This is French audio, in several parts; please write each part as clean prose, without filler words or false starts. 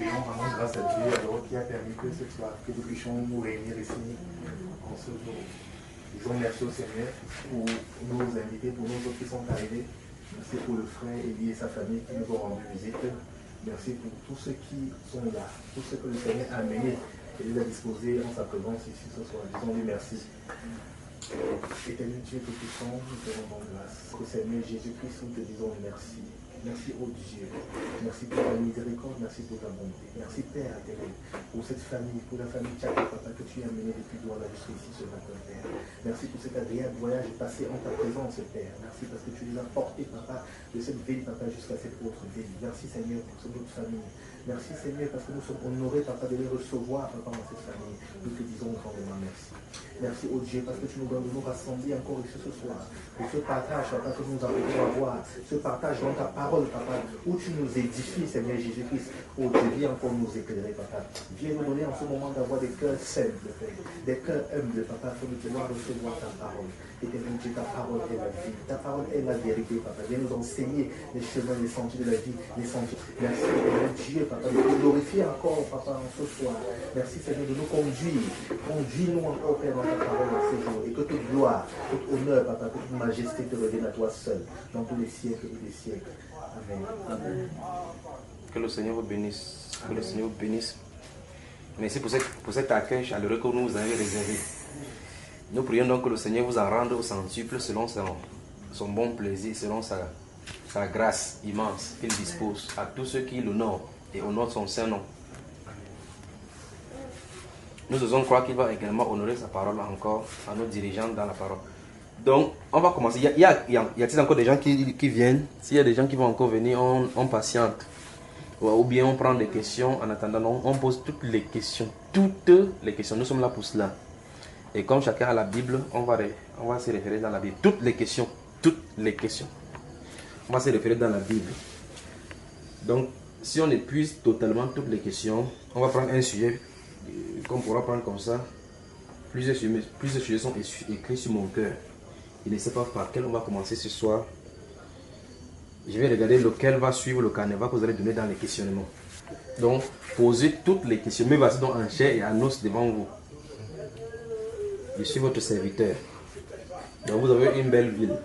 prions vraiment grâce à Dieu, alors qui a permis que ce soir, que nous puissions nous réunir ici en ce jour. Disons merci au Seigneur pour nos invités, pour nos autres qui sont arrivés. Merci pour le frère Elie et sa famille qui nous ont rendu visite. Merci pour tous ceux qui sont là, tous ceux que le Seigneur a amenés et les a disposés en sa présence ici ce soir. Disons-lui merci. Éternel Dieu Tout-Puissant, nous te rendons grâce. Au Seigneur Jésus-Christ, nous te disons merci. Merci au Dieu. Merci pour ta miséricorde, merci pour ta bonté. Merci Père éternel, pour cette famille, pour la famille Tchaka, Papa, que tu as amené depuis Douala jusqu'ici ce matin, Père. Merci pour cet agréable voyage passé en ta présence, Père. Merci parce que tu les as portés, Papa, de cette ville, Papa, jusqu'à cette autre ville. Merci Seigneur pour cette autre famille. Merci Seigneur parce que nous sommes honorés, Papa, de les recevoir, Papa, dans cette famille. Nous te disons grandement merci. Merci au Dieu parce que tu nous donnes de nous rassembler encore ici ce soir. Pour ce partage, Papa, que nous avons pu avoir, ce partage dans ta parole, Papa, où tu nous édifies, Seigneur Jésus-Christ. Oh Dieu, viens encore nous éclairer, Papa. Viens nous donner en ce moment d'avoir des cœurs simples, Père, des cœurs humbles, Papa, pour nous pouvoir recevoir ta parole. Éternel Dieu, ta parole est la vie, ta parole est la vérité, Papa. Viens nous enseigner les chemins, les sentiers de la vie, les sentiers. Merci, Éternel Dieu, Papa, de nous glorifier encore, Papa, en ce soir. Merci, Seigneur, de nous conduire. Conduis-nous encore, Père, dans ta parole en ce jour. Et que toute gloire, tout honneur, Papa, toute majesté te revienne à toi seul, dans tous les siècles et les siècles. Amen. Amen. Que le Seigneur vous bénisse. Que le Seigneur vous bénisse. Merci pour cet accueil chaleureux que nous vous avez réservé. Nous prions donc que le Seigneur vous en rende au centuple selon son bon plaisir, selon sa grâce immense qu'il dispose à tous ceux qui l'honorent et honorent son saint nom. Nous osons croire qu'il va également honorer sa parole encore à nos dirigeants dans la parole. Donc, on va commencer. Y a-t-il encore des gens qui viennent? S'il y a des gens qui vont encore venir, on patiente. Ou bien on prend des questions. En attendant, on pose toutes les questions. Toutes les questions. Nous sommes là pour cela. Et comme chacun a la Bible, on va se référer dans la Bible. Toutes les questions. Toutes les questions. On va se référer dans la Bible. Donc, si on épuise totalement toutes les questions, on va prendre un sujet qu'on pourra prendre comme ça. Plusieurs sujets sont écrits sur mon cœur. Je ne sais pas par quel on va commencer ce soir. Je vais regarder lequel va suivre le carnaval que vous allez donner dans les questionnements. Donc, posez toutes les questions. Mais voici donc en chair et en os devant vous. Je suis votre serviteur. Donc, vous avez une belle ville.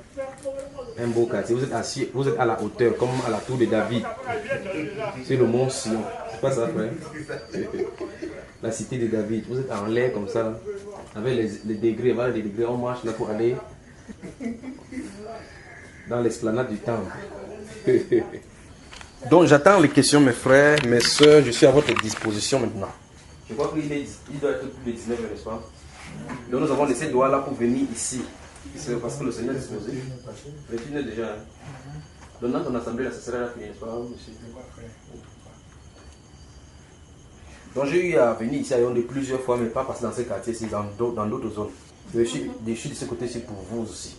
Un beau quartier. Vous êtes assis, vous êtes à la hauteur, comme à la tour de David. C'est le mont Sion. C'est pas ça, frère? La cité de David. Vous êtes en l'air comme ça. Avec les degrés. Voilà les degrés. On marche là pour aller dans l'esplanade du temple. Donc j'attends les questions, mes frères, mes soeurs. Je suis à votre disposition maintenant. Je crois qu'il doit être plus de 19 heures, n'est-ce pas? Donc nous avons laissé Douala pour venir ici. C'est parce que le Seigneur est disposé. Mais tu n'es déjà. Donc dans ton assemblée, là, ce serait la fin, n'est-ce pas, monsieur? Donc j'ai eu à venir ici à Yaoundé plusieurs fois, mais pas passer dans ce quartier-ci, dans d'autres zones. Je suis de ce côté-ci pour vous aussi.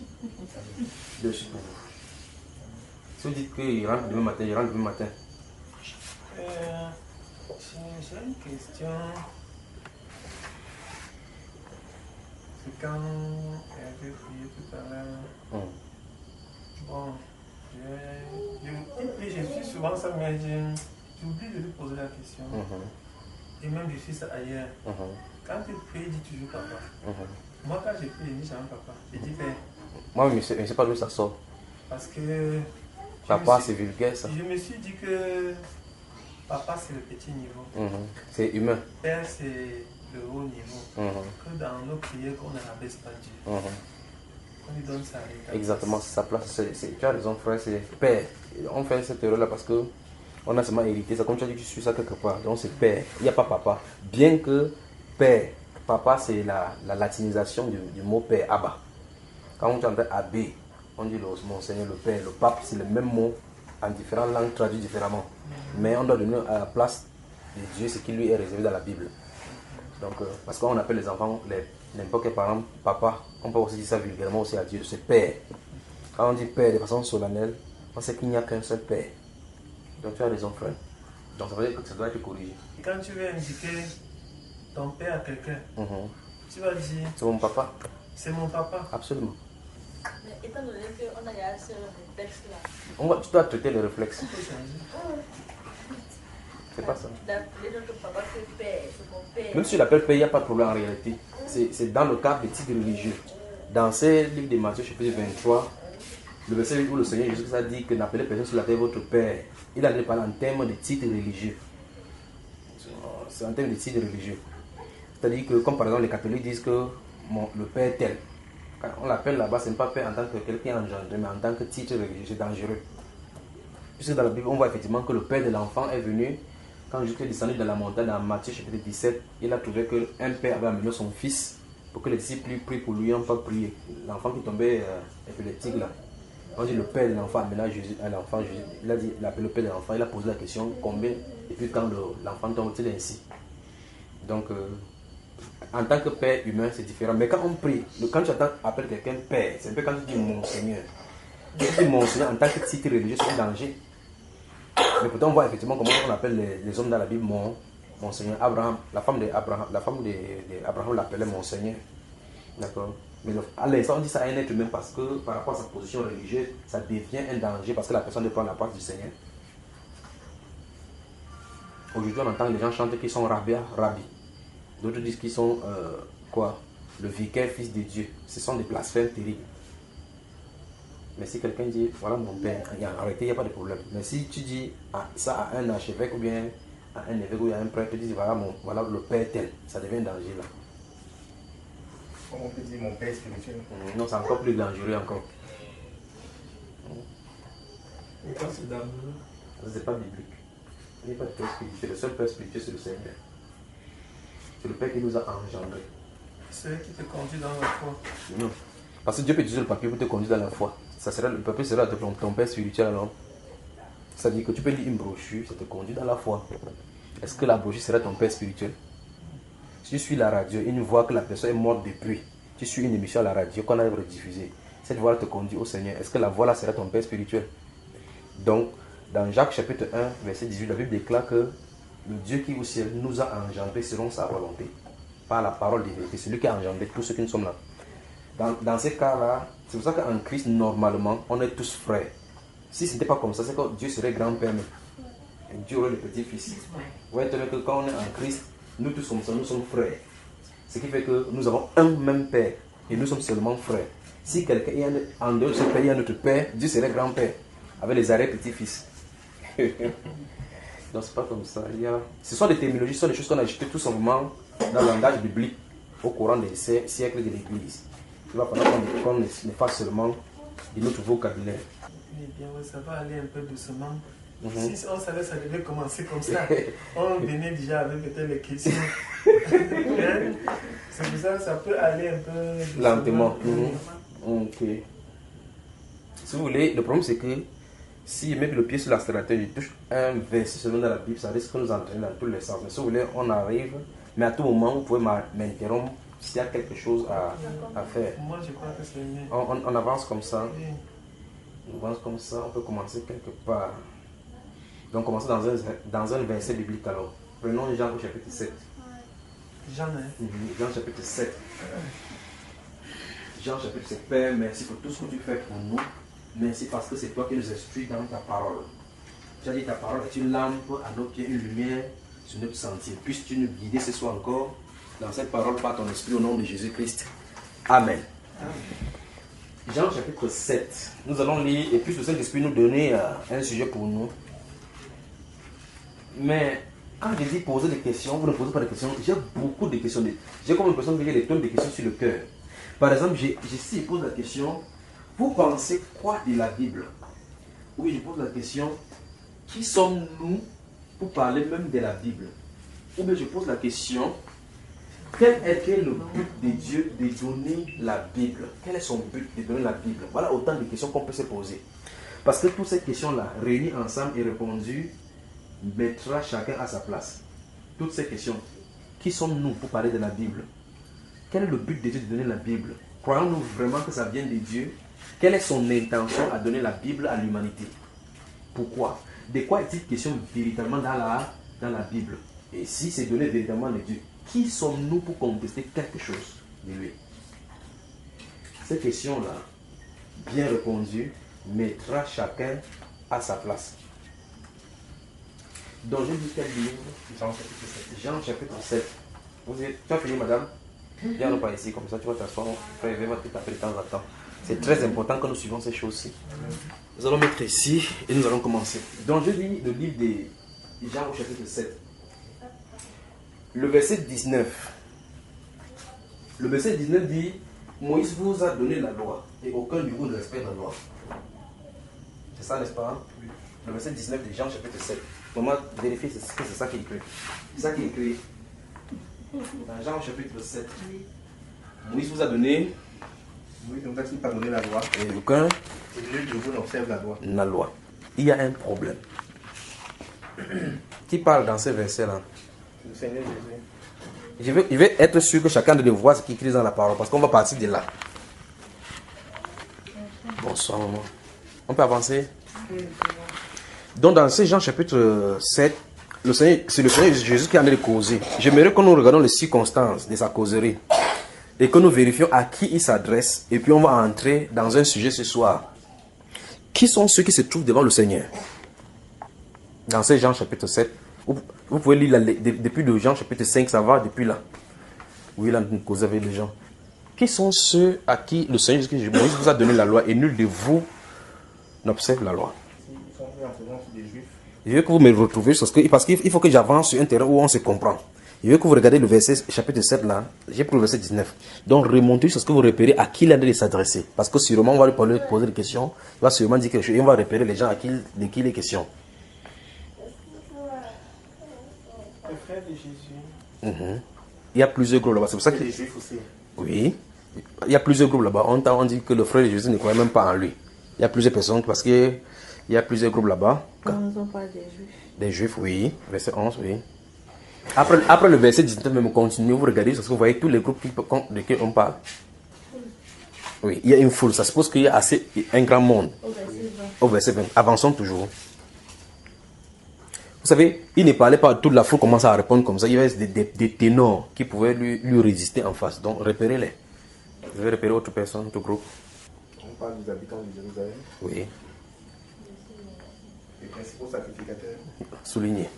Je suis pour vous. Si vous dites qu'il rentre demain matin, il rentre demain matin. J'ai une question. C'est quand j'ai prié tout à l'heure. Bon, je suis souvent ça, mais j'oublie de lui poser la question. Et même je suis ça ailleurs. Quand tu pries, dis toujours papa. Moi, quand je prie, je dis jamais papa. Je dis père. Moi, je ne sais pas d'où ça sort. Parce que. Papa, c'est vulgaire ça. Je me suis dit que papa, c'est le petit niveau. C'est humain. Père, c'est le haut niveau. Que dans nos prières, qu'on n'abaisse pas Dieu. On lui donne sa place. Exactement, c'est sa place. Tu as raison, frère, c'est père. On fait cette erreur-là parce que on a seulement hérité ça. Comme tu as dit que tu suis ça quelque part. Donc c'est père. Il n'y a pas papa. Bien que père, papa, c'est la latinisation du mot père, Abba. Quand on entend abbé, on dit mon Seigneur, le Père, le Pape, c'est le même mot en différentes langues traduit différemment. Mais on doit donner à la place de Dieu ce qui lui est réservé dans la Bible. Donc, parce qu'on appelle les enfants, n'importe quel parent, papa, on peut aussi dire ça vulgairement aussi à Dieu, c'est Père. Quand on dit Père de façon solennelle, on sait qu'il n'y a qu'un seul Père. Donc tu as raison, frère. Donc ça veut dire que ça doit être corrigé. Quand tu veux indiquer ton père à quelqu'un, tu vas dire... C'est mon papa. C'est mon papa. Absolument. Mais étant donné qu'on a déjà ce réflexe-là. Tu dois traiter les réflexes. C'est pas ça. D'appeler notre papa que père, c'est mon père. Même si tu l'appelles père, il n'y a pas de problème en réalité. C'est dans le cadre des titres religieux. Dans ces livres de Matthieu, chapitre 23, le verset où le Seigneur Jésus a dit que n'appelez personne sur la terre votre père. Il a parlé en termes de titres religieux. C'est en termes de titres religieux. C'est-à-dire que, comme par exemple les catholiques disent que le père tel. Quand on l'appelle là-bas, ce n'est pas père en tant que quelqu'un engendré, mais en tant que titre religieux, c'est dangereux. Puisque dans la Bible, on voit effectivement que le père de l'enfant est venu, quand Jésus est descendu dans la montagne, dans Matthieu chapitre 17, il a trouvé qu'un père avait amené son fils pour que les disciples prient pour lui, n'ont pas prié. L'enfant qui tombait épileptique là. On dit le père de l'enfant amena Jésus à l'enfant, il a dit, il a appelé le père de l'enfant, il a posé la question combien, et puis quand l'enfant tombe, il est ainsi. Donc, en tant que père humain, c'est différent. Mais quand on prie, quand tu appelles quelqu'un père, c'est un peu quand tu dis mon Seigneur. Tu dis mon Seigneur en tant que titre religieux, c'est un danger. Mais pourtant, on voit effectivement comment on appelle les hommes dans la Bible mon Seigneur. Abraham, la femme d'Abraham l'appelait mon Seigneur. D'accord. Mais à l'instant, on dit ça à un être humain parce que par rapport à sa position religieuse, ça devient un danger parce que la personne doit prendre la place du Seigneur. Aujourd'hui, on entend les gens chanter qu'ils sont Rabia, Rabbi. D'autres disent qu'ils sont le vicaire, fils de Dieu. Ce sont des blasphèmes terribles. Mais si quelqu'un dit, voilà mon père, en réalité, il n'y a pas de problème. Mais si tu dis ça à un archevêque ou bien à un évêque ou à un prêtre, tu dis, voilà le père tel, ça devient un danger là. On peut dire mon père spirituel. Non, c'est encore plus dangereux encore. Et quand c'est dangereux? Ça, c'est pas biblique. Il n'y a pas de père spirituel. Le seul père spirituel, c'est le Seigneur. C'est le père qui nous a engendrés. C'est lui qui te conduit dans la foi. Non. Parce que Dieu peut utiliser le papier pour te conduire dans la foi. Le papier sera ton père spirituel alors. C'est-à-dire que tu peux lire une brochure, ça te conduit dans la foi. Est-ce que la brochure sera ton père spirituel? Si tu suis la radio et une voix que la personne est morte depuis, tu suis une émission à la radio qu'on a rediffusée, cette voix te conduit au Seigneur. Est-ce que la voix là sera ton père spirituel? Donc, dans Jacques chapitre 1, verset 18, la Bible déclare que le Dieu qui au ciel nous a engendrés selon sa volonté, par la parole de vérité. C'est lui qui a engendré tous ceux qui nous sommes là. Dans ces cas-là, c'est pour ça qu'en Christ, normalement, on est tous frères. Si ce n'était pas comme ça, c'est que Dieu serait grand-père. Et Dieu aurait le petit-fils. Vous voyez que quand on est en Christ, nous tous comme ça, nous sommes frères. Ce qui fait que nous avons un même père. Et nous sommes seulement frères. Si quelqu'un est en dehors de ce père, il y a notre père, Dieu serait grand-père. Avec les arrêts petits-fils. Donc c'est pas comme ça. Ce sont des terminologies, ce sont des choses qu'on a ajoutées tout simplement dans le langage biblique au courant des siècles de l'Église. Il va falloir qu'on ne fasse seulement de notre vocabulaire. Eh bien, ouais, ça va aller un peu doucement. Si on savait ça devait commencer comme ça, on venait déjà avec peut-être les questions. C'est pour ça que ça peut aller un peu doucement. Lentement. Ok. Si vous voulez, le problème c'est que si je mets le pied sur l'accélérateur, je touche un verset seulement dans la Bible, ça risque de nous entraîner dans tous les sens. Mais si vous voulez, on arrive, mais à tout moment, vous pouvez m'interrompre s'il y a quelque chose à faire. Moi, je crois que c'est mieux. On avance comme ça. Oui. On avance comme ça, on peut commencer quelque part. Donc, commencer dans un verset biblique alors. Prenons Jean au chapitre 7. Jean, hein? Jean chapitre 7. Jean chapitre 7. Père, merci pour tout ce que tu fais pour nous. Merci parce que c'est toi qui nous instruis dans ta parole. Tu as dit ta parole est une lampe à nos pieds, une lumière sur notre sentier. Puisses-tu nous guider ce soir encore dans cette parole par ton esprit au nom de Jésus-Christ. Amen. Jean chapitre 7. Nous allons lire et puis le Saint-Esprit nous donner un sujet pour nous. Mais quand je dis poser des questions, vous ne posez pas de questions. J'ai beaucoup de questions. J'ai comme l'impression que j'ai des tonnes de questions sur le cœur. Par exemple, si je pose la question, vous pensez quoi de la Bible? Oui, je pose la question, qui sommes-nous pour parler même de la Bible? Ou bien je pose la question, quel était le but de Dieu de donner la Bible? Quel est son but de donner la Bible? Voilà autant de questions qu'on peut se poser. Parce que toutes ces questions-là, réunies ensemble et répondues, mettra chacun à sa place. Toutes ces questions, qui sommes-nous pour parler de la Bible? Quel est le but de Dieu de donner la Bible? Croyons-nous vraiment que ça vient de Dieu? Quelle est son intention à donner la Bible à l'humanité? Pourquoi? De quoi est-il question véritablement dans la Bible? Et si c'est donné véritablement de Dieu, qui sommes-nous pour contester quelque chose de lui? Ces questions-là, bien répondues, mettra chacun à sa place. Donc, je dis quel livre? Jean chapitre 7. Jean chapitre 7. Tu as fini, madame? Viens nous pas ici, comme ça tu vas t'asseoir. Frère, va te taper de temps en temps. C'est très important que nous suivons ces choses-ci. Nous allons mettre ici et nous allons commencer. Donc, je lis le livre de Jean au chapitre 7. Le verset 19. Le verset 19 dit: Moïse vous a donné la loi et aucun de vous ne respecte la loi. C'est ça, n'est-ce pas? Oui. Le verset 19 de Jean chapitre 7. Maman, vérifie que c'est ça qui est écrit. C'est ça qui est écrit. Dans Jean chapitre 7. Moïse vous a donné. Moïse ne vous a pas donné la loi. Et aucun Et nul de vous n'observe la loi. la loi. Il y a un problème. Qui parle dans ces versets-là? Le Seigneur Jésus. Je vais être sûr que chacun de nous voit ce qui est écrit dans la parole, parce qu'on va partir de là. Bonsoir, maman. On peut avancer? Donc, dans ces Jean chapitre 7, c'est le Seigneur Jésus qui en est causé. J'aimerais que nous regardions les circonstances de sa causerie et que nous vérifions à qui il s'adresse. Et puis, on va entrer dans un sujet ce soir. Qui sont ceux qui se trouvent devant le Seigneur? Dans ces Jean chapitre 7, vous pouvez lire depuis le Jean chapitre 5, ça va depuis là. Oui, là, nous causons avec les gens. Qui sont ceux à qui le Seigneur Jésus Moïse vous a donné la loi et nul de vous n'observe la loi? Ils sont mis en présence des Juifs. Je veux que vous me retrouviez parce qu'il faut que j'avance sur un terrain où on se comprend. Je veux que vous regardez le verset chapitre 7 là. J'ai pris le verset 19. Donc remontez sur ce que vous repérez à qui il a de s'adresser. Parce que sûrement on va lui poser des questions. Il va sûrement dire quelque chose et on va repérer les gens de qui il est question. Le frère de Jésus. Il y a plusieurs groupes là-bas. C'est pour ça que. Les Juifs aussi. Oui. Il y a plusieurs groupes là-bas. On dit que le frère de Jésus ne croyait même pas en lui. Il y a plusieurs personnes parce qu'il y a plusieurs groupes là-bas. Nous on parle des Juifs. Des Juifs, oui. Verset 11, oui. Après le verset 19, même continuez, vous regardez parce que vous voyez tous les groupes de qui on parle. Oui, il y a une foule. Ça suppose qu'il y a un grand monde. Au verset 20. Avançons toujours. Vous savez, il ne parlait pas, toute la foule commence à répondre comme ça. Il y avait des ténors qui pouvaient lui résister en face. Donc, repérez-les. Vous devez repérer autre personne, autre groupe. On parle des habitants de Jérusalem. Oui, Les principaux sacrificateurs. souligné.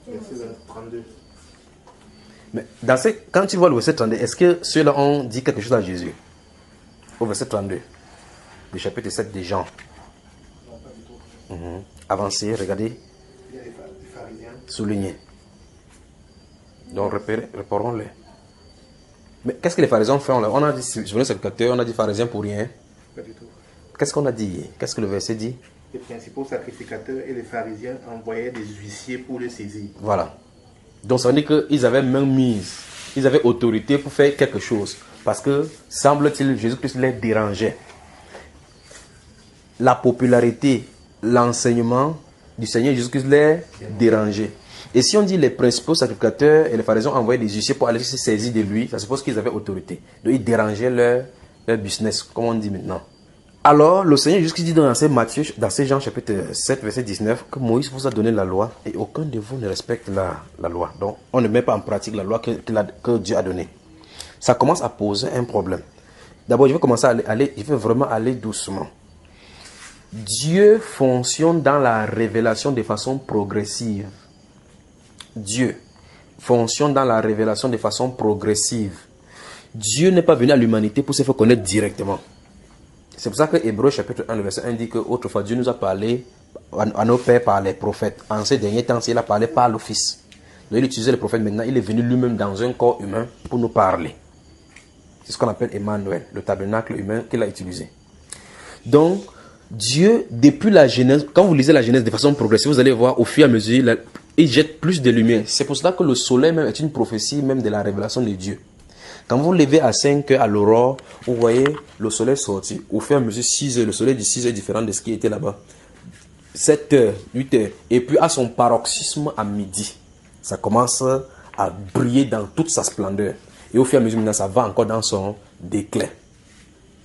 Verset 32. Mais quand tu vois le verset 32, est-ce que ceux-là ont dit quelque chose à Jésus? Au verset 32, du chapitre 7 de Jean. Non, pas du tout. Avancez, regardez, Il y a les pharisiens. souligné. Donc, repérons-les. Mais qu'est-ce que les pharisiens font là? On a dit, sur le sacrificateur, on a dit pharisiens pour rien. Pas du tout. Qu'est-ce qu'on a dit? Qu'est-ce que le verset dit? Les principaux sacrificateurs et les pharisiens envoyaient des huissiers pour le saisir. Voilà. Donc, ça veut dire qu'ils avaient même mise, ils avaient autorité pour faire quelque chose. Parce que, semble-t-il, Jésus-Christ les dérangeait. La popularité, l'enseignement du Seigneur Jésus-Christ les dérangeait. Et si on dit les principaux sacrificateurs et les pharisiens envoyaient des huissiers pour aller se saisir de lui, ça suppose qu'ils avaient autorité. Donc, ils dérangeaient leur business, comme on dit maintenant. Alors, le Seigneur Jésus dit dans ces Jean chapitre 7, verset 19, que Moïse vous a donné la loi et aucun de vous ne respecte la loi. Donc, on ne met pas en pratique la loi que Dieu a donnée. Ça commence à poser un problème. D'abord, je vais vraiment aller doucement. Dieu fonctionne dans la révélation de façon progressive. Dieu fonctionne dans la révélation de façon progressive. Dieu n'est pas venu à l'humanité pour se faire connaître directement. C'est pour ça que Hébreux chapitre 1, le verset 1 dit qu'autrefois Dieu nous a parlé à nos pères par les prophètes. En ces derniers temps, il a parlé par le Fils. Donc il utilisait les prophètes maintenant, il est venu lui-même dans un corps humain pour nous parler. C'est ce qu'on appelle Emmanuel, le tabernacle humain qu'il a utilisé. Donc, Dieu, depuis la Genèse, quand vous lisez la Genèse de façon progressive, vous allez voir au fur et à mesure, il jette plus de lumière. C'est pour cela que le soleil même est une prophétie même de la révélation de Dieu. Quand vous levez à 5 heures à l'aurore, vous voyez le soleil sortir. Au fur et à mesure, 6 heures, le soleil de 6 heures est différent de ce qui était là-bas. 7 heures, 8 heures. Et puis à son paroxysme à midi, ça commence à briller dans toute sa splendeur. Et au fur et à mesure, maintenant, ça va encore dans son déclin.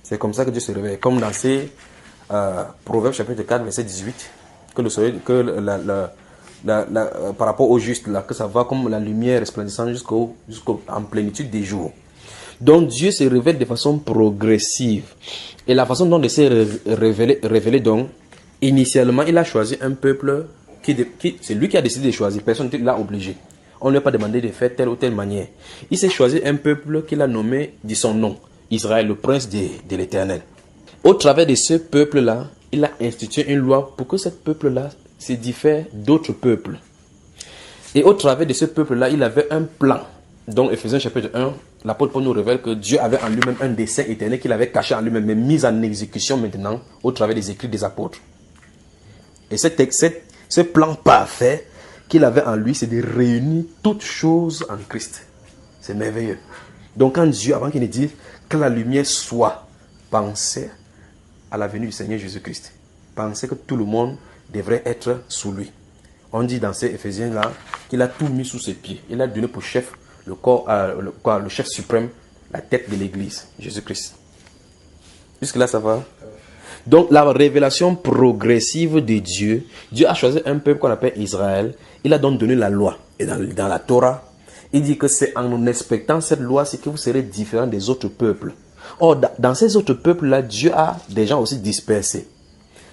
C'est comme ça que Dieu se réveille. Comme dans ces Proverbes chapitre 4, verset 18, que le soleil, par rapport au juste, là, que ça va comme la lumière resplendissante en plénitude des jours. Donc Dieu se révèle de façon progressive. Et la façon dont il s'est révélé, donc, initialement, il a choisi un peuple c'est lui qui a décidé de choisir. Personne ne l'a obligé. On ne lui a pas demandé de faire telle ou telle manière. Il s'est choisi un peuple qu'il a nommé de son nom, Israël, le prince de l'Éternel. Au travers de ce peuple-là, il a institué une loi pour que ce peuple-là se diffère d'autres peuples. Et au travers de ce peuple-là, il avait un plan. Donc, Ephésiens chapitre 1, l'apôtre Paul nous révèle que Dieu avait en lui-même un dessein éternel qu'il avait caché en lui-même, mais mis en exécution maintenant au travers des écrits des apôtres. Et ce plan parfait qu'il avait en lui, c'est de réunir toutes choses en Christ. C'est merveilleux. Donc, quand Dieu, avant qu'il ne dise que la lumière soit, pensait à la venue du Seigneur Jésus-Christ. Pensait que tout le monde devrait être sous lui. On dit dans ces Éphésiens-là qu'il a tout mis sous ses pieds. Il a donné pour chef le chef suprême, la tête de l'Église, Jésus-Christ. Jusque-là, ça va? Donc, la révélation progressive de Dieu, Dieu a choisi un peuple qu'on appelle Israël. Il a donc donné la loi. Et dans la Torah, il dit que c'est en respectant cette loi, c'est que vous serez différents des autres peuples. Or, dans ces autres peuples-là, Dieu a des gens aussi dispersés.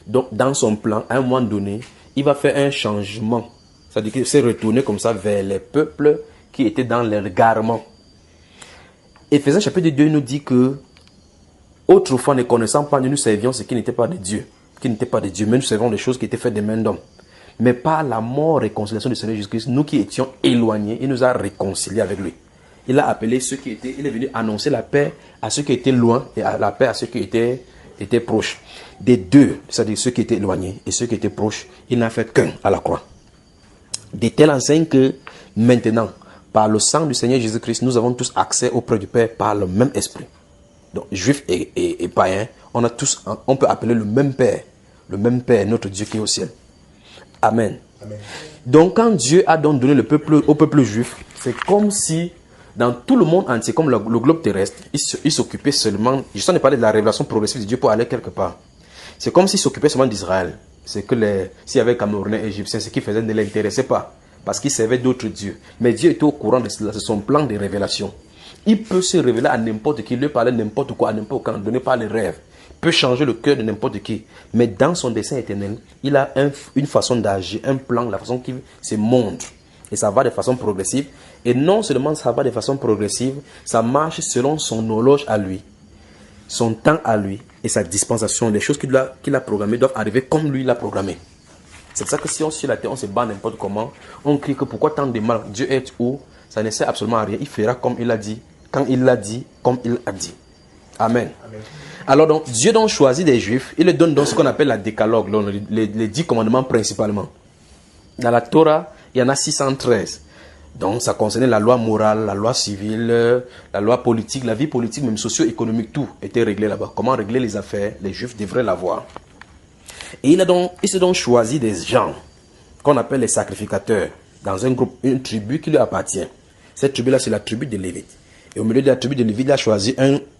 Donc, dans son plan, à un moment donné, il va faire un changement. C'est-à-dire qu'il s'est retourné comme ça vers les peuples qui étaient dans l'égarement. Éphésiens chapitre 2 nous dit que autrefois, ne connaissant pas, nous servions ce qui n'était pas de Dieu. Mais nous servons des choses qui étaient faites des mains d'hommes. Mais par la mort et réconciliation du Seigneur Jésus-Christ, nous qui étions éloignés, il nous a réconciliés avec lui. Il a appelé ceux qui étaient, il est venu annoncer la paix à ceux qui étaient loin et la paix à ceux qui étaient proches. Des deux, c'est-à-dire ceux qui étaient éloignés et ceux qui étaient proches, il n'a fait qu'un à la croix. De telle enseigne que maintenant, par le sang du Seigneur Jésus-Christ, nous avons tous accès auprès du Père par le même esprit. Donc, juifs et païens, on peut appeler le même Père, notre Dieu qui est au ciel. Amen. Amen. Donc, quand Dieu a donc donné au peuple juif, c'est comme si, dans tout le monde entier, comme le globe terrestre, il s'occupait seulement, je sens de parler de la révélation progressive de Dieu pour aller quelque part. C'est comme s'il s'occupait seulement d'Israël. C'est que s'il y avait Camerounais, Égyptiens, ce qu'ils faisaient ne l'intéressait pas, parce qu'ils servaient d'autres dieux. Mais Dieu était au courant de cela, c'est son plan de révélation. Il peut se révéler à n'importe qui, lui parler n'importe quoi, à n'importe quand, donner par les rêves. Il peut changer le cœur de n'importe qui. Mais dans son dessein éternel, il a une façon d'agir, un plan, la façon qu'il se montre. Et ça va de façon progressive. Et non seulement ça va de façon progressive, ça marche selon son horloge à lui, son temps à lui et sa dispensation. Les choses qu'il a programmées doivent arriver comme lui l'a programmé. C'est pour ça que si on sur la terre, on se bat n'importe comment, on crie que pourquoi tant de mal, Dieu est où? Ça ne sert absolument à rien. Il fera comme il a dit, quand il l'a dit, comme il a dit. Amen. Amen. Alors donc, Dieu donc choisit des Juifs, il leur donne donc ce qu'on appelle la décalogue, les 10 commandements principalement. Dans la Torah, il y en a 613. Donc ça concernait la loi morale, la loi civile, la loi politique, la vie politique, même socio-économique, tout était réglé là-bas. Comment régler les affaires, les Juifs devraient l'avoir. Et il s'est donc choisi des gens qu'on appelle les sacrificateurs, dans un groupe, une tribu qui lui appartient. Cette tribu-là, c'est la tribu de Lévite. Et au milieu de la tribu de Lévite, il a choisi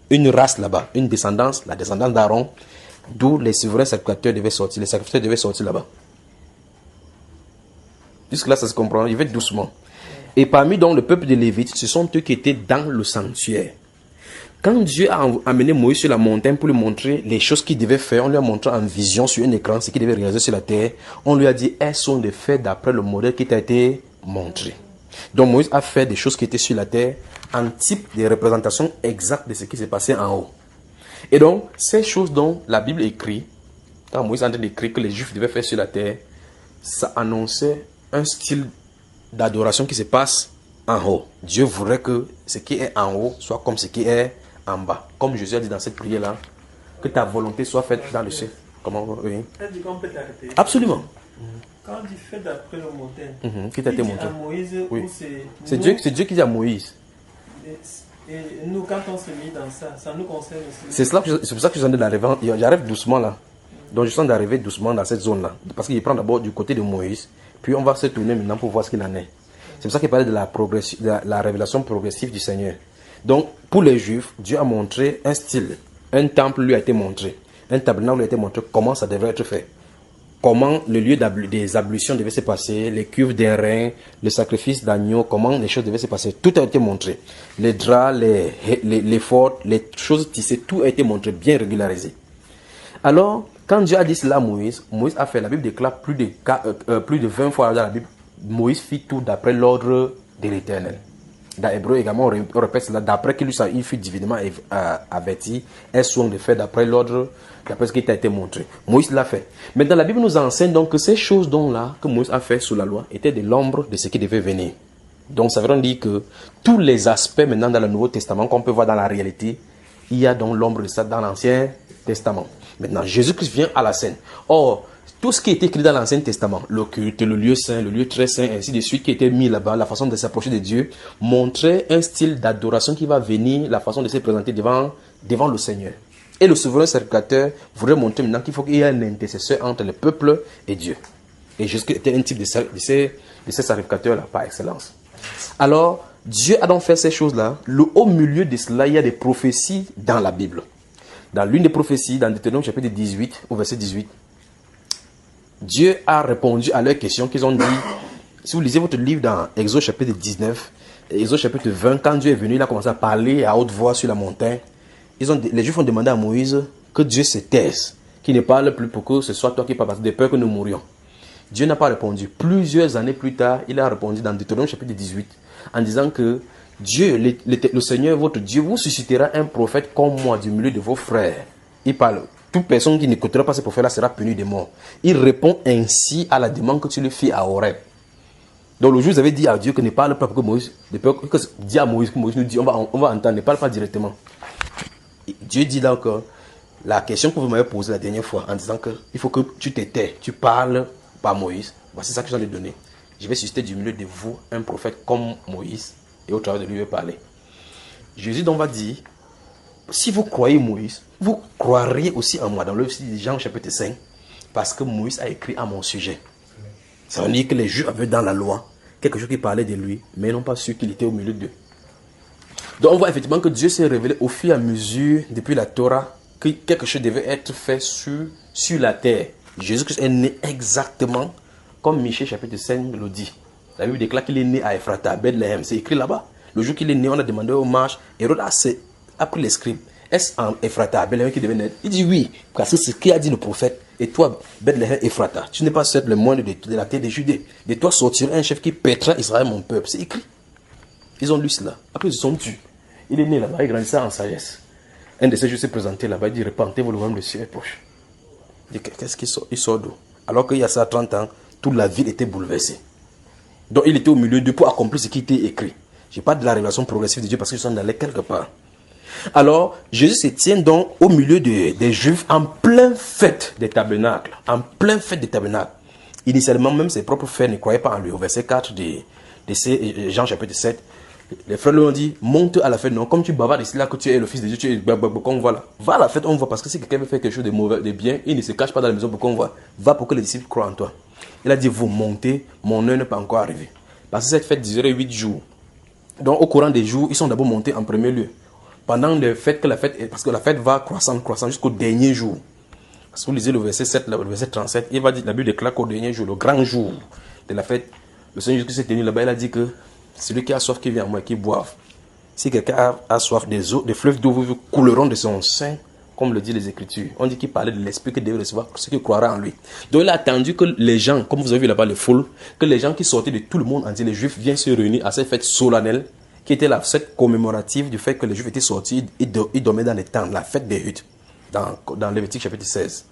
une race là-bas, une descendance, la descendance d'Aaron, d'où les souverains sacrificateurs devaient sortir. Les sacrificateurs devaient sortir là-bas. Jusque-là, ça se comprend. Il va doucement. Et parmi donc le peuple de Lévite, ce sont eux qui étaient dans le sanctuaire. Quand Dieu a amené Moïse sur la montagne pour lui montrer les choses qu'il devait faire, on lui a montré en vision sur un écran ce qu'il devait réaliser sur la terre. On lui a dit, elles sont des faits d'après le modèle qui t'a été montré. Donc Moïse a fait des choses qui étaient sur la terre en type de représentation exacte de ce qui s'est passé en haut. Et donc, ces choses dont la Bible écrit, quand Moïse a écrit que les Juifs devaient faire sur la terre, ça annonçait un style d'adoration qui se passe en haut. Dieu voudrait que ce qui est en haut soit comme ce qui est en bas. Comme Jésus a dit dans cette prière-là, que ta volonté soit faite dans le ciel. Comment? Oui. Absolument. Quand il fait d'après le modèle, qui t'a été montré. Moïse, oui. C'est Dieu qui dit à Moïse. Et nous, quand on se met dans ça, ça nous concerne aussi. C'est pour ça que je sens d'arriver. J'arrive doucement là. Donc je sens d'arriver doucement dans cette zone-là. Parce qu'il prend d'abord du côté de Moïse. Puis on va se tourner maintenant pour voir ce qu'il en est. C'est pour ça qu'il parlait de la révélation progressive du Seigneur. Donc, pour les Juifs, Dieu a montré un style. Un temple lui a été montré. Un tabernacle lui a été montré comment ça devrait être fait. Comment le lieu des ablutions devait se passer, les cuves des reins, le sacrifice d'agneau, comment les choses devaient se passer. Tout a été montré. Les draps, les forts, les choses tissées, tout a été montré, bien régularisé. Alors, Quand Dieu a dit cela à Moïse, Moïse a fait, la Bible déclare plus de 20 fois dans la Bible, Moïse fit tout d'après l'ordre de l'Éternel. Dans Hébreu également, on répète cela, d'après qu'il fut divinement averti, est soin de faire d'après l'ordre, d'après ce qui t'a été montré. Moïse l'a fait. Mais dans la Bible nous enseigne donc que ces choses là que Moïse a fait sous la loi étaient de l'ombre de ce qui devait venir. Donc ça veut dire que tous les aspects maintenant dans le Nouveau Testament qu'on peut voir dans la réalité, il y a donc l'ombre de ça dans l'Ancien Testament. Maintenant, Jésus-Christ vient à la scène. Or, tout ce qui est écrit dans l'Ancien Testament, le culte, le lieu saint, le lieu très saint, ainsi de suite, qui était mis là-bas, la façon de s'approcher de Dieu, montrait un style d'adoration qui va venir, la façon de se présenter devant le Seigneur. Et le souverain sacrificateur voudrait montrer maintenant qu'il faut qu'il y ait un intercesseur entre le peuple et Dieu. Et Jésus-Christ était un type de ces sacrificateurs-là, par excellence. Alors, Dieu a donc fait ces choses-là. Au milieu de cela, il y a des prophéties dans la Bible. Dans l'une des prophéties, dans Deutéronome chapitre 18, au verset 18, Dieu a répondu à leurs questions qu'ils ont dit. Si vous lisez votre livre dans Exode chapitre 19, Exode chapitre 20, quand Dieu est venu, il a commencé à parler à haute voix sur la montagne. Les Juifs ont demandé à Moïse que Dieu se taise, qu'il ne parle plus pour que ce soit toi qui parles, de peur que nous mourions. Dieu n'a pas répondu. Plusieurs années plus tard, il a répondu dans Deutéronome chapitre 18, en disant que Dieu, le Seigneur, votre Dieu, vous suscitera un prophète comme moi du milieu de vos frères. Il parle. Toute personne qui n'écoutera pas ce prophète-là sera punie de mort. Il répond ainsi à la demande que tu lui fis à Horeb. Donc le jour où vous avez dit à Dieu que ne parle pas pour que Moïse, dit à Moïse que Moïse nous dit, on va entendre, ne parle pas directement. Et Dieu dit là encore, la question que vous m'avez posée la dernière fois, en disant qu'il faut que tu te tais, tu parles par Moïse. Voici ça que j'en ai donné. Je vais susciter du milieu de vous un prophète comme Moïse, et au travers de lui, je vais parler. Jésus donc va dire, si vous croyez Moïse, vous croiriez aussi en moi. Dans le livre de Jean chapitre 5, parce que Moïse a écrit à mon sujet. Ça veut dire que les Juifs avaient dans la loi quelque chose qui parlait de lui, mais ils n'ont pas su qu'il était au milieu d'eux. Donc on voit effectivement que Dieu s'est révélé au fur et à mesure, depuis la Torah, que quelque chose devait être fait sur la terre. Jésus-Christ est né exactement comme Michée chapitre 5 le dit. La Bible déclare qu'il est né à Ephrata, à Bethléem. C'est écrit là-bas. Le jour qu'il est né, on a demandé au marche. Hérode a pris les scribes. Est-ce en Ephrata, Bethléem qui devait naître? Il dit oui, parce que c'est ce qu'a dit le prophète. Et toi, Bethléem, Ephrata, tu n'es pas certes le moindre de la terre de Judée. De toi sortira un chef qui pètera Israël, mon peuple. C'est écrit. Ils ont lu cela. Après, ils se sont tués. Il est né là-bas, il grandissait en sagesse. Un de ces jours s'est présenté là-bas, il dit, repentez-vous, le royaume de Dieu est proche. Il dit, qu'est-ce qu'il sort? Il sort d'où? Alors qu'il y a ça 30 ans, toute la ville était bouleversée. Donc il était au milieu d'eux pour accomplir ce qui était écrit. Je ne parle pas de la révélation progressive de Dieu parce qu'ils sont allés quelque part. Alors, Jésus se tient donc au milieu des Juifs en pleine fête des tabernacles. En pleine fête des tabernacles. Initialement, même ses propres frères ne croyaient pas en lui. Au verset 4 de Jean chapitre 7, les frères lui ont dit, monte à la fête. Non, comme tu bavardes ici là, que tu es le fils de Dieu, tu es qu'on voit là. Va à la fête, on voit. Parce que si quelqu'un veut faire quelque chose de mauvais, de bien, il ne se cache pas dans la maison pour qu'on voit. Va pour que les disciples croient en toi. Il a dit, vous montez, mon heure n'est pas encore arrivée. Parce que cette fête durerait 8 jours. Donc au courant des jours, ils sont d'abord montés en premier lieu. Pendant le fait que parce que la fête va croissant jusqu'au dernier jour. Si vous lisez le verset 7, le verset 37, il va dire, la Bible déclare qu'au dernier jour, le grand jour de la fête, le Seigneur Jésus s'est tenu là-bas, il a dit que celui qui a soif, qui vient à moi, qui boive. Si quelqu'un a soif des eaux, des fleuves d'eau couleront de son sein, comme le dit les Écritures. On dit qu'il parlait de l'Esprit qu'il devait recevoir pour ceux qui croiraient en lui. Donc il a attendu que les gens, comme vous avez vu là-bas les foules, que les gens qui sortaient de tout le monde entier, les Juifs, viennent se réunir à cette fête solennelle, qui était la fête commémorative du fait que les Juifs étaient sortis, ils dormaient dans les tentes, la fête des huttes, dans Lévitique chapitre 16.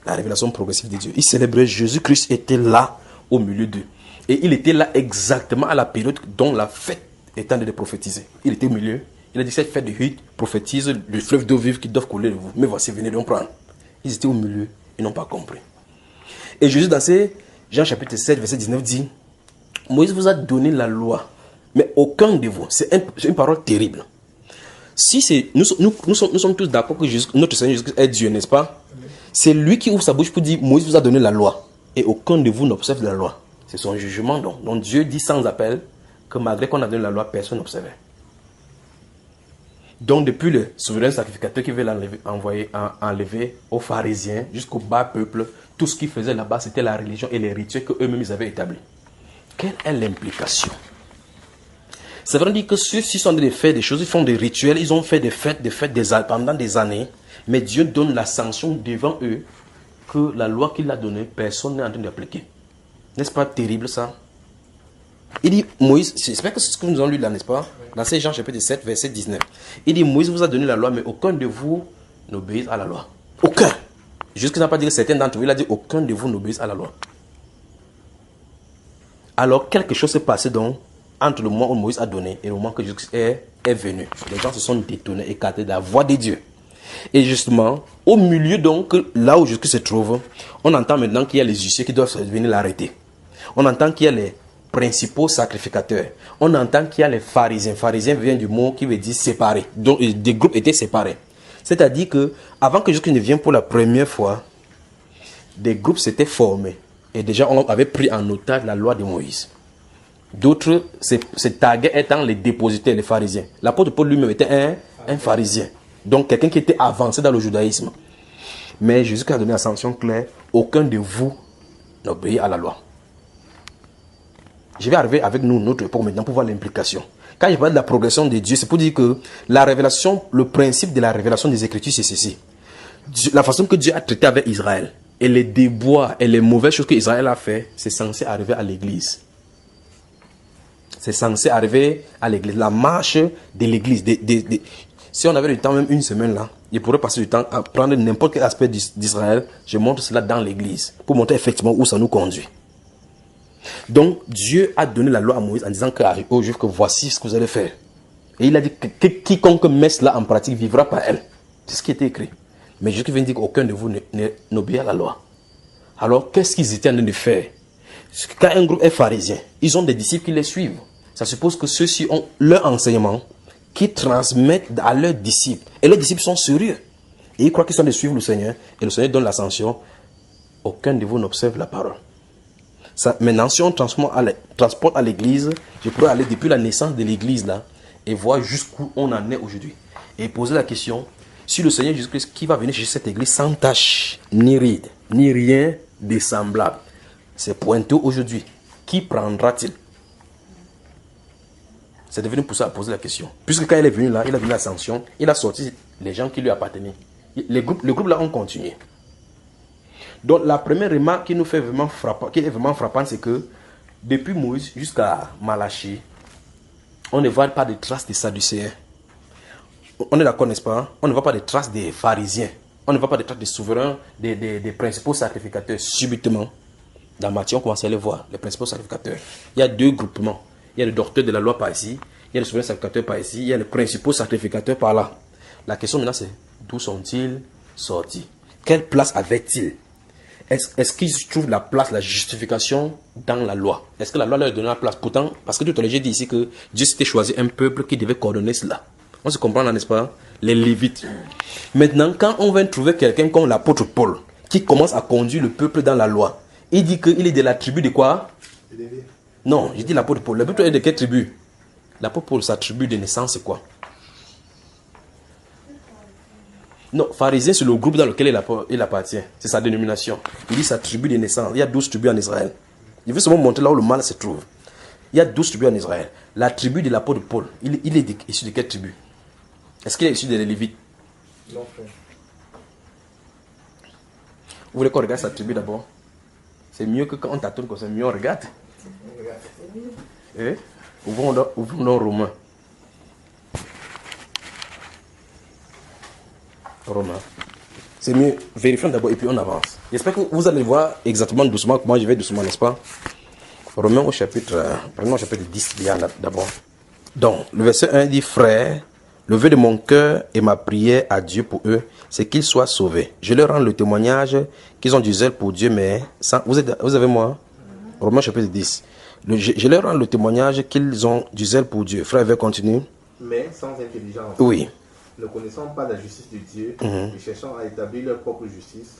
La révélation progressive de Dieu. Ils célébraient, Jésus-Christ était là au milieu d'eux. Et il était là exactement à la période dont la fête est en train de prophétiser. Il était au milieu. Il a dit, cette fête de huit prophétise le fleuve d'eau vive qui doivent couler de vous. Mais voici, venez donc prendre. Ils étaient au milieu. Ils n'ont pas compris. Et Jésus, dans Jean chapitre 7, verset 19, dit, Moïse vous a donné la loi, mais aucun de vous. C'est une parole terrible. Si nous sommes tous d'accord que notre Seigneur Jésus est Dieu, n'est-ce pas? C'est lui qui ouvre sa bouche pour dire, Moïse vous a donné la loi, et aucun de vous n'observe la loi. C'est son jugement donc. Donc Dieu dit sans appel que malgré qu'on a donné la loi, personne n'observait. Donc depuis le souverain sacrificateur qui veut enlever aux pharisiens jusqu'au bas peuple, tout ce qu'ils faisaient là-bas, c'était la religion et les rituels qu'eux-mêmes ils avaient établis. Quelle est l'implication? Ça veut dire que ceux-ci sont en train de faire des choses, ils font des rituels, ils ont fait des fêtes pendant des années, mais Dieu donne la sanction devant eux que la loi qu'il a donnée, personne n'est en train d'appliquer. N'est-ce pas terrible ça? Il dit, Moïse, j'espère que c'est ce que nous avons lu là, n'est-ce pas? Dans ces Jean chapitre 7, verset 19. Il dit, Moïse vous a donné la loi, mais aucun de vous n'obéit à la loi. Aucun. Jusqu'à n'a pas dit que certains d'entre vous, il a dit, aucun de vous n'obéit à la loi. Alors, quelque chose s'est passé donc entre le moment où Moïse a donné et le moment que Jésus est venu. Les gens se sont détournés, écartés de la voix de Dieu. Et justement, au milieu donc, là où Jésus se trouve, on entend maintenant qu'il y a les huissiers qui doivent venir l'arrêter. On entend qu'il y a les principaux sacrificateurs. On entend qu'il y a les pharisiens. Pharisiens vient du mot qui veut dire séparés. Donc, des groupes étaient séparés. C'est-à-dire que avant que Jésus ne vienne pour la première fois, des groupes s'étaient formés. Et déjà, on avait pris en otage la loi de Moïse. D'autres se taguaient étant les dépositaires, les pharisiens. L'apôtre Paul lui-même était un pharisien. Donc, quelqu'un qui était avancé dans le judaïsme. Mais Jésus a donné la sanction claire, aucun de vous n'obéit à la loi. Je vais arriver avec nous notre époque maintenant pour voir l'implication. Quand je parle de la progression de Dieu, c'est pour dire que la révélation, le principe de la révélation des Écritures, c'est ceci. La façon que Dieu a traité avec Israël, et les déboires et les mauvaises choses que Israël a fait, c'est censé arriver à l'église. C'est censé arriver à l'église. La marche de l'église. Si on avait du temps, même une semaine là, il pourrait passer du temps à prendre n'importe quel aspect d'Israël. Je montre cela dans l'église pour montrer effectivement où ça nous conduit. Donc, Dieu a donné la loi à Moïse en disant aux Juifs que voici ce que vous allez faire. Et il a dit que quiconque met cela en pratique vivra par elle. C'est ce qui était écrit. Mais Jésus vient dire qu'aucun de vous n'obéit à la loi. Alors, qu'est-ce qu'ils étaient en train de faire? Quand un groupe est pharisien, ils ont des disciples qui les suivent. Ça suppose que ceux-ci ont leur enseignement qui transmettent à leurs disciples. Et leurs disciples sont sérieux. Et ils croient qu'ils sont de suivre le Seigneur. Et le Seigneur donne la sanction. Aucun de vous n'observe la parole. Ça, maintenant, si on transporte à l'église, je pourrais aller depuis la naissance de l'église là et voir jusqu'où on en est aujourd'hui. Et poser la question, si le Seigneur Jésus-Christ qui va venir chercher cette église sans tache, ni ride, ni rien de semblable, c'est pointeux aujourd'hui, qui prendra-t-il? C'est devenu pour ça à poser la question. Puisque quand il est venu là, il a donné la sanction, il a sorti les gens qui lui appartenaient. Le groupe là ont continué. Donc la première remarque qui nous fait vraiment frappant, qui est vraiment frappante, c'est que depuis Moïse jusqu'à Malachie, on ne voit pas de traces des Sadducéens. On est d'accord, n'est-ce pas? On ne voit pas de traces des pharisiens. On ne voit pas de traces des souverains, des principaux sacrificateurs. Subitement, dans Matthieu, on commence à les voir, les principaux sacrificateurs. Il y a deux groupements. Il y a le docteur de la loi par ici, il y a le souverain sacrificateur par ici, il y a les principaux sacrificateurs par là. La question maintenant c'est, d'où sont-ils sortis? Quelle place avaient-ils? Est-ce qu'ils trouvent la place, la justification dans la loi? Est-ce que la loi leur donne la place? Pourtant, parce que tout à l'heure j'ai dit ici que Dieu s'était choisi un peuple qui devait coordonner cela. On se comprend là, n'est-ce pas? Les Lévites. Maintenant, quand on vient trouver quelqu'un comme l'apôtre Paul, qui commence à conduire le peuple dans la loi, il dit qu'il est de la tribu de quoi? Non, je dis l'apôtre Paul. L'apôtre Paul est de quelle tribu? L'apôtre Paul, sa tribu de naissance, c'est quoi? Non, pharisien, c'est le groupe dans lequel il appartient. C'est sa dénomination. Il dit sa tribu de naissance. Il y a 12 tribus en Israël. Il veut seulement montrer là où le mal se trouve. Il y a 12 tribus en Israël. La tribu de l'apôtre Paul, il est issu de quelle tribu? Est-ce qu'il est issu des Lévites? Non, frère. Vous voulez qu'on regarde sa tribu d'abord? C'est mieux que quand on t'attend comme ça. Mieux on regarde. Eh? Ouvrons dans Romains. Romains. C'est mieux. Vérifions d'abord et puis on avance. J'espère que vous allez voir exactement doucement comment je vais doucement, n'est-ce pas? Romains au chapitre 10 bien d'abord. Donc, le verset 1 dit, frère, le vœu de mon cœur et ma prière à Dieu pour eux, c'est qu'ils soient sauvés. Je leur rends le témoignage qu'ils ont du zèle pour Dieu, mais sans... Vous avez moi? Romains chapitre 10. Je leur rends le témoignage qu'ils ont du zèle pour Dieu. Frère, veut continuer? Mais sans intelligence. Oui. Ne connaissant pas la justice de Dieu, et cherchant à établir leur propre justice,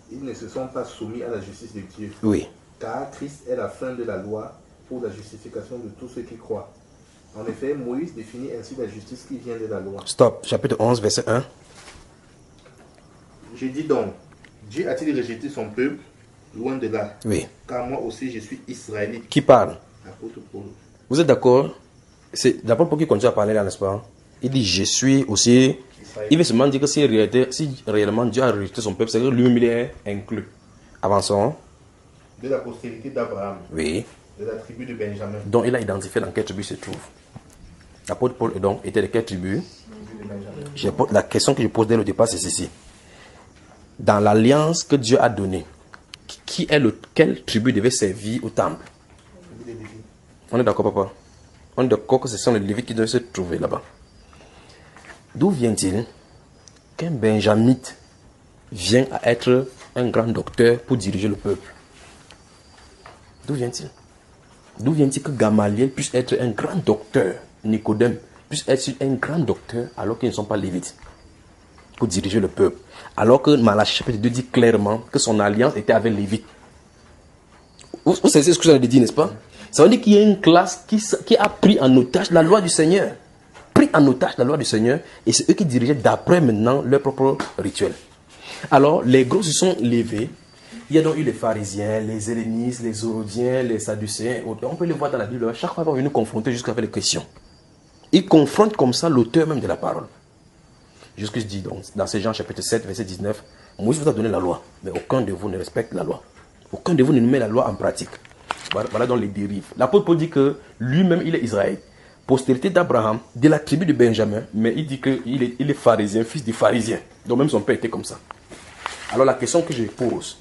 ils ne se sont pas soumis à la justice de Dieu. Oui. Car Christ est la fin de la loi pour la justification de tous ceux qui croient. En effet, Moïse définit ainsi la justice qui vient de la loi. Stop. Chapitre 11, verset 1. Je dis donc, Dieu a-t-il rejeté son peuple? Loin de là. Oui. Car moi aussi je suis israélite. Qui parle? L'apôtre Paul. Vous êtes d'accord? C'est l'apôtre Paul qui continue à parler là, n'est-ce pas? Il dit, je suis aussi... Il veut seulement dire que si réellement Dieu a rejeté son peuple, c'est que lui-même il est inclus. Avançons. De la postérité d'Abraham, Oui. de la tribu de Benjamin. Donc il a identifié dans quelle tribu il se trouve. L'apôtre Paul donc était de quelle tribu? La question que je pose dès le départ, c'est ceci. Dans l'alliance que Dieu a donnée, quelle tribu devait servir au temple? On est d'accord, papa? On est d'accord que ce sont les Lévites qui devaient se trouver là-bas. D'où vient-il qu'un benjamite vient à être un grand docteur pour diriger le peuple? D'où vient-il? D'où vient-il que Gamaliel puisse être un grand docteur, Nicodème puisse être un grand docteur alors qu'ils ne sont pas lévites pour diriger le peuple? Alors que Malachie chapitre 2 dit clairement que son alliance était avec Lévite. Vous savez ce que j'avais dit, n'est-ce pas? Ça veut dire qu'il y a une classe qui a pris en otage la loi du Seigneur. Pris en otage la loi du Seigneur, et c'est eux qui dirigeaient d'après maintenant leur propre rituel. Alors, les gros se sont levés. Il y a donc eu les pharisiens, les hellénistes, les Hérodiens, les sadducéens. On peut les voir dans la Bible. Chaque fois, ils vont venir confronter jusqu'à avec les questions. Ils confrontent comme ça l'auteur même de la parole. Jusqu'à ce dit donc, dans ces Jean chapitre 7, verset 19, Moïse vous a donné la loi, mais aucun de vous ne respecte la loi. Aucun de vous ne met la loi en pratique. Voilà donc les dérives. L'apôtre Paul dit que lui-même, il est Israël, postérité d'Abraham, de la tribu de Benjamin, mais il dit qu'il est pharisien, fils des pharisiens. Donc même son père était comme ça. Alors la question que je pose,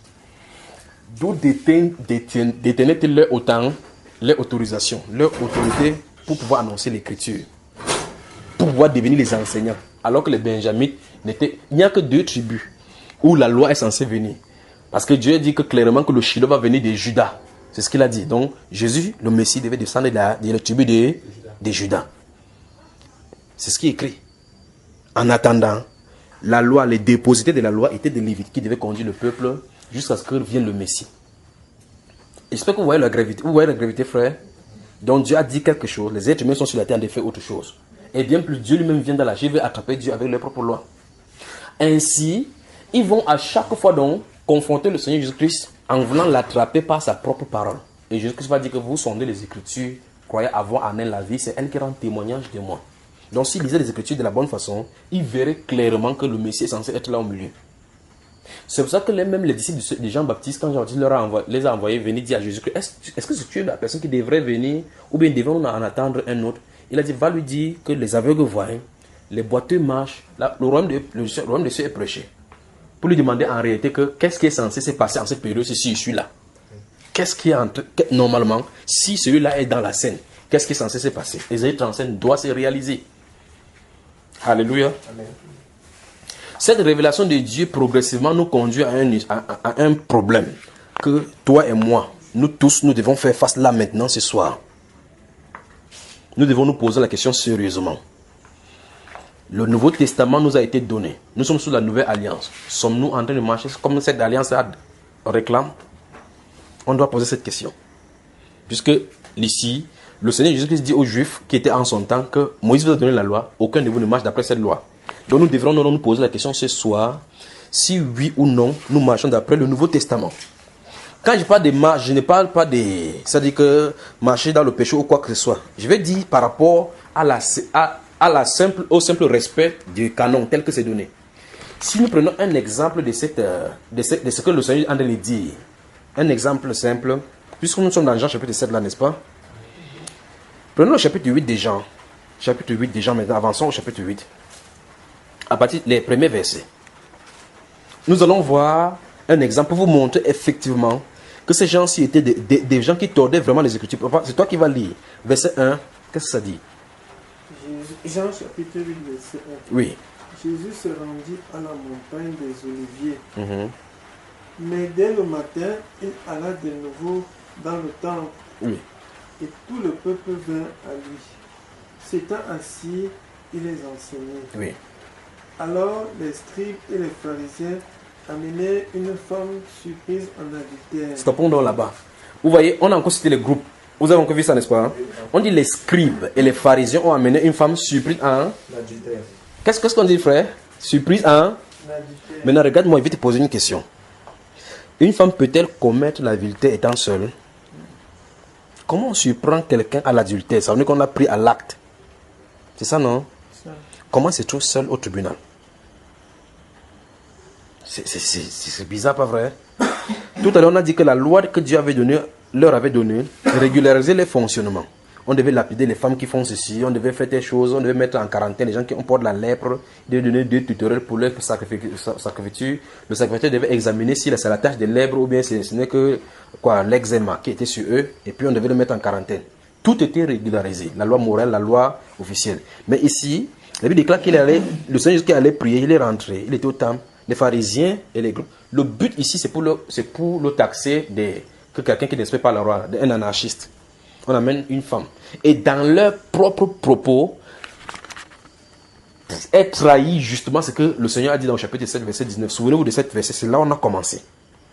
d'où détenaient-ils leur autant, leur autorisation, leur autorité pour pouvoir annoncer l'écriture, pour pouvoir devenir les enseignants, alors que les Benjamites n'étaient... Il n'y a que 2 tribus où la loi est censée venir. Parce que Dieu dit que clairement que le Shiloh va venir de Juda. C'est ce qu'il a dit. Donc Jésus, le Messie, devait descendre de la tribu de Juda. C'est ce qui est écrit. En attendant, la loi, les déposités de la loi étaient des Lévites qui devaient conduire le peuple jusqu'à ce que vienne le Messie. J'espère que vous voyez la gravité. Vous voyez la gravité, frère? Donc Dieu a dit quelque chose. Les êtres humains sont sur la terre en effet autre chose. Et bien plus, Dieu lui-même vient dans la vie, il veut attraper Dieu avec leur propre loi. Ainsi, ils vont à chaque fois donc confronter le Seigneur Jésus-Christ en voulant l'attraper par sa propre parole. Et Jésus-Christ va dire que vous sondez les Écritures, croyez avoir en elle la vie, c'est elle qui rend témoignage de moi. Donc s'il lisait les Écritures de la bonne façon, il verrait clairement que le Messie est censé être là au milieu. C'est pour ça que même les disciples de Jean-Baptiste, quand Jean-Baptiste les a envoyés venir dire à Jésus-Christ, est-ce que tu es la personne qui devrait venir, ou bien devons-nous en attendre un autre? Il a dit, va lui dire que les aveugles voient, les boiteux marchent, le royaume de Dieu est prêché. Pour lui demander en réalité qu'est-ce qui est censé se passer en cette période si je suis là. Qu'est-ce qui est normalement, si celui-là est dans la scène, qu'est-ce qui est censé se passer? Ésaïe 35 doit se réaliser. Alléluia. Amen. Cette révélation de Dieu progressivement nous conduit à un problème que toi et moi, nous tous, nous devons faire face là maintenant ce soir. Nous devons nous poser la question sérieusement. Le Nouveau Testament nous a été donné. Nous sommes sous la nouvelle alliance. Sommes-nous en train de marcher comme cette alliance réclame? On doit poser cette question. Puisque ici, le Seigneur Jésus-Christ dit aux Juifs qui étaient en son temps que Moïse vous a donné la loi, aucun de vous ne marche d'après cette loi. Donc nous devrons nous poser la question ce soir, si oui ou non, nous marchons d'après le Nouveau Testament. Quand je parle de marche, je ne parle pas de... C'est-à-dire que marcher dans le péché ou quoi que ce soit. Je vais dire par rapport au simple respect du canon tel que c'est donné. Si nous prenons un exemple de ce que le Seigneur est en train de dire, un exemple simple, puisque nous sommes dans Jean chapitre 7 là, n'est-ce pas? Prenons le chapitre 8 de Jean. Chapitre 8 de Jean, maintenant avançons au chapitre 8. À partir des premiers versets. Nous allons voir un exemple pour vous montrer effectivement que ces gens-ci étaient des gens qui tordaient vraiment les Écritures. C'est toi qui vas lire. Verset 1, qu'est-ce que ça dit? Jean chapitre 8, verset 1. Oui. Jésus se rendit à la montagne des Oliviers. Mais dès le matin, il alla de nouveau dans le temple. Oui. Et tout le peuple vint à lui. S'étant assis, il les enseignait. Oui. Alors les scribes et les pharisiens amenaient une femme surprise en adultère. Stoppons donc là-bas. Vous voyez, on a encore cité les groupes. Vous avez encore vu ça, n'est-ce pas? On dit les scribes et les pharisiens ont amené une femme surprise en adultère. Qu'est-ce qu'on dit, frère? Surprise en adultère. Maintenant, regarde-moi, je vais te poser une question. Une femme peut-elle commettre l'adultère étant seule? Comment on surprend quelqu'un à l'adultère? Ça veut dire qu'on l'a pris à l'acte. C'est ça, non? Comment se trouve seul au tribunal? C'est bizarre, pas vrai? Tout à l'heure, on a dit que la loi que Dieu avait donnée, leur avait donnée, régularisait les fonctionnements. On devait lapider les femmes qui font ceci, on devait faire telle chose, on devait mettre en quarantaine les gens qui ont peur de la lèpre, devait donner des tutoriels pour leur sacrificature. Le sacrificateur devait examiner si c'est la tâche de lèpre ou bien ce n'est que l'eczéma qui était sur eux, et puis on devait le mettre en quarantaine. Tout était régularisé, la loi morale, la loi officielle. Mais ici, la Bible déclare qu'il allait, le Seigneur qui allait prier, il est rentré, il était au temple, les pharisiens et les groupes. Le but ici, c'est pour le taxer que quelqu'un qui ne respecte pas la loi, un anarchiste. On amène une femme. Et dans leur propre propos, est trahi justement ce que le Seigneur a dit dans le chapitre 7, verset 19. Souvenez-vous de cette verset, c'est là où on a commencé.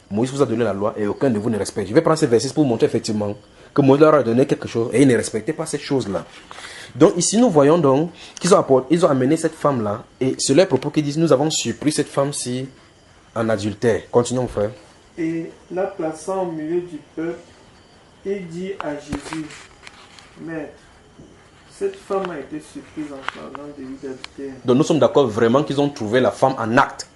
Moïse vous a donné la loi et aucun de vous ne respecte. Je vais prendre ce verset pour vous montrer effectivement que Moïse leur a donné quelque chose et ils ne respectaient pas cette chose-là. Donc ici, nous voyons donc qu'ils ils ont amené cette femme-là et c'est leur propos qui disent, nous avons surpris cette femme-ci en adultère. Continuons, frère. Et la plaçant au milieu du peuple, il dit à Jésus, Maître, cette femme a été surprise en flagrant délit d'adultère. Donc nous sommes d'accord vraiment qu'ils ont trouvé la femme en acte.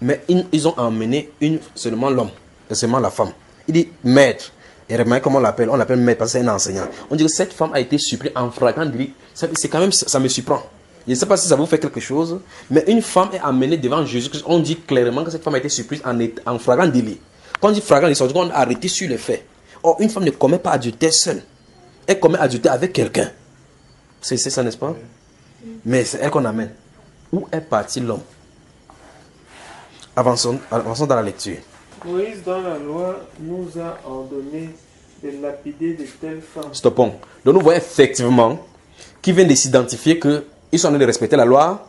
Mais ils ont emmené seulement l'homme, et seulement la femme. Il dit Maître. Et remarquez comment on l'appelle. On l'appelle Maître parce que c'est un enseignant. On dit que cette femme a été surprise en flagrant délit. C'est quand même, ça me surprend. Je ne sais pas si ça vous fait quelque chose, mais une femme est amenée devant Jésus. On dit clairement que cette femme a été surprise en flagrant délit. Quand on dit flagrant délit, on est arrêté sur les faits. Or, une femme ne commet pas adultère seule. Elle commet adultère avec quelqu'un. C'est ça, n'est-ce pas? Mais c'est elle qu'on amène. Où est parti l'homme? Avançons dans la lecture. Moïse, dans la loi, nous a ordonné de lapider de telles femmes. Stoppons. Donc, nous voyons effectivement qu'ils viennent de s'identifier qu'ils sont en train de respecter la loi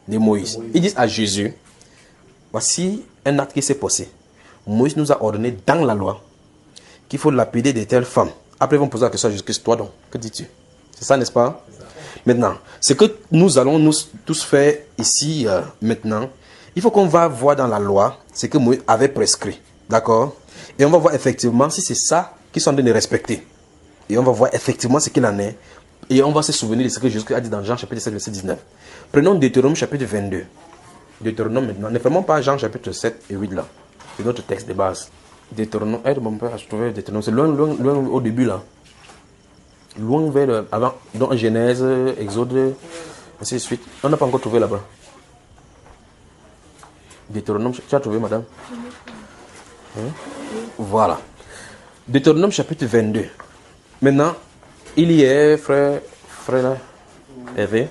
de Moïse. Ils disent à Jésus, voici un acte qui s'est passé. Moïse nous a ordonné dans la loi qu'il faut lapider de telles femmes. Après, ils vont poser la question à Jésus-Christ, toi donc, que dis-tu? C'est ça, n'est-ce pas? Maintenant, ce que nous allons nous tous faire ici, maintenant, il faut qu'on va voir dans la loi ce que Moïse avait prescrit. D'accord? Et on va voir effectivement si c'est ça qu'ils sont en train de respecter. Et on va voir effectivement ce qu'il en est. Et on va se souvenir de ce que Jésus a dit dans Jean chapitre 7, verset 19. Prenons Deutéronome chapitre 22. Deutéronome maintenant. Ne fermons pas Jean chapitre 7 et 8 là. C'est notre texte de base. Deutéronome, aide mon père à trouver Deutéronome. C'est loin au début là. Loin vers avant, donc Genèse, Exode, ainsi de suite. On n'a pas encore trouvé là-bas. Deutéronome, tu as trouvé, madame? Voilà. Deutéronome chapitre 22. Maintenant, il y est, frère Hervé.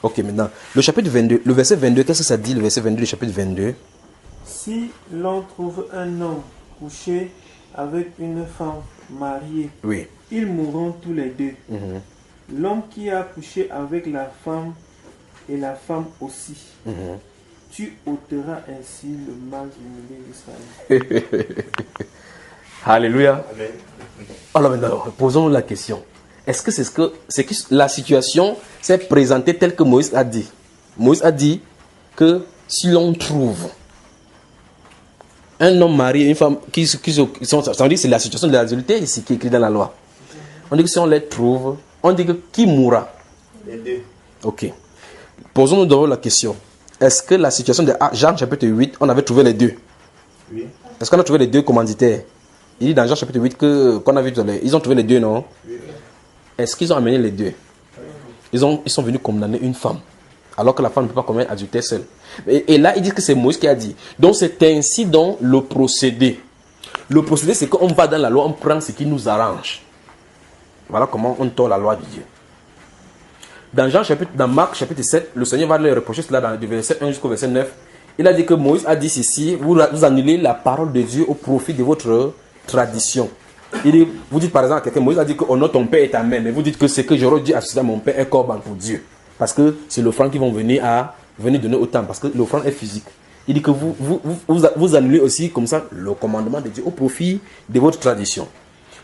Ok, maintenant, le chapitre 22, le verset 22, qu'est-ce que ça dit, le verset 22 du chapitre 22? Si l'on trouve un homme couché avec une femme mariée, oui, ils mourront tous les deux. L'homme qui a couché avec la femme et la femme aussi. Tu ôteras ainsi le mal du milieu d'Israël. Alléluia. Alors maintenant, posons-nous la question. Est-ce que c'est que la situation s'est présentée telle que Moïse a dit? Moïse a dit que si l'on trouve un homme marié et une femme qui sont, ça veut dire que c'est la situation de l'adultère ici qui est écrite dans la loi. On dit que si on les trouve, on dit que qui mourra? Les deux. Ok. Posons-nous d'abord la question. Est-ce que la situation de Jean chapitre 8, on avait trouvé les deux? Oui. Est-ce qu'on a trouvé les deux commanditaires? Il dit dans Jean chapitre 8 qu'on a vu tout à l'heure. Ils ont trouvé les deux, non? Oui. Est-ce qu'ils ont amené les deux? Ils sont venus condamner une femme. Alors que la femme ne peut pas commettre adultère seule. Et là, ils disent que c'est Moïse qui a dit. Donc c'est ainsi dans le procédé. Le procédé, c'est qu'on va dans la loi, on prend ce qui nous arrange. Voilà comment on tord la loi de Dieu. Dans Marc chapitre 7, le Seigneur va leur reprocher cela dans le verset 1 jusqu'au verset 9. Il a dit que Moïse a dit ceci, vous annulez la parole de Dieu au profit de votre tradition. Il dit, vous dites par exemple à quelqu'un, Moïse a dit que honore ton père et ta mère, mais vous dites que ce que j'aurais dû assister à mon père est corban pour Dieu. Parce que c'est l'offrande qui vont venir donner au temple, parce que l'offrande est physique. Il dit que vous annulez aussi comme ça le commandement de Dieu au profit de votre tradition.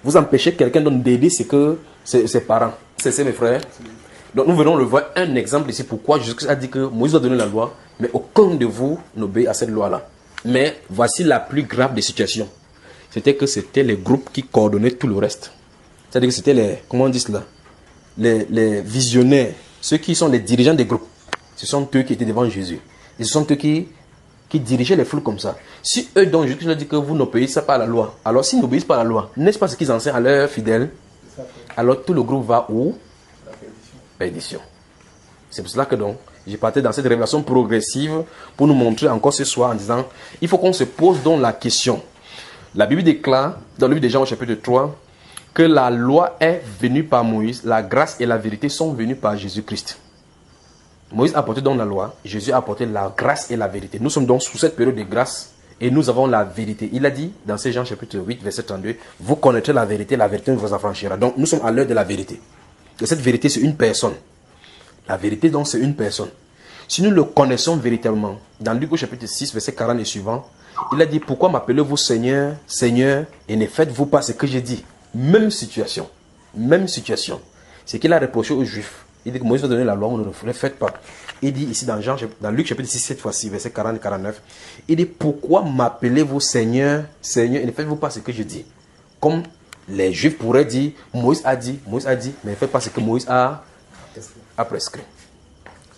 Vous empêchez quelqu'un d'aider ses parents. C'est mes frères. Donc nous venons le voir un exemple ici. Pourquoi Jésus a dit que Moïse a donné la loi, mais aucun de vous n'obéit à cette loi-là. Mais voici la plus grave des situations. C'était que c'était les groupes qui coordonnaient tout le reste. C'est-à-dire que c'était comment on dit cela? Les visionnaires, ceux qui sont les dirigeants des groupes. Ce sont eux qui étaient devant Jésus. Et ce sont eux qui qui dirigeaient les foules comme ça. Si eux, donc, Jésus leur dit que vous n'obéissez pas à la loi, alors s'ils n'obéissent pas à la loi, n'est-ce pas ce qu'ils enseignent à leurs fidèles? Alors tout le groupe va où? Perdition. C'est pour cela que donc, j'ai parti dans cette révélation progressive pour nous montrer encore ce soir en disant, il faut qu'on se pose donc la question. La Bible déclare, dans le livre de Jean au chapitre 3, que la loi est venue par Moïse, la grâce et la vérité sont venues par Jésus-Christ. Moïse a apporté donc la loi, Jésus a apporté la grâce et la vérité. Nous sommes donc sous cette période de grâce et nous avons la vérité. Il a dit dans Jean chapitre 8, verset 32, vous connaîtrez la vérité vous affranchira. Donc nous sommes à l'heure de la vérité. Et cette vérité, c'est une personne. La vérité, donc, c'est une personne. Si nous le connaissons véritablement, dans Luc au chapitre 6, verset 40 et suivant, il a dit, pourquoi m'appelez-vous Seigneur, Seigneur, et ne faites-vous pas ce que j'ai dit? Même situation. Même situation. C'est qu'il a reproché aux Juifs. Il dit que Moïse va donner la loi, vous ne le faites pas. Il dit ici dans Luc chapitre 6, cette fois-ci, verset 40 et 49, il dit, pourquoi m'appelez-vous Seigneur, Seigneur, et ne faites-vous pas ce que je dis? Comme les Juifs pourraient dire, Moïse a dit, mais ne faites pas ce que Moïse a prescrit.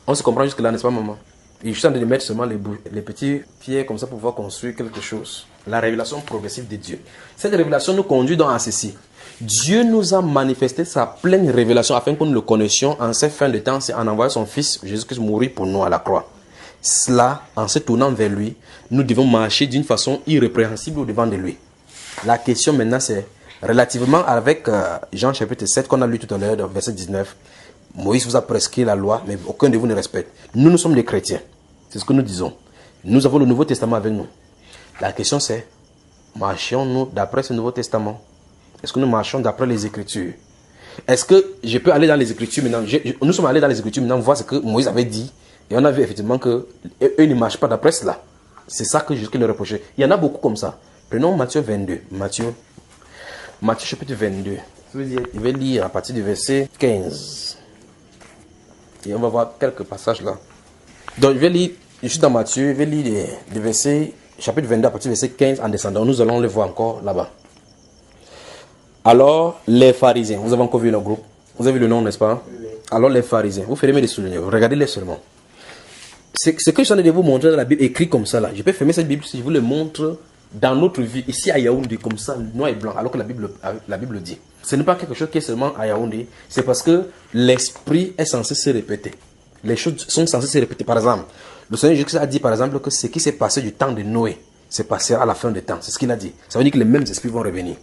On se comprend jusque là, n'est-ce pas, maman? Et je suis en train de mettre seulement les petits pierres comme ça pour pouvoir construire quelque chose. La révélation progressive de Dieu. Cette révélation nous conduit donc à ceci. Dieu nous a manifesté sa pleine révélation afin que nous le connaissions en cette fin de temps, c'est en envoyant son Fils Jésus-Christ mourir pour nous à la croix. Cela, en se tournant vers lui, nous devons marcher d'une façon irrépréhensible au devant de lui. La question maintenant c'est, relativement avec Jean chapitre 7 qu'on a lu tout à l'heure, verset 19, Moïse vous a prescrit la loi, mais aucun de vous ne respecte. Nous sommes des chrétiens. C'est ce que nous disons. Nous avons le Nouveau Testament avec nous. La question c'est, marchons-nous d'après ce Nouveau Testament? Est-ce que nous marchons d'après les Écritures? Est-ce que je peux aller dans les Écritures maintenant? Nous sommes allés dans les Écritures maintenant, voir ce que Moïse avait dit. Et on a vu effectivement qu'eux ne marchent pas d'après cela. C'est ça que Jésus le reprochait. Il y en a beaucoup comme ça. Prenons Matthieu 22. Matthieu chapitre 22. Je vais lire à partir du verset 15. Et on va voir quelques passages là. Donc je vais lire, je suis dans Matthieu, je vais lire les versets, chapitre 22 à partir du verset 15 en descendant. Nous allons le voir encore là-bas. Alors les pharisiens, vous avez encore vu le groupe, vous avez vu le nom, n'est-ce pas? Oui. Alors les pharisiens, vous fermez les souligneurs, regardez-les seulement. C'est ce que je suis en train de vous montrer dans la Bible, écrit comme ça là. Je peux fermer cette Bible si je vous le montre dans notre vie, ici à Yaoundé, comme ça, noir et blanc, alors que la Bible dit. Ce n'est pas quelque chose qui est seulement à Yaoundé, c'est parce que l'esprit est censé se répéter. Les choses sont censées se répéter. Par exemple, le Seigneur Jésus a dit par exemple que ce qui s'est passé du temps de Noé, se passera à la fin des temps. C'est ce qu'il a dit. Ça veut dire que les mêmes esprits vont revenir.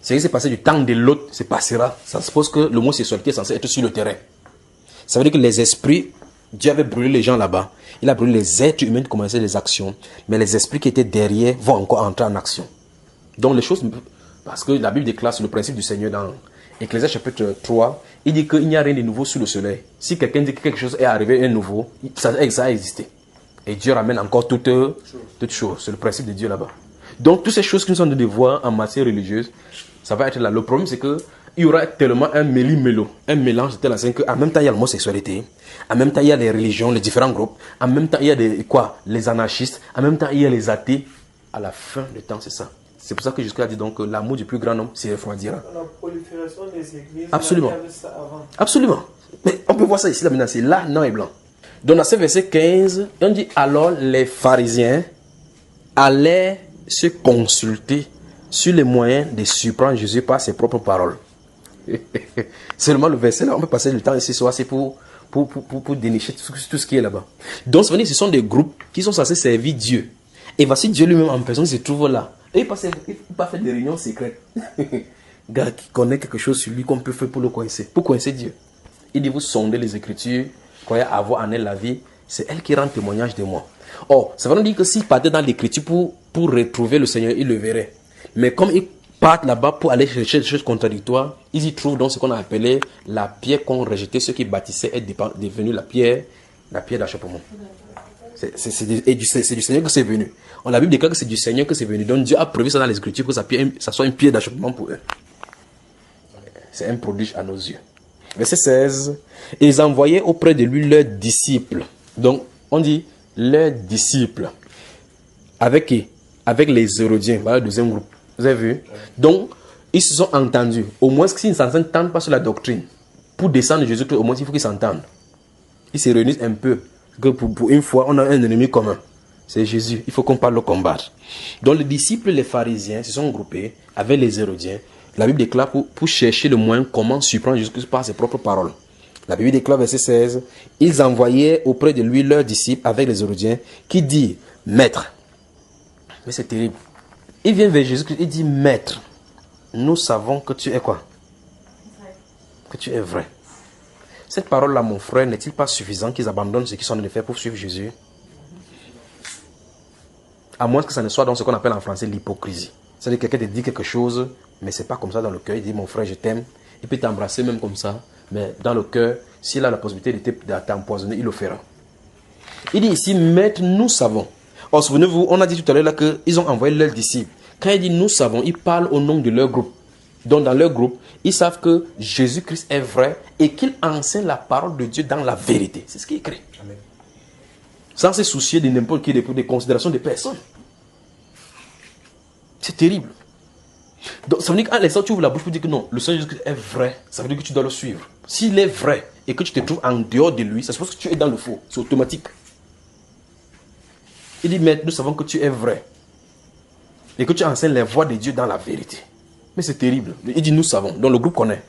Ce qui s'est passé du temps de l'autre se passera. Ça suppose que le mot sexualité est censé être sur le terrain. Ça veut dire que les esprits, Dieu avait brûlé les gens là-bas. Il a brûlé les êtres humains qui commençaient les actions. Mais les esprits qui étaient derrière vont encore entrer en action. Donc les choses, parce que la Bible déclare sur le principe du Seigneur dans Ecclésiaste chapitre 3, il dit qu'il n'y a rien de nouveau sous le soleil. Si quelqu'un dit que quelque chose est arrivé, un nouveau, ça a existé. Et Dieu ramène encore toutes choses. C'est le principe de Dieu là-bas. Donc toutes ces choses que nous sommes de voir en matière religieuse, ça va être là. Le problème c'est que il y aura tellement un méli-mélo, un mélange de tel qu'en même temps il y a l'homosexualité, en même temps il y a les religions, les différents groupes, en même temps il y a les anarchistes, en même temps il y a les athées. À la fin du temps c'est ça. C'est pour ça que Jésus a dit donc que l'amour du plus grand homme se refroidira. La prolifération des églises. Absolument. Il y avait ça avant. Absolument. Mais on peut voir ça ici là maintenant, c'est là, noir et blanc. Donc dans ce verset 15, on dit alors les pharisiens allaient se consulter sur les moyens de surprendre Jésus par ses propres paroles. Seulement le verset là, on peut passer le temps ici soir, c'est pour dénicher tout ce qui est là-bas. Donc ça veut dire que ce sont des groupes qui sont censés servir Dieu. Et voici Dieu lui-même en personne se trouve là. Et il ne peut pas faire des réunions secrètes. Gars qui connaît quelque chose sur lui qu'on peut faire pour le coincer. Pour coincer Dieu. Il dit vous sondez les Écritures, croyez avoir en elle la vie. C'est elle qui rend témoignage de moi. Or, ça veut dire que s'il partait dans l'Écriture pour retrouver le Seigneur, il le verrait. Mais comme ils partent là-bas pour aller chercher des choses contradictoires, ils y trouvent donc ce qu'on a appelé la pierre qu'ont rejeté ceux qui bâtissaient est devenue la pierre d'achoppement. C'est du Seigneur que c'est venu. La Bible déclare que c'est du Seigneur que c'est venu. Donc Dieu a prévu ça dans les Écritures que ça soit une pierre d'achoppement pour eux. C'est un prodige à nos yeux. Verset 16. Ils envoyaient auprès de lui leurs disciples. Donc on dit leurs disciples. Avec qui? Avec les Hérodiens. Voilà le deuxième groupe. Vous avez vu? Donc ils se sont entendus. Au moins s'ils ne s'entendent pas sur la doctrine, pour descendre Jésus-Christ, au moins il faut qu'ils s'entendent. Ils se réunissent un peu. Que pour une fois, on a un ennemi commun. C'est Jésus. Il faut qu'on parle le combattre. Donc les disciples, les pharisiens se sont groupés avec les hérodiens. La Bible déclare pour chercher le moyen comment surprendre Jésus par ses propres paroles. La Bible déclare, verset 16, ils envoyaient auprès de lui leurs disciples avec les hérodiens qui disent, Maître. Mais c'est terrible. Il vient vers Jésus, il dit, Maître, nous savons que tu es quoi? Que tu es vrai. Cette parole-là, mon frère, n'est-il pas suffisant qu'ils abandonnent ce qu'ils sont en train de faire pour suivre Jésus? À moins que ça ne soit dans ce qu'on appelle en français l'hypocrisie. C'est-à-dire que quelqu'un te dit quelque chose, mais ce n'est pas comme ça dans le cœur. Il dit, mon frère, je t'aime. Il peut t'embrasser même comme ça, mais dans le cœur, s'il a la possibilité de t'empoisonner, il le fera. Il dit ici, Maître, nous savons. Or, souvenez-vous, on a dit tout à l'heure qu'ils ont envoyé leurs disciples. Quand il dit nous savons, ils parlent au nom de leur groupe. Donc, dans leur groupe, ils savent que Jésus-Christ est vrai et qu'il enseigne la parole de Dieu dans la vérité. C'est ce qui est écrit. Amen. Sans se soucier de n'importe qui, des considérations de personnes. C'est terrible. Donc, ça veut dire qu'à l'instant, tu ouvres la bouche pour dire que non, le Seigneur Jésus-Christ est vrai. Ça veut dire que tu dois le suivre. S'il est vrai et que tu te trouves en dehors de lui, ça suppose que tu es dans le faux. C'est automatique. Il dit, mais nous savons que tu es vrai. Et que tu enseignes les voies de Dieu dans la vérité. Mais c'est terrible. Il dit, nous savons. Donc, le groupe connaît.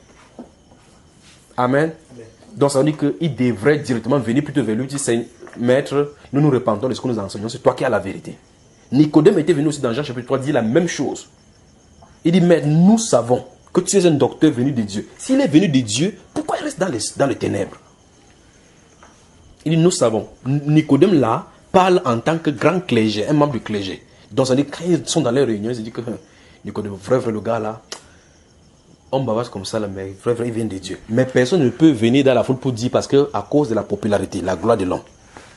Amen. Amen. Donc, ça veut dire qu'il devrait directement venir plutôt vers lui et dire, Maître, nous nous repentons de ce que nous enseignons. C'est toi qui as la vérité. Nicodème était venu aussi dans Jean chapitre 3 dire la même chose. Il dit, Maître, nous savons que tu es un docteur venu de Dieu. S'il est venu de Dieu, pourquoi il reste dans les ténèbres? Il dit, nous savons. Nicodème là parle en tant que grand clergé, un membre du clergé. Donc, ça veut dire quand ils sont dans les réunions, ils se disent que Nicodème, vrai, le gars là, on bavage comme ça, là, mais vrai, il vient de Dieu. Mais personne ne peut venir dans la foule pour dire, parce que à cause de la popularité, la gloire de l'homme,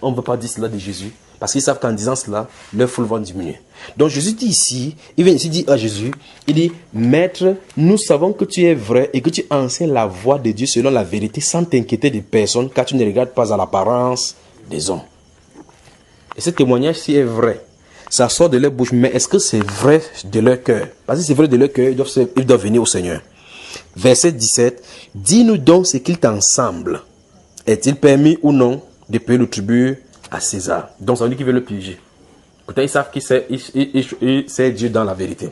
on ne veut pas dire cela de Jésus. Parce qu'ils savent qu'en disant cela, leur foule va diminuer. Donc Jésus dit ici, il vient ici dire à Jésus, il dit, Maître, nous savons que tu es vrai et que tu enseignes la voie de Dieu selon la vérité sans t'inquiéter de personne, car tu ne regardes pas à l'apparence des hommes. Et ce témoignage-ci est vrai. Ça sort de leur bouche, mais est-ce que c'est vrai de leur cœur? Parce que c'est vrai de leur cœur, ils doivent venir au Seigneur. Verset 17, dis-nous donc ce qu'il t'en semble. Est-il permis ou non de payer le tribut à César? Donc ça veut dire qu'il veut le piéger. Pourtant ils savent qu'il sait Dieu dans la vérité.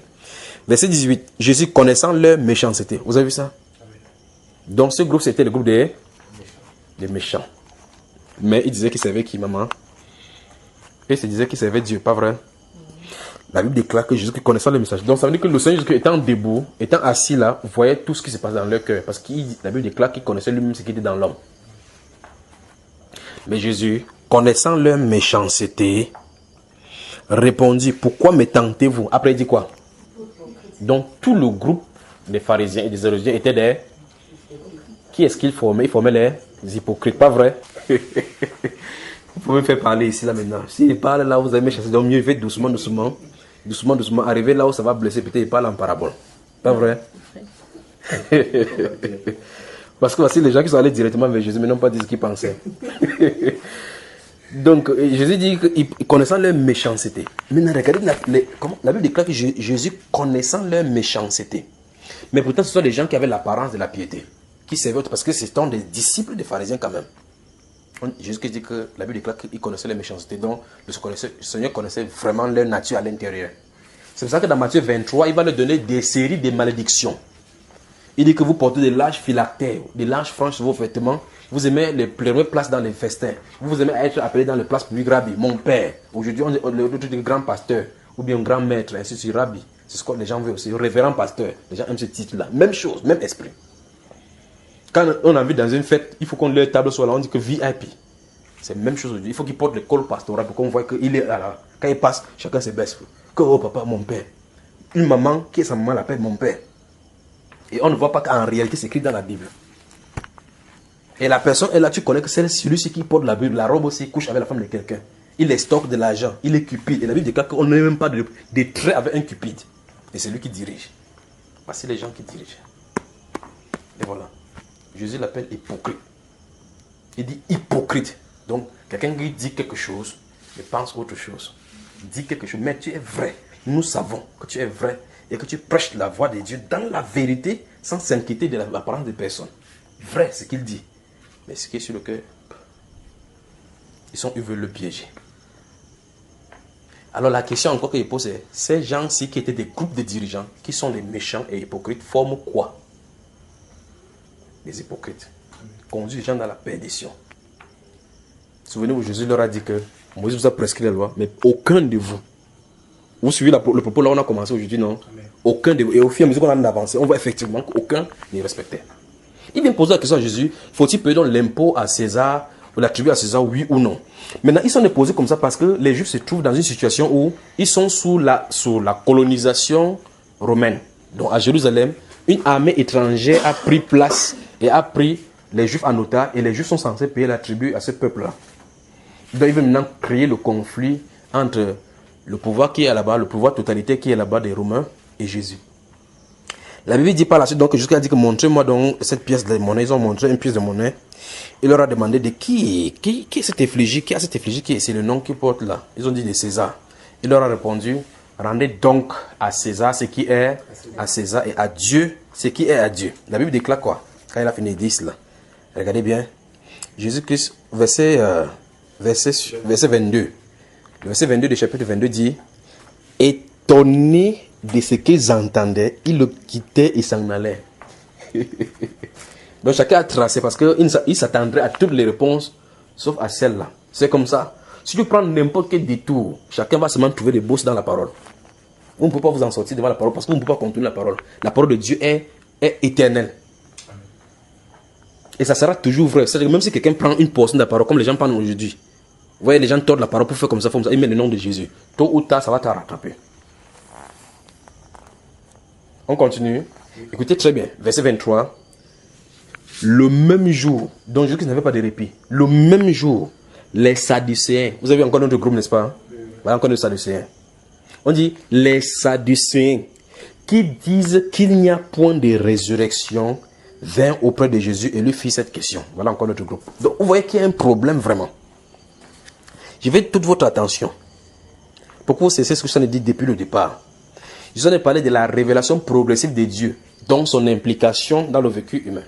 Verset 18. Jésus connaissant leur méchanceté. Vous avez vu ça? Donc ce groupe c'était le groupe des méchants. Mais il disait qu'il servait qui, maman? Et il se disait qu'il servait Dieu, pas vrai? La Bible déclare que Jésus connaissant le message. Donc ça veut dire que le Seigneur Jésus étant debout, étant assis là, voyait tout ce qui se passe dans leur cœur. Parce que la Bible déclare qu'il connaissait lui-même ce qui était dans l'homme. Mais Jésus, connaissant leur méchanceté, répondit, pourquoi me tentez-vous? Après il dit quoi? Donc tout le groupe des pharisiens et des hérodiens étaient des... Qui est-ce qu'ils formaient? Ils formaient les hypocrites, pas vrai? Vous pouvez me faire parler ici là maintenant. S'il parle là, vous avez méchanceté, donc mieux fait doucement, doucement. Doucement, doucement, arriver là où ça va blesser, peut-être il parle en parabole. Pas vrai? Parce que voici les gens qui sont allés directement vers Jésus, mais n'ont pas dit ce qu'ils pensaient. Donc, Jésus dit qu'ils connaissant leur méchanceté. Maintenant, regardez la Bible déclare que Jésus connaissant leur méchanceté. Mais pourtant, ce sont des gens qui avaient l'apparence de la piété, qui servaient parce que ce sont des disciples des pharisiens quand même. Jésus dit que la Bible déclare qu'ils connaissaient les méchancetés, donc le Seigneur connaissait vraiment leur nature à l'intérieur. C'est pour ça que dans Matthieu 23, il va leur donner des séries de malédictions. Il dit que vous portez des larges phylactères, des larges franges sur vos vêtements, vous aimez les premières places dans les festins, vous aimez être appelé dans les places publiques Rabbi, mon père. Aujourd'hui, on est grand pasteur, ou bien grand maître, ainsi de suite, Rabbi. C'est ce que les gens veulent aussi, révérend pasteur. Les gens aiment ce titre-là. Même chose, même esprit. Quand on a vu dans une fête, il faut qu'on leur table soit là, on dit que VIP. C'est la même chose aujourd'hui. Il faut qu'il porte le col pastoral pour qu'on voit qu'il est là. Quand il passe, chacun se baisse. Que oh papa, mon père. Une maman, qui est sa maman, l'appelle mon père. Et on ne voit pas qu'en réalité, c'est écrit dans la Bible. Et la personne est là, tu connais que c'est celui-ci qui porte la Bible, la robe aussi, couche avec la femme de quelqu'un. Il est stock de l'argent, il est cupide. Et la Bible déclare qu'on n'a même pas de trait avec un cupide. Et c'est lui qui dirige. Voici les gens qui dirigent. Et voilà. Jésus l'appelle hypocrite. Il dit hypocrite. Donc, quelqu'un qui dit quelque chose, mais pense autre chose. Dit quelque chose, mais tu es vrai. Nous savons que tu es vrai et que tu prêches la voix de Dieu dans la vérité sans s'inquiéter de l'apparence des personnes. Vrai, ce qu'il dit. Mais ce qui est sur le cœur, Ils veulent le piéger. Alors la question encore que je pose, c'est ces gens-ci qui étaient des groupes de dirigeants, qui sont des méchants et hypocrites, forment quoi? Des hypocrites. Conduisent les gens dans la perdition. Souvenez-vous, Jésus leur a dit que Moïse vous a prescrit la loi, mais aucun de vous. Vous suivez le propos là, on a commencé aujourd'hui, non? Amen. Aucun de vous. Et au fur et à mesure qu'on a avancé, on voit effectivement qu'aucun n'est respecté. Il vient poser la question à Jésus, faut-il payer donc l'impôt à César, ou l'attribuer à César, oui ou non? Maintenant, ils sont déposés comme ça parce que les Juifs se trouvent dans une situation où ils sont sous la colonisation romaine. Donc à Jérusalem, une armée étrangère a pris place et a pris les Juifs en otage, et les Juifs sont censés payer la tribu à ce peuple-là. Donc il veut maintenant créer le conflit entre le pouvoir qui est là-bas, le pouvoir totalitaire qui est là-bas des Romains et Jésus. La Bible dit par la suite donc jusqu'à dire que montrez-moi donc cette pièce de monnaie. Ils ont montré une pièce de monnaie. Il leur a demandé de qui est cet effigie, qui a cette effigie, c'est le nom qu'il porte là. Ils ont dit de César. Il leur a répondu, rendez donc à César ce qui est à César et à Dieu ce qui est à Dieu. La Bible déclare quoi? Quand il a fini 10 là. Regardez bien. Jésus-Christ, verset 22. Le verset 22 du chapitre 22 dit, étonné de ce qu'ils entendaient, ils le quittaient et s'en allaient. Donc chacun a tracé parce qu'il s'attendrait à toutes les réponses sauf à celle-là. C'est comme ça. Si tu prends n'importe quel détour, chacun va seulement trouver des bosses dans la parole. Vous ne pouvez pas vous en sortir devant la parole parce que vous ne pouvez pas contenir la parole. La parole de Dieu est éternelle. Et ça sera toujours vrai. C'est-à-dire que même si quelqu'un prend une portion de la parole, comme les gens prennent aujourd'hui, vous voyez, les gens tordent la parole pour faire comme ça, ils mettent le nom de Jésus. Tôt ou tard, ça va te rattraper. On continue. Écoutez très bien. Verset 23. Le même jour, donc Jésus n'avait pas de répit. Le même jour, les Sadducéens. Vous avez encore notre groupe, n'est-ce pas? Voilà encore les Sadducéens. On dit les Sadducéens qui disent qu'il n'y a point de résurrection vint auprès de Jésus et lui fit cette question. Voilà encore notre groupe. Donc vous voyez qu'il y a un problème vraiment. Je veux toute votre attention. Pourquoi c'est ce que je vous ai dit depuis le départ? Je vous ai parlé de la révélation progressive de Dieu, donc son implication dans le vécu humain.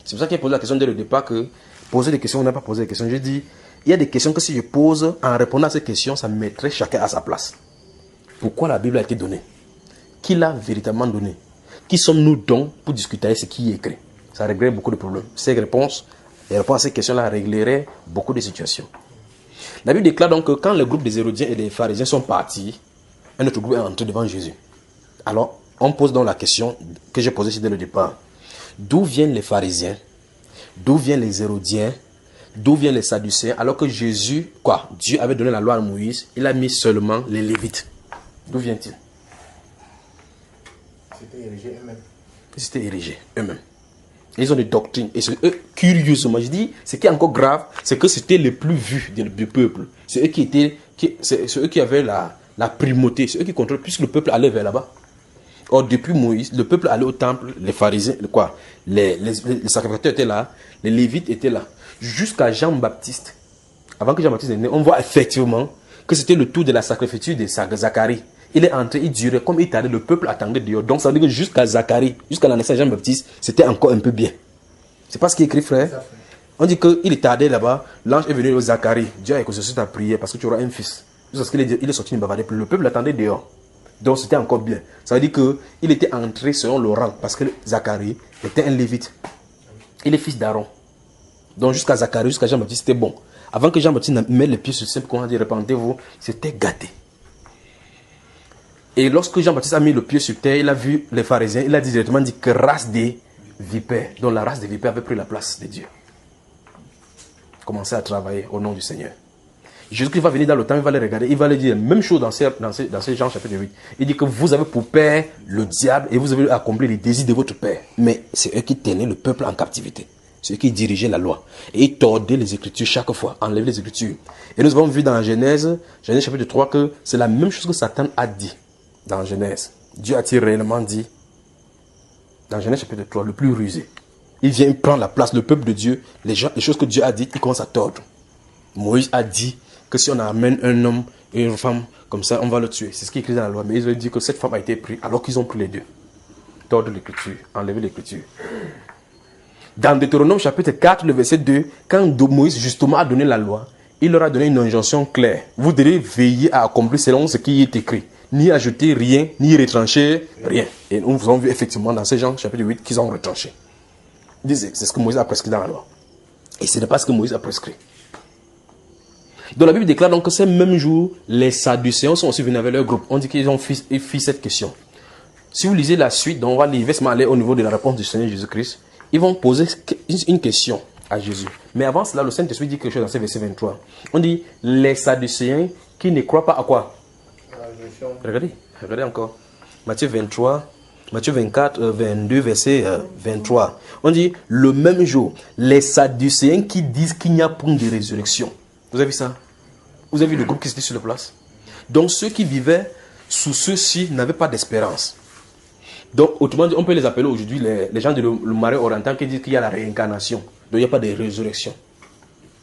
C'est pour ça qu'il a posé la question dès le départ que poser des questions, on n'a pas posé des questions. Je dis, il y a des questions que si je pose, en répondant à ces questions, ça mettrait chacun à sa place. Pourquoi la Bible a été donnée? Qui l'a véritablement donnée? Qui sommes-nous donc pour discuter avec ce qui est écrit? Ça réglerait beaucoup de problèmes. Les réponses à ces questions-là régleraient beaucoup de situations. La Bible déclare donc que quand le groupe des Hérodiens et des pharisiens sont partis, un autre groupe est entré devant Jésus. Alors, on pose donc la question que j'ai posée dès le départ. D'où viennent les pharisiens? D'où viennent les Hérodiens? D'où viennent les Sadducéens? Alors que Jésus, Dieu avait donné la loi à Moïse, il a mis seulement les Lévites. D'où vient-il? C'était érigé eux-mêmes. C'était érigé eux-mêmes. Ils ont des doctrines. Et c'est eux, curieusement, je dis, ce qui est encore grave, c'est que c'était les plus vus du peuple. C'est eux c'est eux qui avaient la primauté. C'est eux qui contrôlaient, puisque le peuple allait vers là-bas. Or, depuis Moïse, le peuple allait au temple, les pharisiens, les sacrificateurs étaient là, les lévites étaient là. Jusqu'à Jean-Baptiste. Avant que Jean-Baptiste ait né, on voit effectivement que c'était le tour de la sacrificature de Zacharie. Il est entré, il durait, comme il tardait, le peuple attendait dehors. Donc ça veut dire que jusqu'à Zacharie, jusqu'à la naissance de Jean-Baptiste, c'était encore un peu bien. C'est pas ce qui est écrit, frère. On dit qu'il est tardé là-bas, l'ange est venu au Zacharie. Dieu a écouté ta prière parce que tu auras un fils. Parce qu'il est sorti, il bavardait. Le peuple l'attendait dehors. Donc c'était encore bien. Ça veut dire qu'il était entré selon le rang parce que Zacharie était un lévite. Il est fils d'Aaron. Donc jusqu'à Zacharie, jusqu'à Jean-Baptiste, c'était bon. Avant que Jean-Baptiste mette les pieds sur le simple, qu'on a dit répandez-vous, c'était gâté. Et lorsque Jean-Baptiste a mis le pied sur terre, il a vu les pharisiens, il a directement dit que race des vipères. Donc la race des vipères avait pris la place de Dieu. Commencer à travailler au nom du Seigneur. Jésus-Christ va venir dans le temps, il va les regarder, il va les dire la même chose dans ces Jean chapitre 8. Il dit que vous avez pour père le diable et vous avez accompli les désirs de votre père. Mais c'est eux qui tenaient le peuple en captivité. C'est eux qui dirigeaient la loi. Et ils tordaient les Écritures chaque fois, enlevaient les Écritures. Et nous avons vu dans Genèse chapitre 3 que c'est la même chose que Satan a dit dans Genèse. Dieu a-t-il réellement dit dans Genèse chapitre 3, le plus rusé. Il vient prendre la place, le peuple de Dieu, les choses que Dieu a dites, il commence à tordre. Moïse a dit que si on amène un homme et une femme comme ça, on va le tuer. C'est ce qui est écrit dans la loi. Mais ils ont dit que cette femme a été prise alors qu'ils ont pris les deux. Tordre l'écriture, enlever l'écriture. Dans Deutéronome chapitre 4, le verset 2, quand Moïse justement a donné la loi, il leur a donné une injonction claire. Vous devez veiller à accomplir selon ce qui est écrit. Ni ajouter rien, ni retrancher rien. Et nous avons vu effectivement dans ces Jean chapitre 8 qu'ils ont retranché. C'est ce que Moïse a prescrit dans la loi. Et ce n'est pas ce que Moïse a prescrit. Donc la Bible déclare donc que ces mêmes jours, les Sadducéens sont aussi venus avec leur groupe. On dit qu'ils ont fait cette question. Si vous lisez la suite, donc on va aller au niveau de la réponse du Seigneur Jésus-Christ. Ils vont poser une question à Jésus. Mais avant cela, le Saint-Esprit dit quelque chose dans ce verset 23. On dit, les Sadducéens qui ne croient pas à quoi? Regardez encore. Matthieu 24, 22, verset 23. On dit, le même jour, les Sadducéens qui disent qu'il n'y a point de résurrection. Vous avez vu ça? Vous avez vu le groupe qui était sur la place? Donc ceux qui vivaient sous ceux-ci n'avaient pas d'espérance. Donc autrement dit, on peut les appeler aujourd'hui les gens du Marais oriental qui disent qu'il y a la réincarnation. Donc il n'y a pas de résurrection.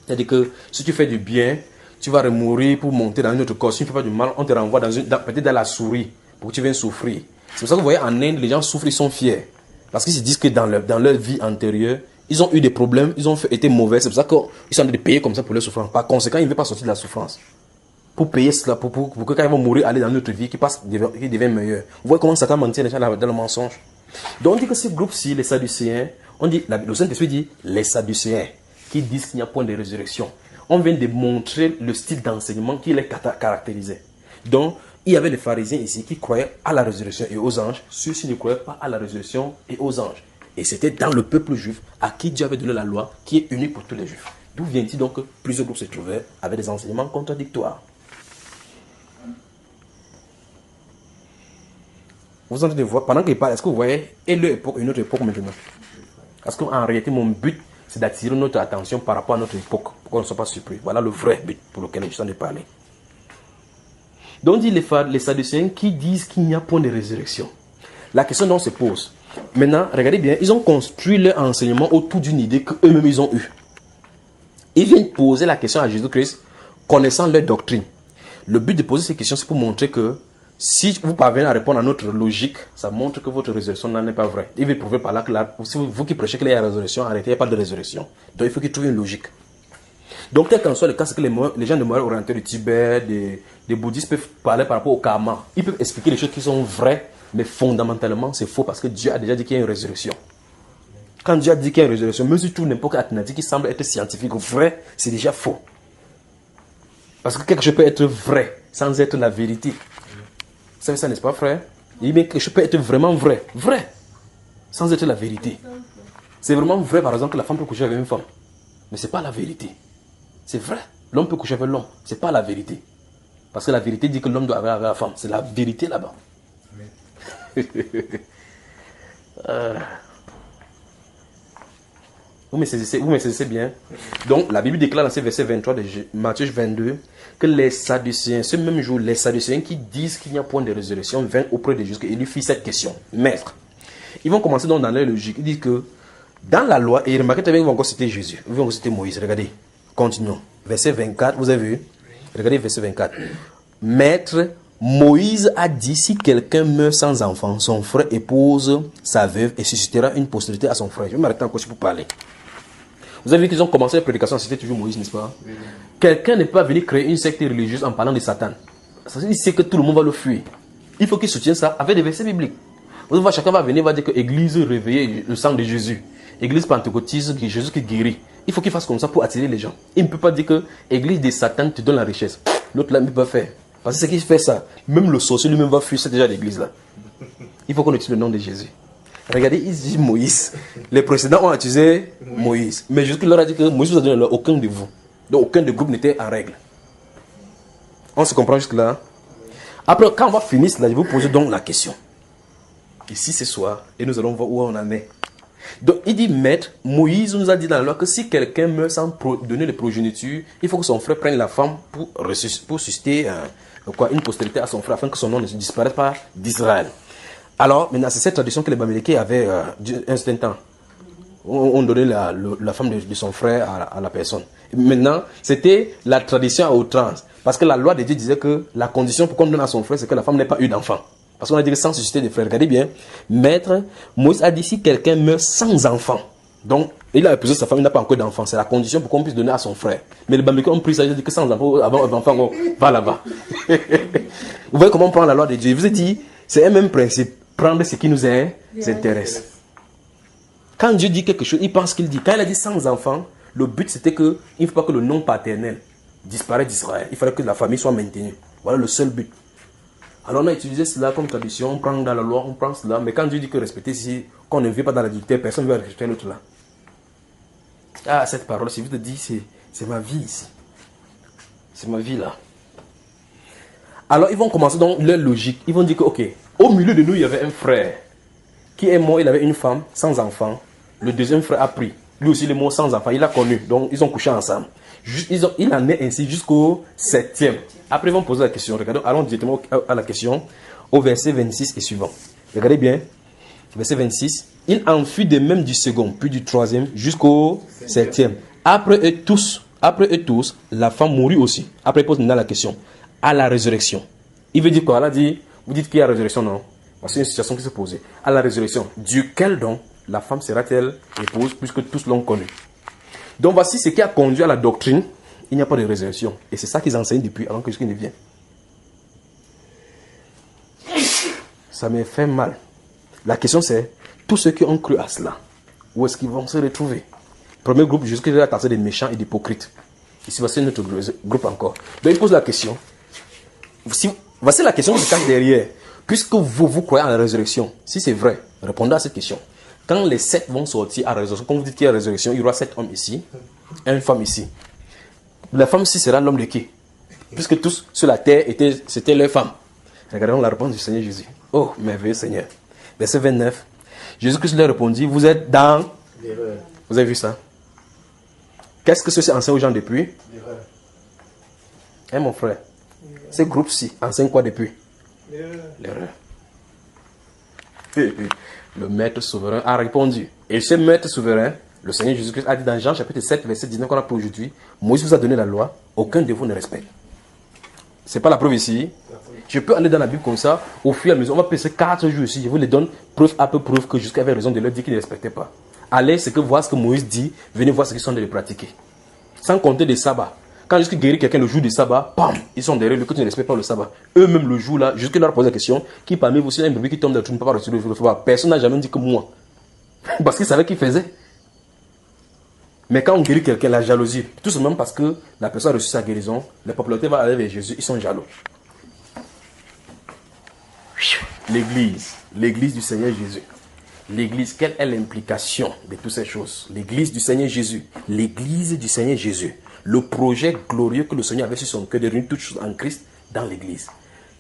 C'est-à-dire que si tu fais du bien, tu vas mourir pour monter dans une autre corps. Si tu ne fais pas du mal, on te renvoie peut-être dans la souris pour que tu viennes souffrir. C'est pour ça que vous voyez en Inde, les gens souffrent, ils sont fiers. Parce qu'ils se disent que dans leur vie antérieure, ils ont eu des problèmes, ils ont été mauvais. C'est pour ça qu'ils sont en train de payer comme ça pour leur souffrance. Par conséquent, ils ne veulent pas sortir de la souffrance. Pour payer cela, pour que quand ils vont mourir, aller dans notre vie, qui devient meilleur. Vous voyez comment Satan mentir les gens dans le mensonge. Donc on dit que ce groupe-ci, les Sadducéens, on dit, le Saint-Esprit dit, les Sadducéens, qui disent qu'il n'y a point de résurrection. On vient de montrer le style d'enseignement qui les caractérisait. Donc, il y avait les pharisiens ici qui croyaient à la résurrection et aux anges. Ceux-ci ne croyaient pas à la résurrection et aux anges. Et c'était dans le peuple juif à qui Dieu avait donné la loi qui est unique pour tous les juifs. D'où vient-il donc que plusieurs groupes se trouvaient avec des enseignements contradictoires. Vous entendez voir, pendant qu'il parle, est-ce que vous voyez et leur époque et notre époque maintenant? Parce qu'en réalité, mon but, c'est d'attirer notre attention par rapport à notre époque, pour qu'on ne soit pas surpris. Voilà le vrai but pour lequel je suis en train de parler. Donc, dit les Sadducéens qui disent qu'il n'y a point de résurrection. La question dont se pose. Maintenant, regardez bien, ils ont construit leur enseignement autour d'une idée qu'eux-mêmes ils ont eue. Ils viennent poser la question à Jésus-Christ, connaissant leur doctrine. Le but de poser ces questions, c'est pour montrer que si vous parvenez à répondre à notre logique, ça montre que votre résurrection n'en est pas vraie. Il veut prouver par là que si vous qui prêchez qu'il y a résurrection, arrêtez, il n'y a pas de résurrection. Donc il faut qu'ils trouvent une logique. Donc quel qu'en soit le cas, c'est que les gens de Moyen oriental, du Tibet, des bouddhistes peuvent parler par rapport au karma. Ils peuvent expliquer les choses qui sont vraies, mais fondamentalement c'est faux parce que Dieu a déjà dit qu'il y a une résurrection. Quand Dieu a dit qu'il y a une résurrection, même si tout n'importe quelle alternative qui semble être scientifique ou vrai, c'est déjà faux. Parce que quelque chose peut être vrai sans être la vérité. Vous savez ça, n'est-ce pas, frère? Il dit que quelque chose peut être vraiment vrai, sans être la vérité. C'est vraiment vrai, par exemple, que la femme peut coucher avec une femme. Mais ce n'est pas la vérité. C'est vrai. L'homme peut coucher avec l'homme. Ce n'est pas la vérité. Parce que la vérité dit que l'homme doit avoir la femme. C'est la vérité là-bas. Vous me saisissez bien. Donc, la Bible déclare dans ce verset 23 de Matthieu 22 que les Sadducéens, ce même jour, les Sadducéens qui disent qu'il n'y a point de résurrection vinrent auprès de Jésus et lui fit cette question. Maître, ils vont commencer donc dans leur logique. Ils disent que dans la loi, et remarquez très bien, ils vont encore citer Jésus, ils vont encore citer Moïse. Regardez, continuons. Verset 24, vous avez vu? Regardez verset 24. Maître, Moïse a dit, si quelqu'un meurt sans enfant, son frère épouse sa veuve et suscitera une postérité à son frère. Je vais m'arrêter encore pour parler. Vous avez vu qu'ils ont commencé la prédication, c'était toujours Moïse, n'est-ce pas? Oui. Quelqu'un n'est pas venu créer une secte religieuse en parlant de Satan. Il sait que tout le monde va le fuir. Il faut qu'il soutienne ça avec des versets bibliques. Vous voyez, chacun va venir, va dire que l'église réveillée, le sang de Jésus. Église pentecôtiste, Jésus qui guérit. Il faut qu'il fasse comme ça pour attirer les gens. Il ne peut pas dire que l'église de Satan te donne la richesse. L'autre là ne peut pas faire. Parce que c'est qu'il fait ça. Même le sorcier lui-même va fuir, c'est déjà l'église là. Il faut qu'on utilise le nom de Jésus. Regardez, il dit Moïse. Les précédents ont utilisé Moïse. Mais Jésus leur a dit que Moïse vous a donné aucun de vous. Donc aucun des groupes n'était en règle. On se comprend jusque là. Après, quand on va finir cela, je vais vous poser donc la question. Ici ce soir, et nous allons voir où on en est. Donc il dit, maître, Moïse nous a dit dans la loi que si quelqu'un meurt sans donner de progéniture, il faut que son frère prenne la femme pour susciter une postérité à son frère, afin que son nom ne disparaisse pas d'Israël. Alors, maintenant, c'est cette tradition que les Bamilekés avaient un certain temps. On donnait la femme de son frère à la personne. Maintenant, c'était la tradition à outrance. Parce que la loi de Dieu disait que la condition pour qu'on donne à son frère, c'est que la femme n'ait pas eu d'enfant. Parce qu'on a dit que sans susciter de frères. Regardez bien. Maître, Moïse a dit si quelqu'un meurt sans enfant, Donc, il a épousé sa femme, il n'a pas encore d'enfant. C'est la condition pour qu'on puisse donner à son frère. Mais les Bamileke ont pris ça, ils ont dit que sans enfant, avant un enfant, on va là-bas. Vous voyez comment on prend la loi de Dieu. Je vous ai dit, c'est un même principe. Prendre ce qui nous intéresse. Quand Dieu dit quelque chose, il pense qu'il dit. Quand il a dit sans enfant, le but c'était qu'il ne faut pas que le nom paternel disparaisse d'Israël. Il fallait que la famille soit maintenue. Voilà le seul but. Alors on a utilisé cela comme tradition, on prend dans la loi, on prend cela. Mais quand Dieu dit que respecter ici, qu'on ne vit pas dans l'adultère, personne ne veut respecter l'autre là. Ah, cette parole, si vous te dites, c'est ma vie ici. C'est ma vie là. Alors ils vont commencer dans leur logique. Ils vont dire que, ok, au milieu de nous, il y avait un frère qui est mort, il avait une femme sans enfant. Le deuxième frère a pris. Lui aussi, il est mort sans enfant. Il l'a connu. Donc, ils ont couché ensemble. Il en est ainsi jusqu'au 7e. Après, ils vont poser la question. Regardez, allons directement à la question, au verset 26 et suivant. Regardez bien. Verset 26. Il en fut de même du second, puis du troisième, jusqu'au 7e. Après eux tous, la femme mourut aussi. Après, il pose maintenant la question. À la résurrection. Il veut dire quoi? Il a dit, vous dites qu'il y a la résurrection, non? C'est une situation qui se posait. À la résurrection, duquel donc la femme sera-t-elle épouse, puisque tous l'ont connue. Donc voici ce qui a conduit à la doctrine. Il n'y a pas de résurrection. Et c'est ça qu'ils enseignent depuis avant que ce qui ne vienne. Ça me fait mal. La question c'est, tous ceux qui ont cru à cela, où est-ce qu'ils vont se retrouver? Premier groupe, jusqu'à la tasse des méchants et d'hypocrites. Ici, voici notre groupe encore. Donc il pose la question. Voici la question qui se cache derrière. Puisque vous croyez à la résurrection, si c'est vrai, répondez à cette question. Quand les 7 vont sortir à la résurrection, quand vous dites qu'il y a la résurrection, il y aura 7 hommes ici, une femme ici. La femme ici sera l'homme de qui? Puisque tous sur la terre, c'était leur femme. Regardons la réponse du Seigneur Jésus. Oh, merveilleux Seigneur. Verset 29. Jésus-Christ leur répondit, vous êtes dans l'erreur. Vous avez vu ça? Qu'est-ce que ceci enseigne aux gens depuis? L'erreur. Hein, mon frère? Ce groupe-ci enseigne quoi depuis? L'erreur. Le maître souverain a répondu. Et ce maître souverain, le Seigneur Jésus-Christ a dit dans Jean chapitre 7, verset 19 qu'on a pour aujourd'hui, Moïse vous a donné la loi, aucun de vous ne respecte. C'est pas la preuve ici. Je peux aller dans la Bible comme ça, au fur et à mesure. On va passer 4 jours ici. Je vous les donne preuve à peu preuve que jusqu'à avait raison de leur dire qu'ils ne respectaient pas. Allez, voir ce que Moïse dit, venez voir ce qu'ils sont en train de pratiquer. Sans compter des sabbats. Quand jusqu'à guérir quelqu'un le jour du sabbat, bam, ils sont derrière lui, que tu ne respectes pas le sabbat. Eux-mêmes le jour là, jusqu'à leur poser la question, qui parmi vous, si un bébé qui tombe dans le trou, ne peut pas recevoir le sabbat. Personne n'a jamais dit que moi. Parce qu'il savait qu'il faisait. Mais quand on guérit quelqu'un, la jalousie, tout simplement parce que la personne a reçu sa guérison, la popularité va aller vers Jésus, ils sont jaloux. L'église du Seigneur Jésus. L'église, quelle est l'implication de toutes ces choses? L'église du Seigneur Jésus. L'église du Seigneur Jésus. Le projet glorieux que le Seigneur avait sur son cœur de réunir toutes choses en Christ dans l'église.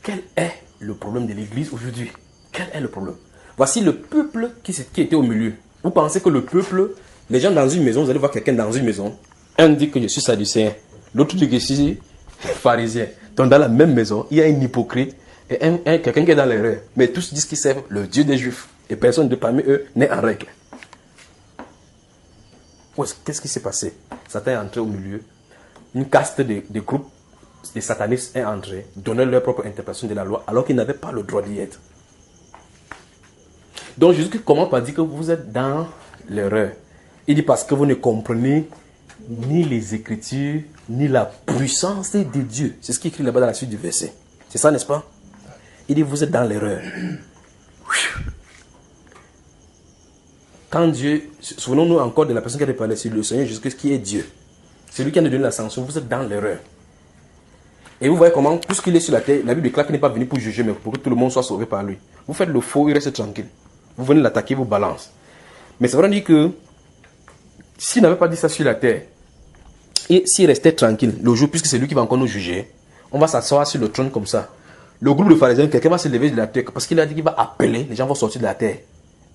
Quel est le problème de l'église aujourd'hui? Quel est le problème? Voici le peuple qui était au milieu. Vous pensez que le peuple, les gens dans une maison, vous allez voir quelqu'un dans une maison. Un dit que je suis sadducéen, l'autre dit que je suis pharisien. Donc dans la même maison, il y a un hypocrite et quelqu'un qui est dans l'erreur. Mais tous disent qu'ils servent le Dieu des Juifs. Et personne de parmi eux n'est en règle. Qu'est-ce qui s'est passé? Satan est entré au milieu. Une caste de groupes de satanistes est entrée, donnant leur propre interprétation de la loi, alors qu'ils n'avaient pas le droit d'y être. Donc Jésus commence par dire que vous êtes dans l'erreur. Il dit parce que vous ne comprenez ni les Écritures, ni la puissance de Dieu. C'est ce qui est écrit là-bas dans la suite du verset. C'est ça, n'est-ce pas? Il dit vous êtes dans l'erreur. Quand Dieu, souvenons-nous encore de la personne qui a parlé, c'est le Seigneur Jésus-Christ qui est Dieu. C'est lui qui a donné la sanction, vous êtes dans l'erreur. Et vous voyez comment, puisqu'il est sur la terre, la Bible déclare qu'il n'est pas venu pour juger, mais pour que tout le monde soit sauvé par lui. Vous faites le faux, il reste tranquille. Vous venez l'attaquer, vous balance. Mais c'est vrai dire que, s'il n'avait pas dit ça sur la terre, et s'il restait tranquille, le jour, puisque c'est lui qui va encore nous juger, on va s'asseoir sur le trône comme ça. Le groupe de pharisiens, quelqu'un va se lever de la terre, parce qu'il a dit qu'il va appeler, les gens vont sortir de la terre.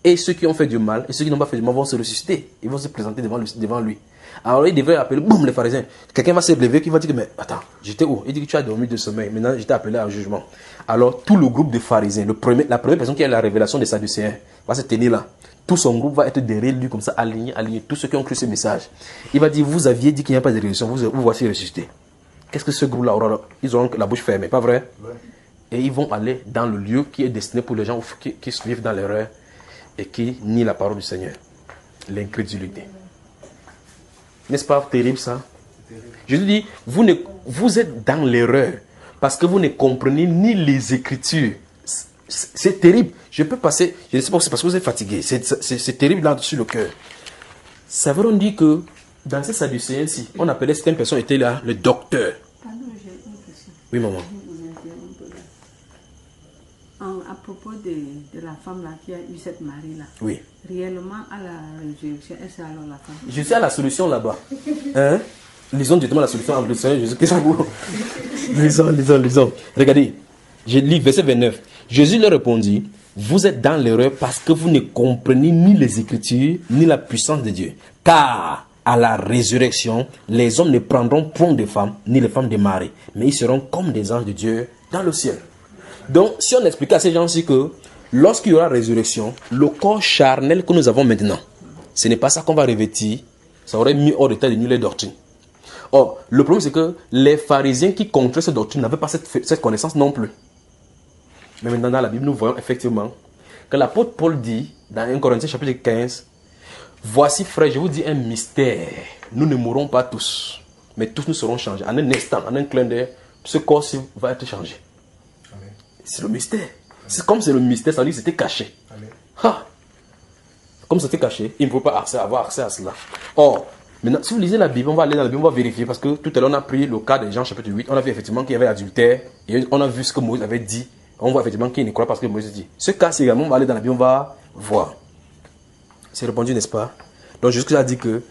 Et ceux qui ont fait du mal, et ceux qui n'ont pas fait du mal vont se ressusciter. Ils vont se présenter devant lui. Alors il devrait appeler, boum, les pharisiens. Quelqu'un va se lever qui va dire, mais attends, j'étais où? Il dit que tu as dormi de sommeil. Maintenant, j'étais appelé à jugement. Alors tout le groupe de pharisiens, la première personne qui a la révélation des Sadducéens, va se tenir là. Tout son groupe va être derrière lui comme ça, aligné. Tous ceux qui ont cru ce message. Il va dire, vous aviez dit qu'il n'y a pas de résurrection, vous voici ressuscité. Qu'est-ce que ce groupe-là aura? Ils auront la bouche fermée, pas vrai? Ouais. Et ils vont aller dans le lieu qui est destiné pour les gens qui suivent dans l'erreur et qui nient la parole du Seigneur. l'incrédulité. N'est-ce pas terrible ça? Je dis, vous êtes dans l'erreur parce que vous ne comprenez ni les Écritures. C'est terrible. Je peux passer, je ne sais pas si c'est parce que vous êtes fatigué. C'est terrible là-dessus le cœur. Ça veut dire que dans ces Sadducéens-ci, on appelait certaines personnes étaient là, le docteur. Pardon, j'ai une question. Oui, maman. Je vous interromps là. À propos de la femme là qui a eu cette Marie là. Oui. Réellement, à la résurrection, est-ce alors la femme? Je suis à la solution là-bas. Hein? Lisons directement la solution en le Seigneur Jésus. Qu'est-ce que vous... Lisons. Regardez, je lis verset 29. Jésus leur répondit, vous êtes dans l'erreur parce que vous ne comprenez ni les Écritures, ni la puissance de Dieu. Car à la résurrection, les hommes ne prendront point de femmes, ni les femmes de maris, mais ils seront comme des anges de Dieu dans le ciel. Donc, si on explique à ces gens-ci que lorsqu'il y aura résurrection, le corps charnel que nous avons maintenant, ce n'est pas ça qu'on va revêtir, ça aurait mis hors d'état de nulle doctrine. Or, le problème c'est que les pharisiens qui contraient cette doctrine n'avaient pas cette connaissance non plus. Mais maintenant dans la Bible, nous voyons effectivement que l'apôtre Paul dit, dans 1 Corinthiens chapitre 15, voici frère, je vous dis un mystère, nous ne mourrons pas tous, mais tous nous serons changés. En un instant, en un clin d'œil, ce corps-ci va être changé. Amen. C'est le mystère. C'est comme c'est le mystère, ça veut dire que c'était caché. Ha! Comme c'était caché, il ne faut pas avoir accès à cela. Or, maintenant, si vous lisez la Bible, on va aller dans la Bible, on va vérifier, parce que tout à l'heure, on a pris le cas de Jean chapitre 8, on a vu effectivement qu'il y avait adultère, et on a vu ce que Moïse avait dit, on voit effectivement qu'il ne croit pas ce que Moïse dit. Ce cas-ci également, on va aller dans la Bible, on va voir. C'est répondu, n'est-ce pas? Donc, jusque-là, dit que,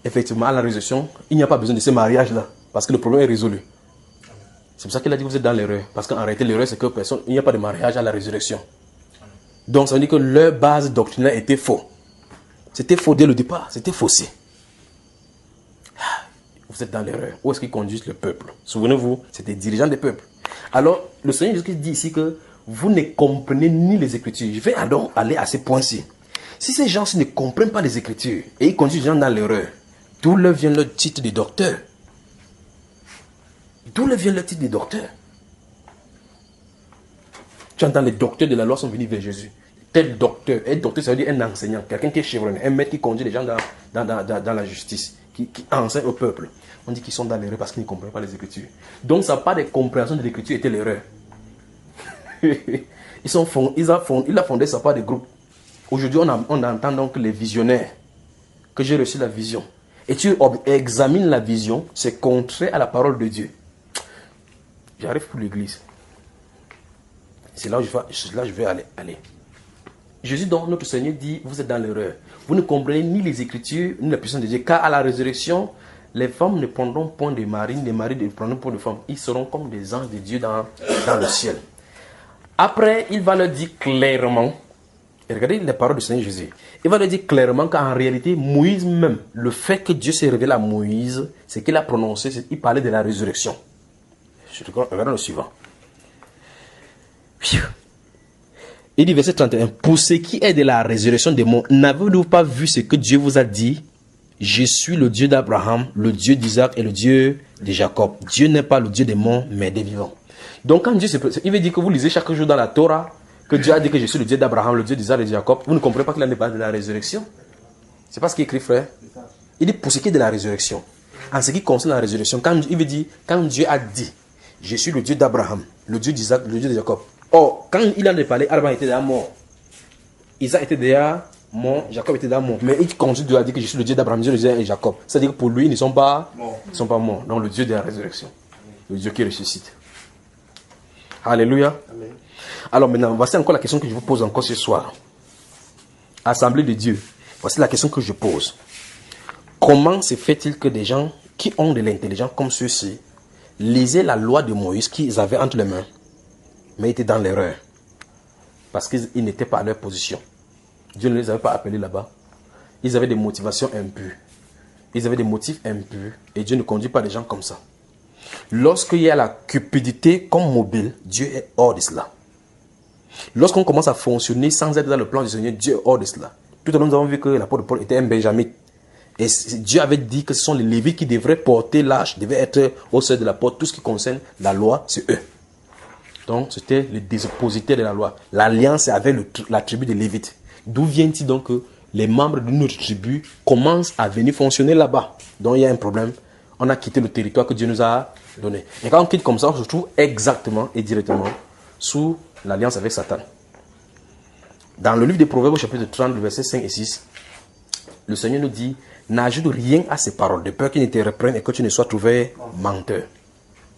effectivement, à la résurrection, il n'y a pas besoin de ce mariage-là, parce que le problème est résolu. C'est pour ça qu'il a dit que vous êtes dans l'erreur, parce qu'en réalité, l'erreur, c'est que il n'y a pas de mariage à la résurrection. Donc, ça veut dire que leur base doctrinale était faux. C'était faux dès le départ, c'était faussé. Vous êtes dans l'erreur. Où est-ce qu'ils conduisent le peuple? Souvenez-vous, c'est des dirigeants des peuples. Alors, le Seigneur Jésus dit ici que vous ne comprenez ni les Écritures. Je vais donc aller à ce point-ci. Si ces gens-ci ne comprennent pas les Écritures et ils conduisent les gens dans l'erreur, d'où leur vient le titre de docteur? D'où leur vient le titre de docteur? Tu entends, les docteurs de la loi sont venus vers Jésus. Tel docteur, un docteur, ça veut dire un enseignant, quelqu'un qui est chevronné, un maître qui conduit les gens dans la justice, qui enseigne au peuple. On dit qu'ils sont dans l'erreur parce qu'ils ne comprennent pas les Écritures. Donc, ça n'a pas de compréhension de l'Écriture était l'erreur. Il a fondé ça par des groupes. Aujourd'hui, on entend donc les visionnaires, que j'ai reçu la vision. Et tu examines la vision, c'est contraire à la parole de Dieu. J'arrive pour l'église. C'est là où je vais aller. Jésus, donc, notre Seigneur dit, vous êtes dans l'erreur. Vous ne comprenez ni les Écritures, ni la puissance de Dieu. Car à la résurrection, les femmes ne prendront point de mari, les maris ne prendront point de femmes. Ils seront comme des anges de Dieu dans le ciel. Après, il va leur dire clairement, et regardez les paroles du Seigneur Jésus. Il va leur dire clairement qu'en réalité, Moïse même, le fait que Dieu s'est révélé à Moïse, c'est qu'il a prononcé, il parlait de la résurrection. Regardons le suivant. Il dit verset 31, pour ce qui est de la résurrection des morts, n'avez-vous pas vu ce que Dieu vous a dit? Je suis le Dieu d'Abraham, le Dieu d'Isaac et le Dieu de Jacob. Dieu n'est pas le Dieu des morts, mais des vivants. Donc quand Dieu il veut dire que vous lisez chaque jour dans la Torah, que Dieu a dit que je suis le Dieu d'Abraham, le Dieu d'Isaac et de Jacob. Vous ne comprenez pas qu'il en est pas de la résurrection? C'est pas ce qu'il écrit, frère. Il dit pour ce qui est de la résurrection. En ce qui concerne la résurrection, il veut dire, quand Dieu a dit, je suis le Dieu d'Abraham, le Dieu d'Isaac, le Dieu de Jacob. Or, quand il en a parlé, Abraham était déjà mort. Isaac était déjà mort, Jacob était déjà mort. Mais il continue à dire que je suis le Dieu d'Abraham, le Dieu d'Isaac et Jacob. C'est-à-dire que pour lui, ils ne sont pas morts. Donc le Dieu de la résurrection. Le Dieu qui ressuscite. Alléluia. Amen. Alors maintenant, voici encore la question que je vous pose encore ce soir. Assemblée de Dieu. Voici la question que je pose. Comment se fait-il que des gens qui ont de l'intelligence comme ceux-ci lisaient la loi de Moïse qu'ils avaient entre les mains, mais étaient dans l'erreur? Parce qu'ils n'étaient pas à leur position. Dieu ne les avait pas appelés là-bas. Ils avaient des motivations impures. Ils avaient des motifs impurs. Et Dieu ne conduit pas les gens comme ça. Lorsqu'il y a la cupidité comme mobile, Dieu est hors de cela. Lorsqu'on commence à fonctionner sans être dans le plan du Seigneur, Dieu est hors de cela. Tout à l'heure, nous avons vu que l'apôtre Paul était un Benjamin. Et Dieu avait dit que ce sont les Lévites qui devraient porter l'arche, devaient être au seuil de la porte. Tout ce qui concerne la loi, c'est eux. Donc, c'était les dépositaires de la loi. L'alliance est avec la tribu des Lévites. D'où vient-il donc que les membres d'une autre tribu commencent à venir fonctionner là-bas. Donc il y a un problème. On a quitté le territoire que Dieu nous a donné. Et quand on quitte comme ça, on se trouve exactement et directement sous l'alliance avec Satan. Dans le livre des Proverbes, au chapitre 30, versets 5 et 6, le Seigneur nous dit, n'ajoute rien à ces paroles, de peur qu'il ne te reprenne et que tu ne sois trouvé menteur.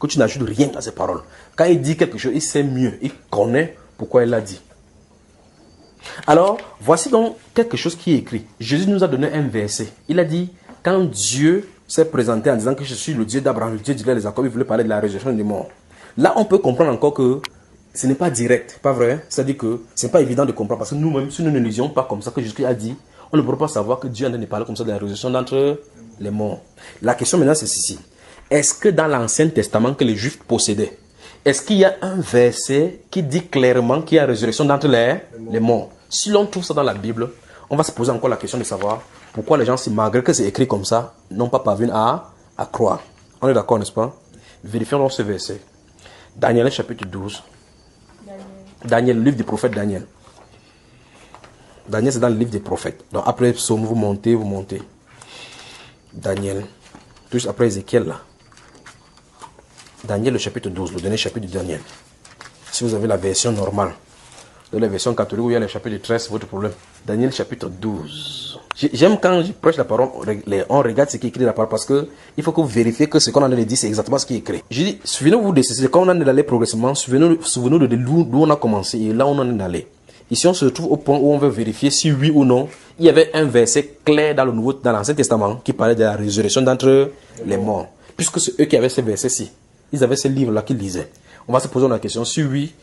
Que tu n'ajoutes rien à ces paroles. Quand il dit quelque chose, il sait mieux, il connaît pourquoi il l'a dit. Alors, voici donc quelque chose qui est écrit. Jésus nous a donné un verset. Il a dit, quand Dieu s'est présenté en disant que je suis le Dieu d'Abraham, le Dieu d'Israël, les Jacob, il voulait parler de la résurrection des morts. Là, on peut comprendre encore que ce n'est pas direct, pas vrai? C'est-à-dire que ce n'est pas évident de comprendre parce que nous-mêmes, si nous ne lisions pas comme ça que Jésus a dit, on ne pourra pas savoir que Dieu est en train de parler comme ça de la résurrection d'entre les morts. La question maintenant, c'est ceci. Est-ce que dans l'Ancien Testament que les Juifs possédaient, est-ce qu'il y a un verset qui dit clairement qu'il y a résurrection d'entre les morts? Si l'on trouve ça dans la Bible, on va se poser encore la question de savoir pourquoi les gens, malgré que c'est écrit comme ça, n'ont pas parvenu à croire. On est d'accord, n'est-ce pas? Vérifions donc ce verset. Daniel chapitre 12. Daniel, le livre du prophète Daniel. Daniel, c'est dans le livre des prophètes. Donc après Psaume, vous montez. Daniel. Juste après Ézéchiel, là. Daniel, le chapitre 12, le dernier chapitre de Daniel. Si vous avez la version normale, de la version catholique où il y a le chapitre 13, c'est votre problème. Daniel, chapitre 12. J'aime quand je prêche la parole, on regarde ce qui est écrit dans la parole parce qu'il faut que vous vérifiez que ce qu'on en a dit, c'est exactement ce qui est écrit. Je dis, souvenez-vous de ceci, quand on en est allé progressivement, souvenez-vous de d'où on a commencé et là on en est allé. Ici, on se trouve au point où on veut vérifier si oui ou non, il y avait un verset clair dans l'Ancien Testament qui parlait de la résurrection d'entre les morts. Puisque c'est eux qui avaient ces versets-ci. Ils avaient ce livre-là qu'ils lisaient. On va se poser la question, si oui,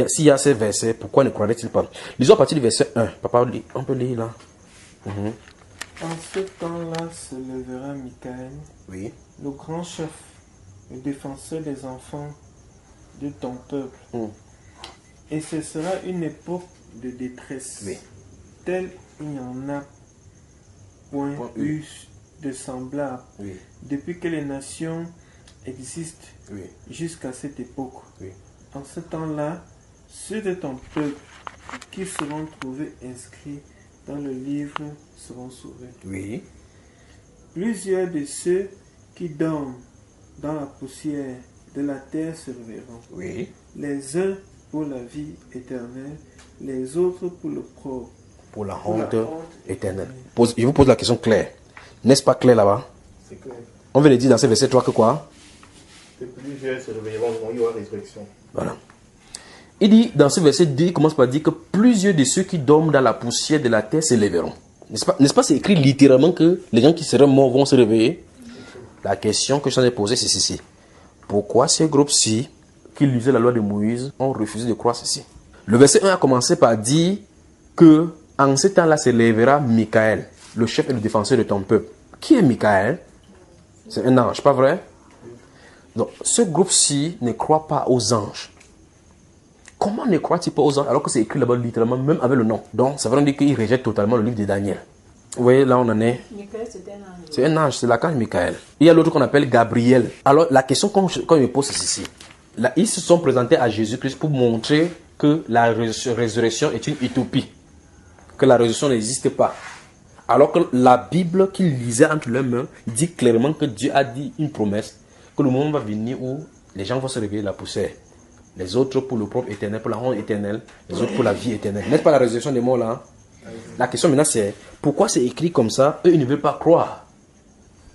s'il y a ces versets, pourquoi ne croiraient-ils pas? Lisons à partir du verset 1. Papa, on peut lire là. En ce temps-là se lèvera Michael, Oui. le grand chef, le défenseur des enfants de ton peuple. Et ce sera une époque de détresse, Oui. telle il n'y en a point eu de semblable, Oui. depuis que les nations existent Oui. jusqu'à cette époque. Oui. En ce temps-là, ceux de ton peuple qui seront trouvés inscrits dans le livre seront sauvés. Oui. Plusieurs de ceux qui dorment dans la poussière de la terre se réveilleront. Oui. Les uns pour la vie éternelle, les autres pour le propre. Pour la honte éternelle. Je vous pose la question claire. N'est-ce pas clair là-bas? C'est clair. On vient de dire dans ce verset 3 que quoi? Que plusieurs se réveilleront, il y aura résurrection. Voilà. Il dit, dans ce verset 2, il commence par dire que plusieurs de ceux qui dorment dans la poussière de la terre se lèveront. N'est-ce pas, c'est écrit littéralement que les gens qui seraient morts vont se réveiller? La question que je t'en ai posée, c'est ceci. Pourquoi ces groupes-ci, qui lisaient la loi de Moïse, ont refusé de croire ceci? Le verset 1 a commencé par dire que en ce temps-là se lèvera Michael, le chef et le défenseur de ton peuple. Qui est Michael? C'est un ange, pas vrai? Donc, ce groupe-ci ne croit pas aux anges. Comment ne croit-il pas aux anges alors que c'est écrit là-bas littéralement, même avec le nom? Donc, ça veut dire qu'il rejette totalement le livre de Daniel. Vous voyez, là on en est. Michael, c'est un ange. C'est un ange, c'est l'archange Michael. Il y a l'autre qu'on appelle Gabriel. Alors, la question qu'on me pose, c'est ceci. Là, ils se sont présentés à Jésus-Christ pour montrer que la résurrection est une utopie. Que la résurrection n'existe pas. Alors que la Bible qu'ils lisaient entre leurs mains dit clairement que Dieu a dit une promesse que le moment va venir où les gens vont se réveiller de la poussière. Les autres pour le propre éternel, pour la honte éternelle, les autres pour la vie éternelle. N'est-ce pas la résurrection des morts là? La question maintenant c'est, pourquoi c'est écrit comme ça? Eux ils ne veulent pas croire.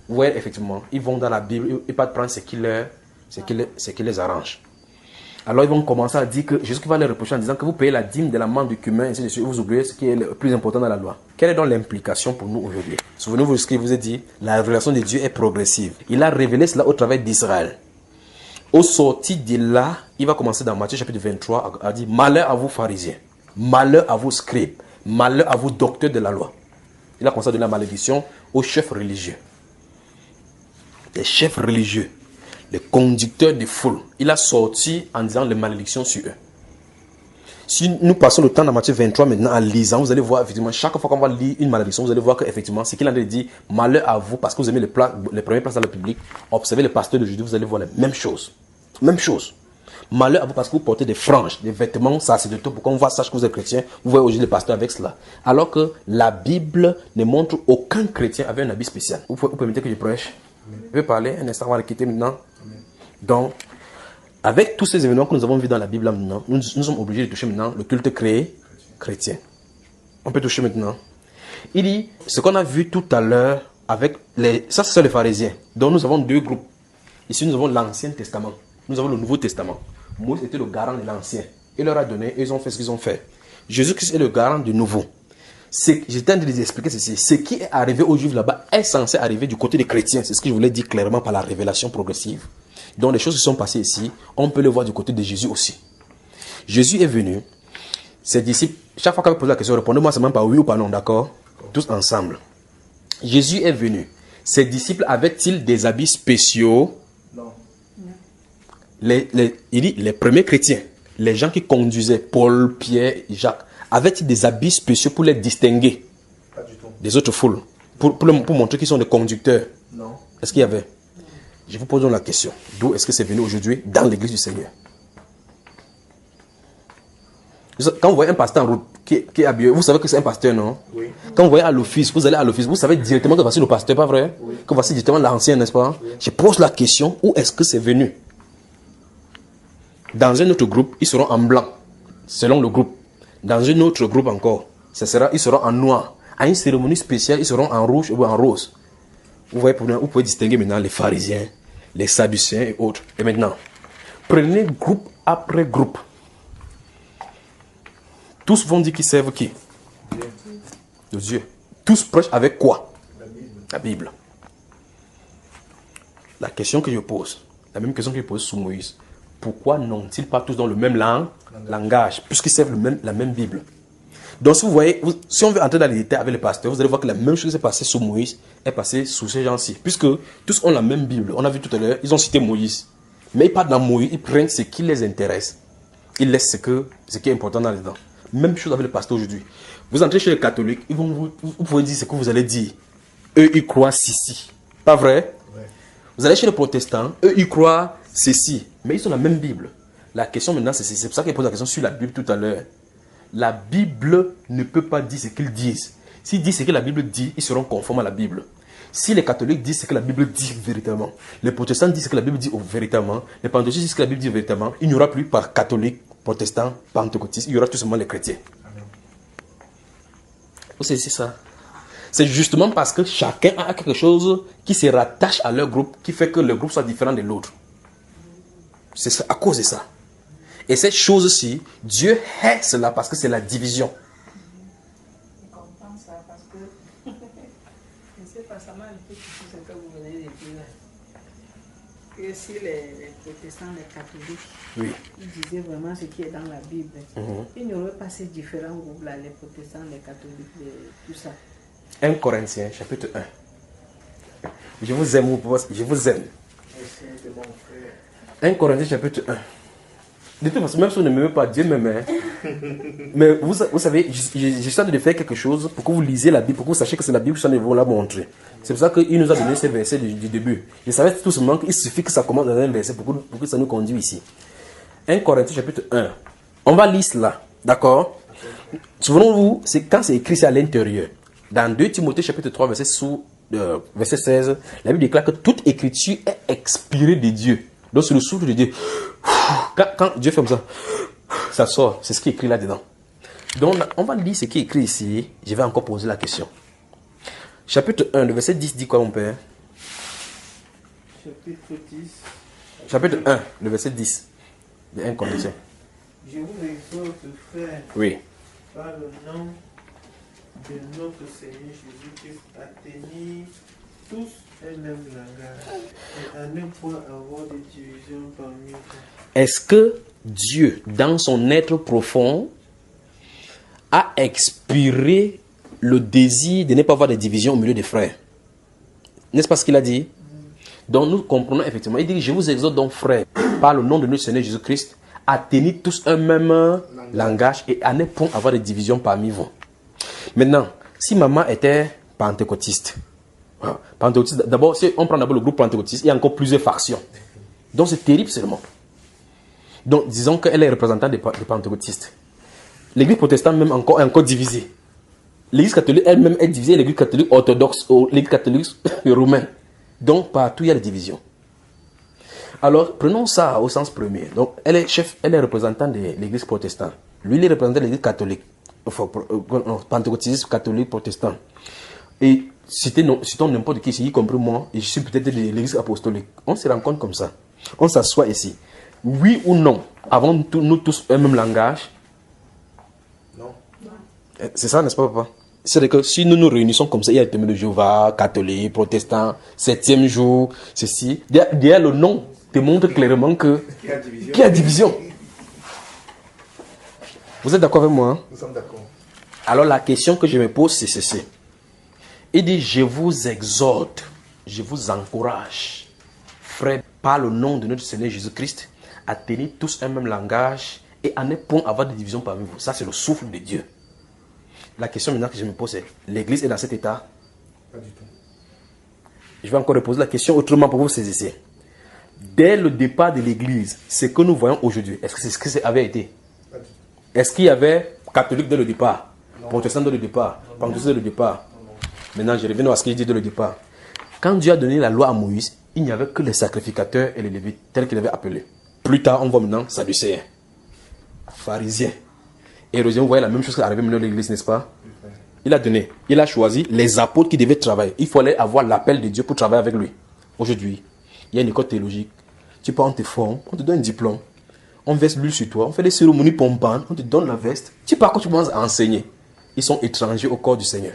Ouais, effectivement, ils vont dans la Bible et pas prendre ce qui les arrange. Alors ils vont commencer à dire que Jésus va les reprocher en disant que vous payez la dîme de la manne du cumin, ainsi de suite, vous oubliez ce qui est le plus important dans la loi. Quelle est donc l'implication pour nous aujourd'hui? Souvenez-vous de ce qu'il vous a dit, la révélation de Dieu est progressive. Il a révélé cela au travers d'Israël. Au sorti de là, il va commencer dans Matthieu chapitre 23 à dire malheur à vous pharisiens, malheur à vous scribes, malheur à vous docteurs de la loi. Il a commencé à donner la malédiction aux chefs religieux. Les chefs religieux, les conducteurs de foule. Il a sorti en disant les malédictions sur eux. Si nous passons le temps dans Matthieu 23 maintenant en lisant, vous allez voir effectivement, chaque fois qu'on va lire une malédiction, vous allez voir qu'effectivement, ce qu'il a dit, malheur à vous, parce que vous aimez les premières places dans le public, observez les pasteurs de Judée, vous allez voir la même chose. Même chose. Malheur à vous parce que vous portez des franges, des vêtements sacerdotaux pour qu'on voit, sache que vous êtes chrétien. Vous voyez aujourd'hui les pasteurs avec cela. Alors que la Bible ne montre aucun chrétien avec un habit spécial. Vous permettez que je prêche? Je vais parler un instant, on va le quitter maintenant. Donc, avec tous ces événements que nous avons vus dans la Bible là, maintenant, nous sommes obligés de toucher maintenant le culte chrétien. On peut toucher maintenant. Il dit, ce qu'on a vu tout à l'heure avec les... Ça, c'est les pharisiens. Donc, nous avons deux groupes. Ici, nous avons l'Ancien Testament. Nous avons le Nouveau Testament. Moïse était le garant de l'Ancien. Il leur a donné, et ils ont fait ce qu'ils ont fait. Jésus-Christ est le garant du Nouveau. J'étais en train de les expliquer ceci. Ce qui est arrivé aux Juifs là-bas est censé arriver du côté des chrétiens. C'est ce que je voulais dire clairement par la révélation progressive. Donc, les choses qui sont passées ici, on peut le voir du côté de Jésus aussi. Jésus est venu. Ses disciples, chaque fois qu'on me pose la question, répondez-moi seulement par oui ou par non, d'accord? Tous ensemble. Jésus est venu. Ses disciples avaient-ils des habits spéciaux? Non. Il dit les premiers chrétiens, les gens qui conduisaient, Paul, Pierre, Jacques, avaient-ils des habits spéciaux pour les distinguer Pas du tout. des autres foules? Pour montrer qu'ils sont des conducteurs? Non. Est-ce qu'il y avait? Je vous pose donc la question. D'où est-ce que c'est venu aujourd'hui dans l'église du Seigneur? Quand vous voyez un pasteur en route qui est habillé, vous savez que c'est un pasteur, non? Oui. Quand vous voyez à l'office, vous allez à l'office, vous savez directement que voici le pasteur, pas vrai? Oui. Que voici directement l'ancien, n'est-ce pas? Oui. Je pose la question, où est-ce que c'est venu? Dans un autre groupe, ils seront en blanc, selon le groupe. Dans un autre groupe encore, ils seront en noir. À une cérémonie spéciale, ils seront en rouge ou en rose. Vous voyez, vous pouvez distinguer maintenant les pharisiens, les sadducéens et autres. Et maintenant, prenez groupe après groupe. Tous vont dire qu'ils servent qui? De Dieu. Tous prêchent avec quoi? La Bible. La question que je pose, la même question que je pose sous Moïse. Pourquoi n'ont-ils pas tous dans le même langage? Puisqu'ils servent la même Bible. Donc si vous voyez, si on veut entrer dans les détails avec les pasteurs, vous allez voir que la même chose qui s'est passée sous Moïse est passée sous ces gens-ci. Puisque tous ont la même Bible. On a vu tout à l'heure, ils ont cité Moïse. Mais ils partent dans Moïse, ils prennent ce qui les intéresse. Ils laissent ce qui est important dans les dents. Même chose avec les pasteurs aujourd'hui. Vous entrez chez les catholiques, vous pouvez dire ce que vous allez dire. Eux, ils croient ceci. Pas vrai? Ouais. Vous allez chez les protestants, eux, ils croient ceci. Mais ils ont la même Bible. La question maintenant, c'est pour ça qu'il pose la question sur la Bible tout à l'heure. La Bible ne peut pas dire ce qu'ils disent. S'ils disent ce que la Bible dit, ils seront conformes à la Bible. Si les catholiques disent ce que la Bible dit véritablement, les protestants disent ce que la Bible dit véritablement, les pentecôtistes disent ce que la Bible dit véritablement, il n'y aura plus par catholique, protestant, pentecôtiste, il y aura tout simplement les chrétiens. C'est ça. C'est justement parce que chacun a quelque chose qui se rattache à leur groupe qui fait que le groupe soit différent de l'autre. C'est à cause de ça. Et cette chose-ci, Dieu hait cela parce que c'est la division. Je comprends ça parce que je ne sais pas, ça m'a un peu touché ce que vous venez de dire là. Que si les protestants, les catholiques, oui, ils disaient vraiment ce qui est dans la Bible, il n'y aurait pas ces différents groupes là, les protestants, les catholiques, tout ça. 1 Corinthiens, chapitre 1. Je vous aime, je vous aime. 1 Corinthiens, chapitre 1. De toute façon, même si vous ne m'aimez pas, Dieu m'aime. Mais vous savez, je suis en train de faire quelque chose pour que vous lisiez la Bible, pour que vous sachiez que c'est la Bible que je suis en train de vous la montrer. C'est pour ça qu'il nous a donné ces versets du début. Je savais tout simplement qu'il suffit que ça commence dans un verset pour que ça nous conduise ici. 1 Corinthiens, chapitre 1. On va lire cela, d'accord? Souvenons-vous, c'est quand c'est écrit, c'est à l'intérieur. Dans 2 Timothée, chapitre 3, verset 16, la Bible déclare que toute écriture est expirée de Dieu. Donc, c'est le souffle de Dieu. Quand Dieu fait comme ça sort. C'est ce qui est écrit là-dedans. Donc, on va lire ce qui est écrit ici. Je vais encore poser la question. Chapitre 1, le verset 10 dit quoi, mon père? Chapitre 10. Chapitre 1, le verset 10. De 1 Corinthiens. Je vous exhorte, frère, Oui. par le nom de notre Seigneur Jésus-Christ, à tenir tous un même langage et à ne point avoir de division parmi vous. Est-ce que Dieu, dans son être profond, a expiré le désir de ne pas avoir de division au milieu des frères? N'est-ce pas ce qu'il a dit? Donc nous comprenons effectivement. Il dit, je vous exhorte donc, frères, par le nom de notre Seigneur Jésus-Christ, à tenir tous un même langage et à ne point avoir de division parmi vous. Maintenant, si maman était pentecôtiste, d'abord, si on prend d'abord le groupe pentecôtiste, il y a encore plusieurs factions. Donc c'est terrible seulement. Donc, disons qu'elle est représentante des pentecôtistes. L'église protestante même est encore divisée. L'église catholique elle-même est divisée, l'église catholique orthodoxe, l'église catholique romaine. Donc, partout, il y a des divisions. Alors, prenons ça au sens premier. Donc, elle est chef, elle est représentante de l'église protestante. Lui, il est représentant de l'église catholique. Enfin, pentecôtiste, catholique, protestant. Et citons n'importe qui ici, y compris moi, et je suis peut-être de l'église apostolique. On se rend compte comme ça. On s'assoit ici. Oui ou non, avons nous tous un même langage? Non. C'est ça, n'est-ce pas, papa? C'est-à-dire que si nous nous réunissons comme ça, il y a le témoin de Jéhovah, catholique, protestant, 7e jour, ceci. Derrière le nom te montre clairement que qu'il y a division. Vous êtes d'accord avec moi? Hein? Nous sommes d'accord. Alors la question que je me pose, c'est ceci. Il dit, je vous exhorte, je vous encourage, frères, par le nom de notre Seigneur Jésus-Christ, à tenir tous un même langage et à ne point avoir de division parmi vous. Ça, c'est le souffle de Dieu. La question maintenant que je me pose, c'est, l'Église est dans cet état? Pas du tout. Je vais encore reposer la question autrement pour vous saisir. Dès le départ de l'Église, ce que nous voyons aujourd'hui, est-ce que c'est ce que ça avait été? Pas du tout. Est-ce qu'il y avait catholique dès le départ, protestant dès le départ, pentecôtiste dès le départ? Maintenant, je reviens à ce qu'il dit dès le départ. Quand Dieu a donné la loi à Moïse, il n'y avait que les sacrificateurs et les lévites, tels qu'il avait appelés. Plus tard, on voit maintenant sadducéens, pharisiens. Et vous voyez la même chose qui est arrivée maintenant dans l'église, n'est-ce pas? Il a choisi les apôtres qui devaient travailler. Il fallait avoir l'appel de Dieu pour travailler avec lui. Aujourd'hui, il y a une école théologique. Tu pars, on te forme, on te donne un diplôme. On verse l'huile sur toi, on fait des cérémonies pompantes, on te donne la veste. Tu pars quand tu commences à enseigner. Ils sont étrangers au corps du Seigneur.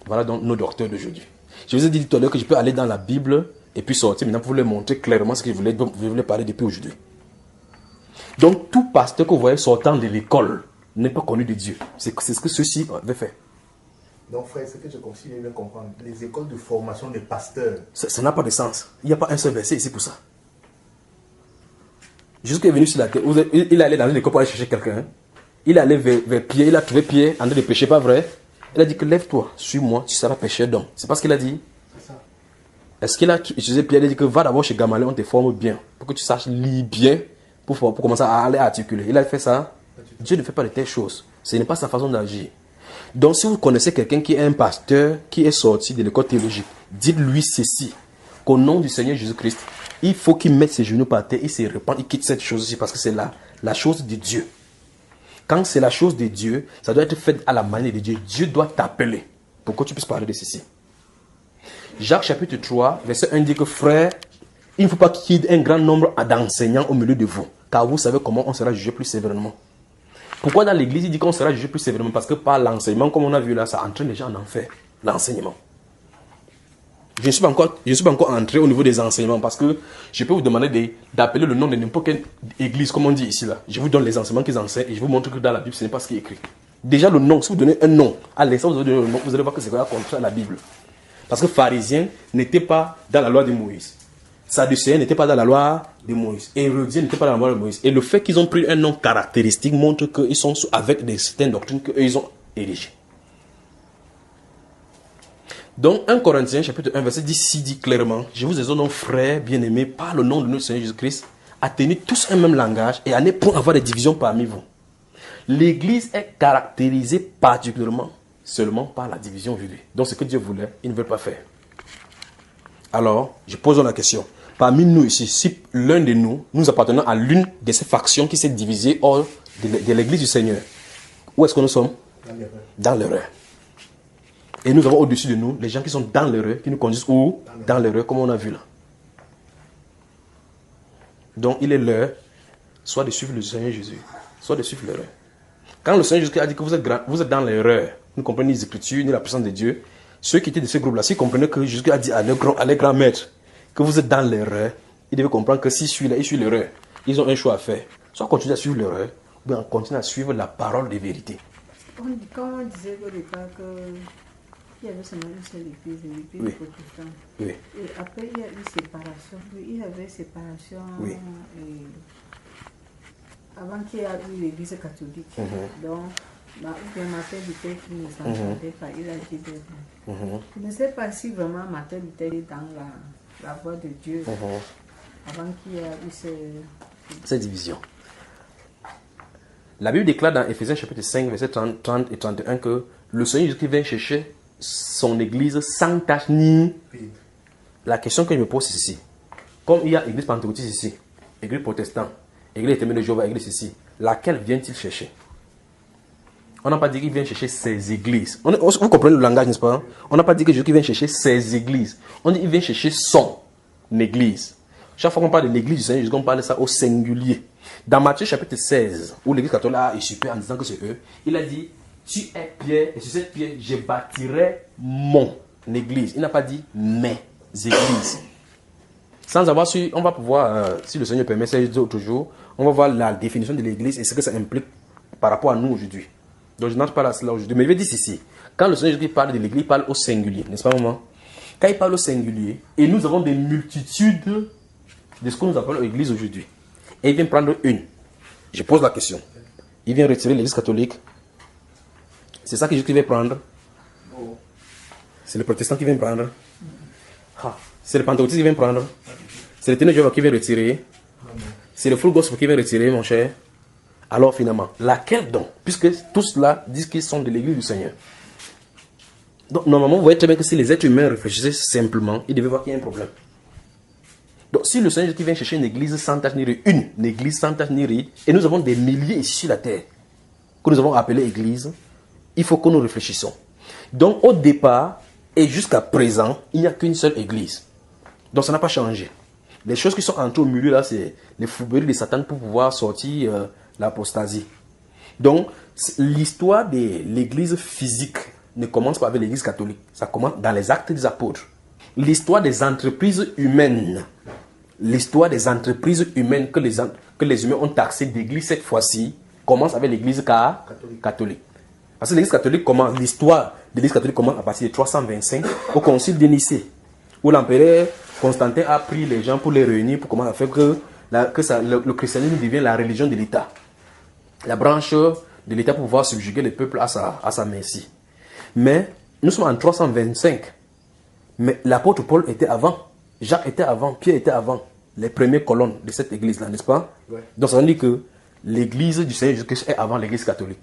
Voilà donc nos docteurs d'aujourd'hui. Je vous ai dit tout à l'heure que je peux aller dans la Bible et puis sortir maintenant pour vous montrer clairement ce que je voulais parler depuis aujourd'hui. Donc tout pasteur que vous voyez sortant de l'école n'est pas connu de Dieu. C'est ce que ceux-ci avaient fait. Donc frère, ce que je considère bien comprendre, les écoles de formation des pasteurs. Ça n'a pas de sens. Il n'y a pas un seul verset ici pour ça. Jésus qui est venu sur la terre, il allait dans une école pour aller chercher quelqu'un. Hein? Il allait vers Pierre, il a trouvé Pierre en train de pécher, pas vrai? Il a dit que lève-toi, suis-moi, tu seras pécheur d'homme. C'est pas ce qu'il a dit? C'est ça. Est-ce qu'il a utilisé Pierre? Il a dit que va d'abord chez Gamaliel, on te forme bien, pour que tu saches lire bien, pour commencer à aller articuler. Il a fait ça? Dieu ne fait pas de telles choses. Ce n'est pas sa façon d'agir. Donc si vous connaissez quelqu'un qui est un pasteur, qui est sorti de l'école théologique, dites-lui ceci, qu'au nom du Seigneur Jésus-Christ, il faut qu'il mette ses genoux par terre, il se repente, il quitte cette chose-ci, parce que c'est la chose de Dieu. Quand c'est la chose de Dieu, ça doit être fait à la manière de Dieu. Dieu doit t'appeler pour que tu puisses parler de ceci. Jacques chapitre 3, verset 1 dit que frère, il ne faut pas qu'il y ait un grand nombre d'enseignants au milieu de vous, car vous savez comment on sera jugé plus sévèrement. Pourquoi dans l'église il dit qu'on sera jugé plus sévèrement? Parce que par l'enseignement, comme on a vu là, ça entraîne les gens en enfer. L'enseignement. Je ne suis pas encore entré au niveau des enseignements parce que je peux vous demander d'appeler le nom de n'importe quelle église, comme on dit ici là. Je vous donne les enseignements qu'ils enseignent et je vous montre que dans la Bible, ce n'est pas ce qui est écrit. Déjà le nom, si vous donnez un nom, à l'instant vous donnez le nom, vous allez voir que c'est contraire à la Bible. Parce que pharisiens n'étaient pas dans la loi de Moïse. Sadducéens n'étaient pas dans la loi de Moïse. Hérodiens n'étaient pas dans la loi de Moïse. Et le fait qu'ils ont pris un nom caractéristique montre qu'ils sont avec des certaines doctrines qu'ils ont érigées. Donc 1 Corinthiens chapitre 1 verset 10 dit clairement, je vous exhorte donc frères bien-aimés par le nom de notre Seigneur Jésus-Christ à tenir tous un même langage et à ne point avoir des divisions parmi vous. L'église est caractérisée particulièrement seulement par la division aujourd'hui. Donc ce que Dieu voulait, il ne veut pas faire. Alors, je pose la question. Parmi nous ici, si l'un de nous appartenons à l'une de ces factions qui s'est divisée hors de l'église du Seigneur, où est-ce que nous sommes? Dans l'erreur. Et nous avons au-dessus de nous les gens qui sont dans l'erreur, qui nous conduisent où? Dans l'erreur, comme on a vu là. Donc il est l'heure, soit de suivre le Seigneur Jésus, soit de suivre l'erreur. Quand le Seigneur Jésus a dit que vous êtes dans l'erreur, vous ne comprenez ni les Écritures, ni la puissance de Dieu, ceux qui étaient de ce groupe-là, s'ils comprenaient que Jésus a dit à leur grand maître que vous êtes dans l'erreur, ils devaient comprendre que s'ils suivent là, ils suivent l'erreur. Ils ont un choix à faire. Soit continuer à suivre l'erreur, ou bien continuer à suivre la parole de vérité. Quand on disait au départ qu'il y avait seulement une seule église, l'église protestante. Oui. Et après, il y a eu séparation. Il y avait séparation. Oui. Avant qu'il y ait eu l'église catholique. Donc, ma tête Luther qui ne s'entendait pas, il a dit je ne sais pas si vraiment Martin Luther est dans la voie de Dieu avant qu'il y ait eu Cette division. La Bible déclare dans Éphésiens chapitre 5, versets 30 et 31 que le Seigneur Jésus vient chercher son église sans tache ni... La question que je me pose, c'est ceci. Comme il y a église pentecôtiste ici, église protestante, église témoin de Jéhovah, église ici, laquelle vient-il chercher? On n'a pas dit qu'il vient chercher ses églises. Vous comprenez le langage, n'est-ce pas? On n'a pas dit que Jésus vient chercher ses églises. On dit qu'il vient chercher son église. Chaque fois qu'on parle de l'église du Seigneur Jésus, on parle de ça au singulier. Dans Matthieu chapitre 16, où l'église catholique a usurpé en disant que c'est eux, il a dit, tu es pierre, et sur cette pierre, je bâtirai mon église. Il n'a pas dit mes églises. Sans avoir su, on va pouvoir, si le Seigneur permet, c'est autre jour, on va voir la définition de l'église et ce que ça implique par rapport à nous aujourd'hui. Donc je n'entre pas à cela aujourd'hui. Mais je vais dire ceci. Quand le Seigneur Jésus parle de l'église, il parle au singulier, n'est-ce pas, maman? Quand il parle au singulier, et nous avons des multitudes de ce que nous appelons l'église aujourd'hui. Et il vient prendre une. Je pose la question. Il vient retirer l'église catholique. C'est ça que Jésus vient prendre. C'est le protestant qui vient prendre. C'est le pentecôtiste qui vient prendre. C'est le ténèbre de Jéhovah qui vient retirer. C'est le full gospel qui vient retirer, mon cher. Alors finalement, laquelle donc? Puisque tous cela disent qu'ils sont de l'église du Seigneur. Donc normalement, vous voyez très bien que si les êtres humains réfléchissaient simplement, ils devaient voir qu'il y a un problème. Donc si le Seigneur qui vient chercher une église sans tache ni ride, une église sans tache ni ride, et nous avons des milliers ici sur la terre, que nous avons appelé église, il faut que nous réfléchissions. Donc au départ, et jusqu'à présent, il n'y a qu'une seule église. Donc ça n'a pas changé. Les choses qui sont entrées au milieu là, c'est les fourberies de Satan pour pouvoir sortir l'apostasie. Donc l'histoire de l'église physique ne commence pas avec l'église catholique. Ça commence dans les actes des apôtres. L'histoire des entreprises humaines. L'histoire des entreprises humaines que les humains ont taxées d'église cette fois-ci commence avec l'église catholique. Parce que l'église catholique commence, l'histoire de l'église catholique commence à partir de 325 au concile de Nicée, où l'empereur Constantin a pris les gens pour les réunir pour comment faire que le christianisme devienne la religion de l'État. La branche de l'État pour pouvoir subjuguer le peuple à sa merci. Mais nous sommes en 325. Mais l'apôtre Paul était avant. Jacques était avant. Pierre était avant. Les premières colonnes de cette église-là, n'est-ce pas? Ouais. Donc ça veut dire que l'église du Seigneur Jésus-Christ est avant l'église catholique.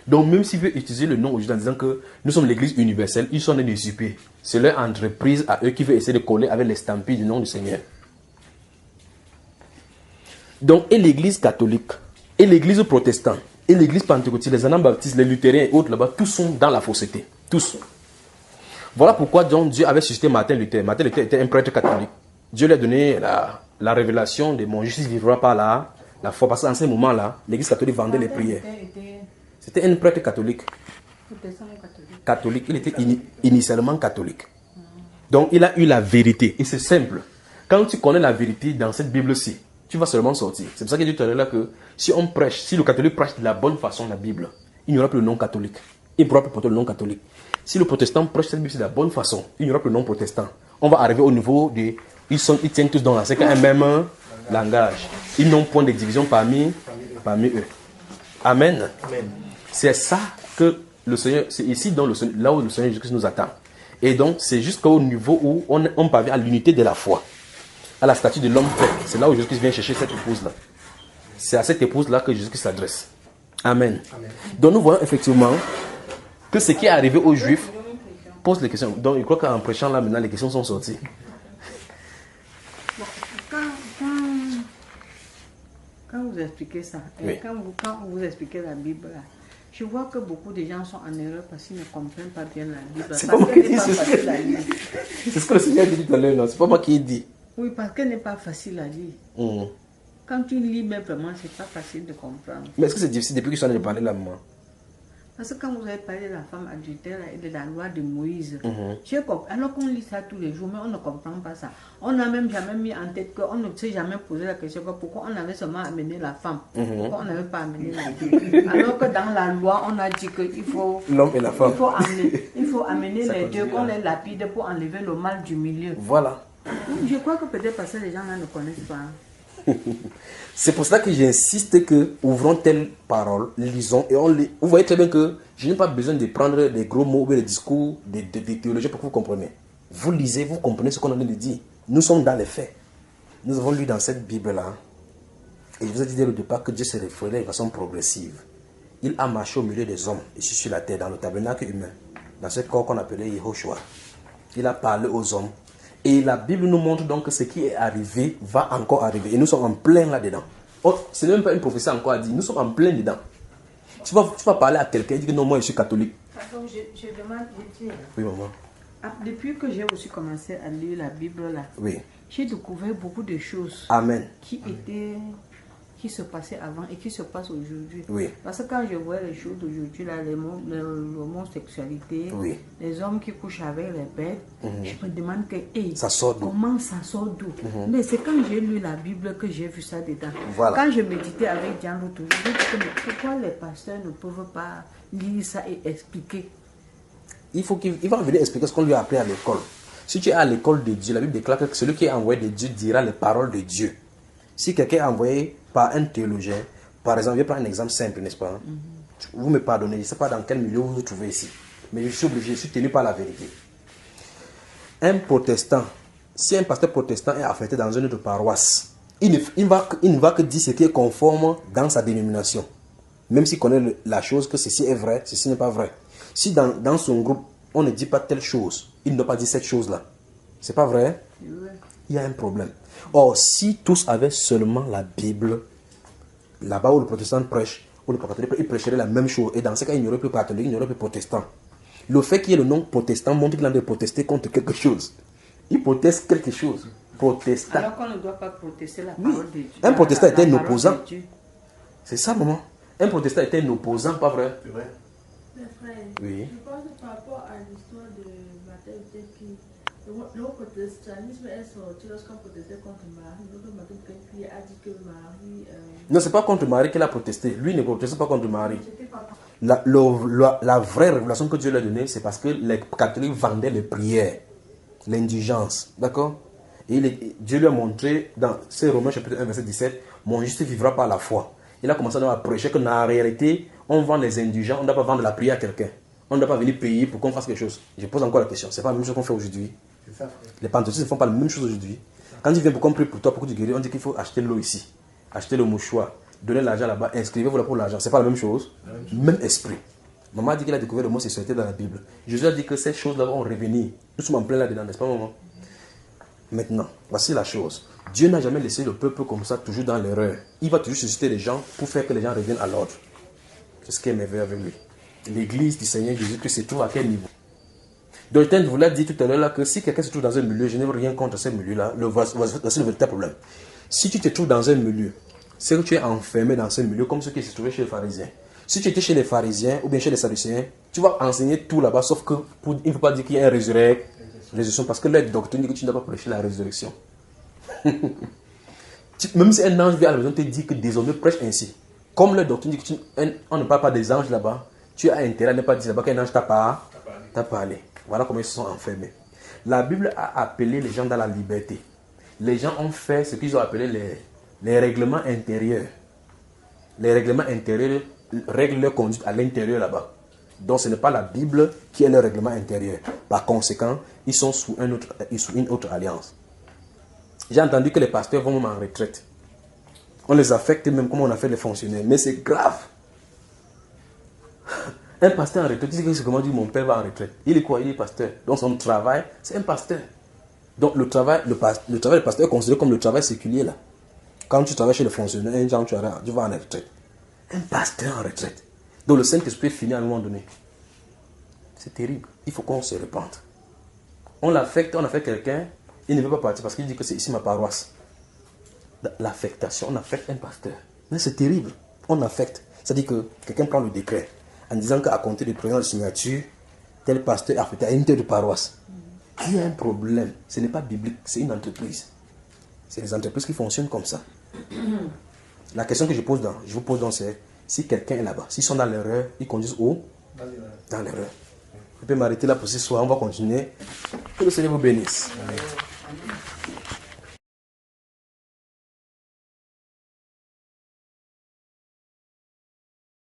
Donc même s'ils veulent utiliser le nom aujourd'hui en disant que nous sommes l'église universelle, ils sont des usurpés. C'est leur entreprise à eux qui veut essayer de coller avec l'estampille du nom du Seigneur. Donc, et l'église catholique, et l'église protestante, et l'église pentecôtiste, les anabaptistes, les luthériens et autres là-bas, tous sont dans la fausseté. Tous. Voilà pourquoi donc, Dieu avait suscité Martin Luther. Martin Luther était un prêtre catholique. Dieu lui a donné la révélation de mon justice vivra par la foi. Parce qu'en ce moment-là, l'église catholique vendait les prières. C'était un prêtre catholique. Catholique. Il était initialement catholique. Donc il a eu la vérité. Et c'est simple. Quand tu connais la vérité dans cette Bible-ci, tu vas seulement sortir. C'est pour ça qu'il dit tout à l'heure là que si le catholique prêche de la bonne façon la Bible, il n'y aura plus le nom catholique. Il ne pourra plus porter le nom catholique. Si le protestant prêche cette Bible de la bonne façon, il n'y aura plus le nom protestant. On va arriver au niveau de... Ils tiennent tous dans un même langage. Ils n'ont point de division parmi eux. Amen. Amen. C'est ça que le Seigneur... C'est ici là où le Seigneur Jésus nous attend. Et donc, c'est jusqu'au niveau où on parvient à l'unité de la foi. À la statue de l'homme fait. C'est là où Jésus vient chercher cette épouse-là. C'est à cette épouse-là que Jésus s'adresse. Amen. Amen. Donc nous voyons effectivement que ce qui est arrivé aux Juifs pose les questions. Donc je crois qu'en prêchant là maintenant les questions sont sorties. Quand vous expliquez ça, oui. quand vous expliquez la Bible là, je vois que beaucoup de gens sont en erreur parce qu'ils ne comprennent pas bien la Bible. C'est pas moi qui dis, c'est ce que le Seigneur dit tout à l'heure, non? C'est pas moi qui ai dit. Oui, parce qu'elle n'est pas facile à lire. Quand tu lis, mais vraiment, c'est pas facile de comprendre. Mais est-ce que c'est difficile depuis que je suis en train de parler là, moi? Parce que quand vous avez parlé de la femme adultère et de la loi de Moïse, alors qu'on lit ça tous les jours, mais on ne comprend pas ça. On n'a même jamais mis en tête qu'on ne s'est jamais posé la question pourquoi on avait seulement amené la femme, pourquoi on n'avait pas amené les deux. Alors que dans la loi, on a dit qu'il faut l'homme et la femme. Il faut amener les deux, qu'on les lapide pour enlever le mal du milieu. Voilà. Je crois que peut-être parce que les gens là ne connaissent pas. C'est pour cela que j'insiste que ouvrons telle parole, lisons et on lit. Vous voyez très bien que je n'ai pas besoin de prendre des gros mots ou des discours des théologiens pour que vous compreniez. Vous lisez, vous comprenez ce qu'on a dit de dire. Nous sommes dans les faits. Nous avons lu dans cette Bible-là. Et je vous ai dit dès le départ que Dieu s'est révélé de façon progressive. Il a marché au milieu des hommes, ici sur la terre, dans le tabernacle humain, dans ce corps qu'on appelait Yehoshua. Il a parlé aux hommes. Et la Bible nous montre donc que ce qui est arrivé va encore arriver. Et nous sommes en plein là-dedans. Oh, ce n'est même pas une prophétie encore à dire. Nous sommes en plein dedans. Tu vas parler à quelqu'un et dire que non, moi je suis catholique. Attends, je demande, je dis, Oui, maman. depuis que j'ai aussi commencé à lire la Bible là, Oui. j'ai découvert beaucoup de choses Amen. qui se passaient avant et qui se passent aujourd'hui. Oui. Parce que quand je vois les choses d'aujourd'hui, là, l'homosexualité, Oui. les hommes qui couchent avec les bêtes, je me demande que, hey, Ça sort d'où? comment ça sort d'où? Mais c'est quand j'ai lu la Bible que j'ai vu ça dedans. Voilà. Quand je méditais avec Diane l'autre jour, je me dis que mais pourquoi les pasteurs ne peuvent pas lire ça et expliquer? Il va venir expliquer ce qu'on lui a appris à l'école. Si tu es à l'école de Dieu, la Bible déclare que celui qui est envoyé de Dieu dira les paroles de Dieu. Si quelqu'un est envoyé par un théologien, par exemple, je vais prendre un exemple simple, n'est-ce pas? Vous me pardonnez, je ne sais pas dans quel milieu vous vous trouvez ici, mais je suis obligé, je suis tenu par la vérité. Un protestant, si un pasteur protestant est affecté dans une autre paroisse, il ne va que dire ce qui est conforme dans sa dénomination. Même s'il connaît la chose que ceci est vrai, ceci n'est pas vrai. Si dans son groupe, on ne dit pas telle chose, il ne doit pas dire cette chose-là. C'est pas vrai? Il y a un problème. Or, si tous avaient seulement la Bible, là-bas où le protestant prêche, où le catholique prêche, il prêcherait la même chose. Et dans ce cas, il n'y aurait plus catholique, il n'y aurait plus protestant. Le fait qu'il y ait le nom protestant montre qu'il a de protester contre quelque chose. Il proteste quelque chose. Protestant. Alors qu'on ne doit pas protester la parole de Dieu. Un protestant était un parole opposant. de Dieu. C'est ça, maman. Un protestant était un opposant, pas vrai? C'est vrai. Mais frère, Oui. je pense que par rapport à l'histoire de Martin Luther King, le protestantisme est sorti lorsqu'on protestait contre Marie. Lorsque Martin Luther King a dit que Marie. Non, c'est pas contre Marie qu'il a protesté. Lui ne proteste pas contre Marie. C'était pas La vraie révélation que Dieu lui a donnée, c'est parce que les catholiques vendaient les prières, l'indulgence. D'accord? Et Dieu lui a montré dans ces Romains chapitre 1, verset 17, mon juste vivra par la foi. Il a commencé à prêcher que dans la réalité, on vend les indulgents, on ne doit pas vendre la prière à quelqu'un. On ne doit pas venir payer pour qu'on fasse quelque chose. Je pose encore la question. C'est pas la même chose qu'on fait aujourd'hui. C'est ça, frère. Les pentecôtistes ne font pas la même chose aujourd'hui. Quand ils viennent pour qu'on prie pour toi, pour que tu guéris, on dit qu'il faut acheter l'eau ici, acheter le mouchoir, donner l'argent là-bas, inscrivez-vous là pour l'argent. C'est pas la même chose. Même esprit. Maman a dit qu'il a découvert l'homosexualité dans la Bible. Jésus a dit que ces choses-là vont revenir. Nous sommes en plein là-dedans, n'est-ce pas, maman? Maintenant, voici la chose. Dieu n'a jamais laissé le peuple comme ça, toujours dans l'erreur. Il va toujours susciter les gens pour faire que les gens reviennent à l'ordre. C'est ce qui est merveilleux avec lui. L'église du Seigneur Jésus-Christ se trouve à quel niveau? Dolten vous l'a dit tout à l'heure là que si quelqu'un se trouve dans un milieu, je n'ai rien contre ce milieu-là, voici le véritable problème. Si tu te trouves dans un milieu, c'est que tu es enfermé dans ce milieu comme ceux qui se trouvaient chez les pharisiens. Si tu étais chez les pharisiens ou bien chez les sadducéens, tu vas enseigner tout là-bas, sauf que il ne faut pas dire qu'il y a une résurrection, parce que leur doctrine dit que tu ne dois pas prêcher la résurrection. Même si un ange vient à la maison te dit que désormais prêche ainsi. Comme leur doctrine dit qu'on ne parle pas des anges là-bas, tu as intérêt à ne pas dire là-bas qu'un ange t'a parlé. Voilà comment ils se sont enfermés. La Bible a appelé les gens dans la liberté. Les gens ont fait ce qu'ils ont appelé les règlements intérieurs. Les règlements intérieurs règlent leur conduite à l'intérieur là-bas. Donc ce n'est pas la Bible qui est leur règlement intérieur. Par conséquent, ils sont sous une autre alliance. J'ai entendu que les pasteurs vont même en retraite. On les affecte même comme on a fait les fonctionnaires. Mais c'est grave. Un pasteur en retraite, tu sais que c'est comment dire mon père va en retraite. Il est quoi? Il est pasteur. Donc son travail, c'est un pasteur. Donc le travail du pasteur est considéré comme le travail séculier là. Quand tu travailles chez les fonctionnaires, un jour tu vas en retraite. Un pasteur en retraite. Donc le Saint-Esprit finit à un moment donné. C'est terrible. Il faut qu'on se repente. On l'affecte, on affecte quelqu'un, il ne veut pas partir parce qu'il dit que c'est ici ma paroisse. L'affectation, on affecte un pasteur. Mais c'est terrible. On affecte. C'est-à-dire que quelqu'un prend le décret en disant qu'à compter des présents de signature, tel pasteur est affecté à une telle paroisse. Il y a un problème. Ce n'est pas biblique, c'est une entreprise. C'est les entreprises qui fonctionnent comme ça. La question que je vous pose donc, c'est si quelqu'un est là-bas, s'ils sont dans l'erreur, ils conduisent où? Dans l'erreur. Je peux m'arrêter là pour ce soir, on va continuer. Que le Seigneur vous bénisse. Amen.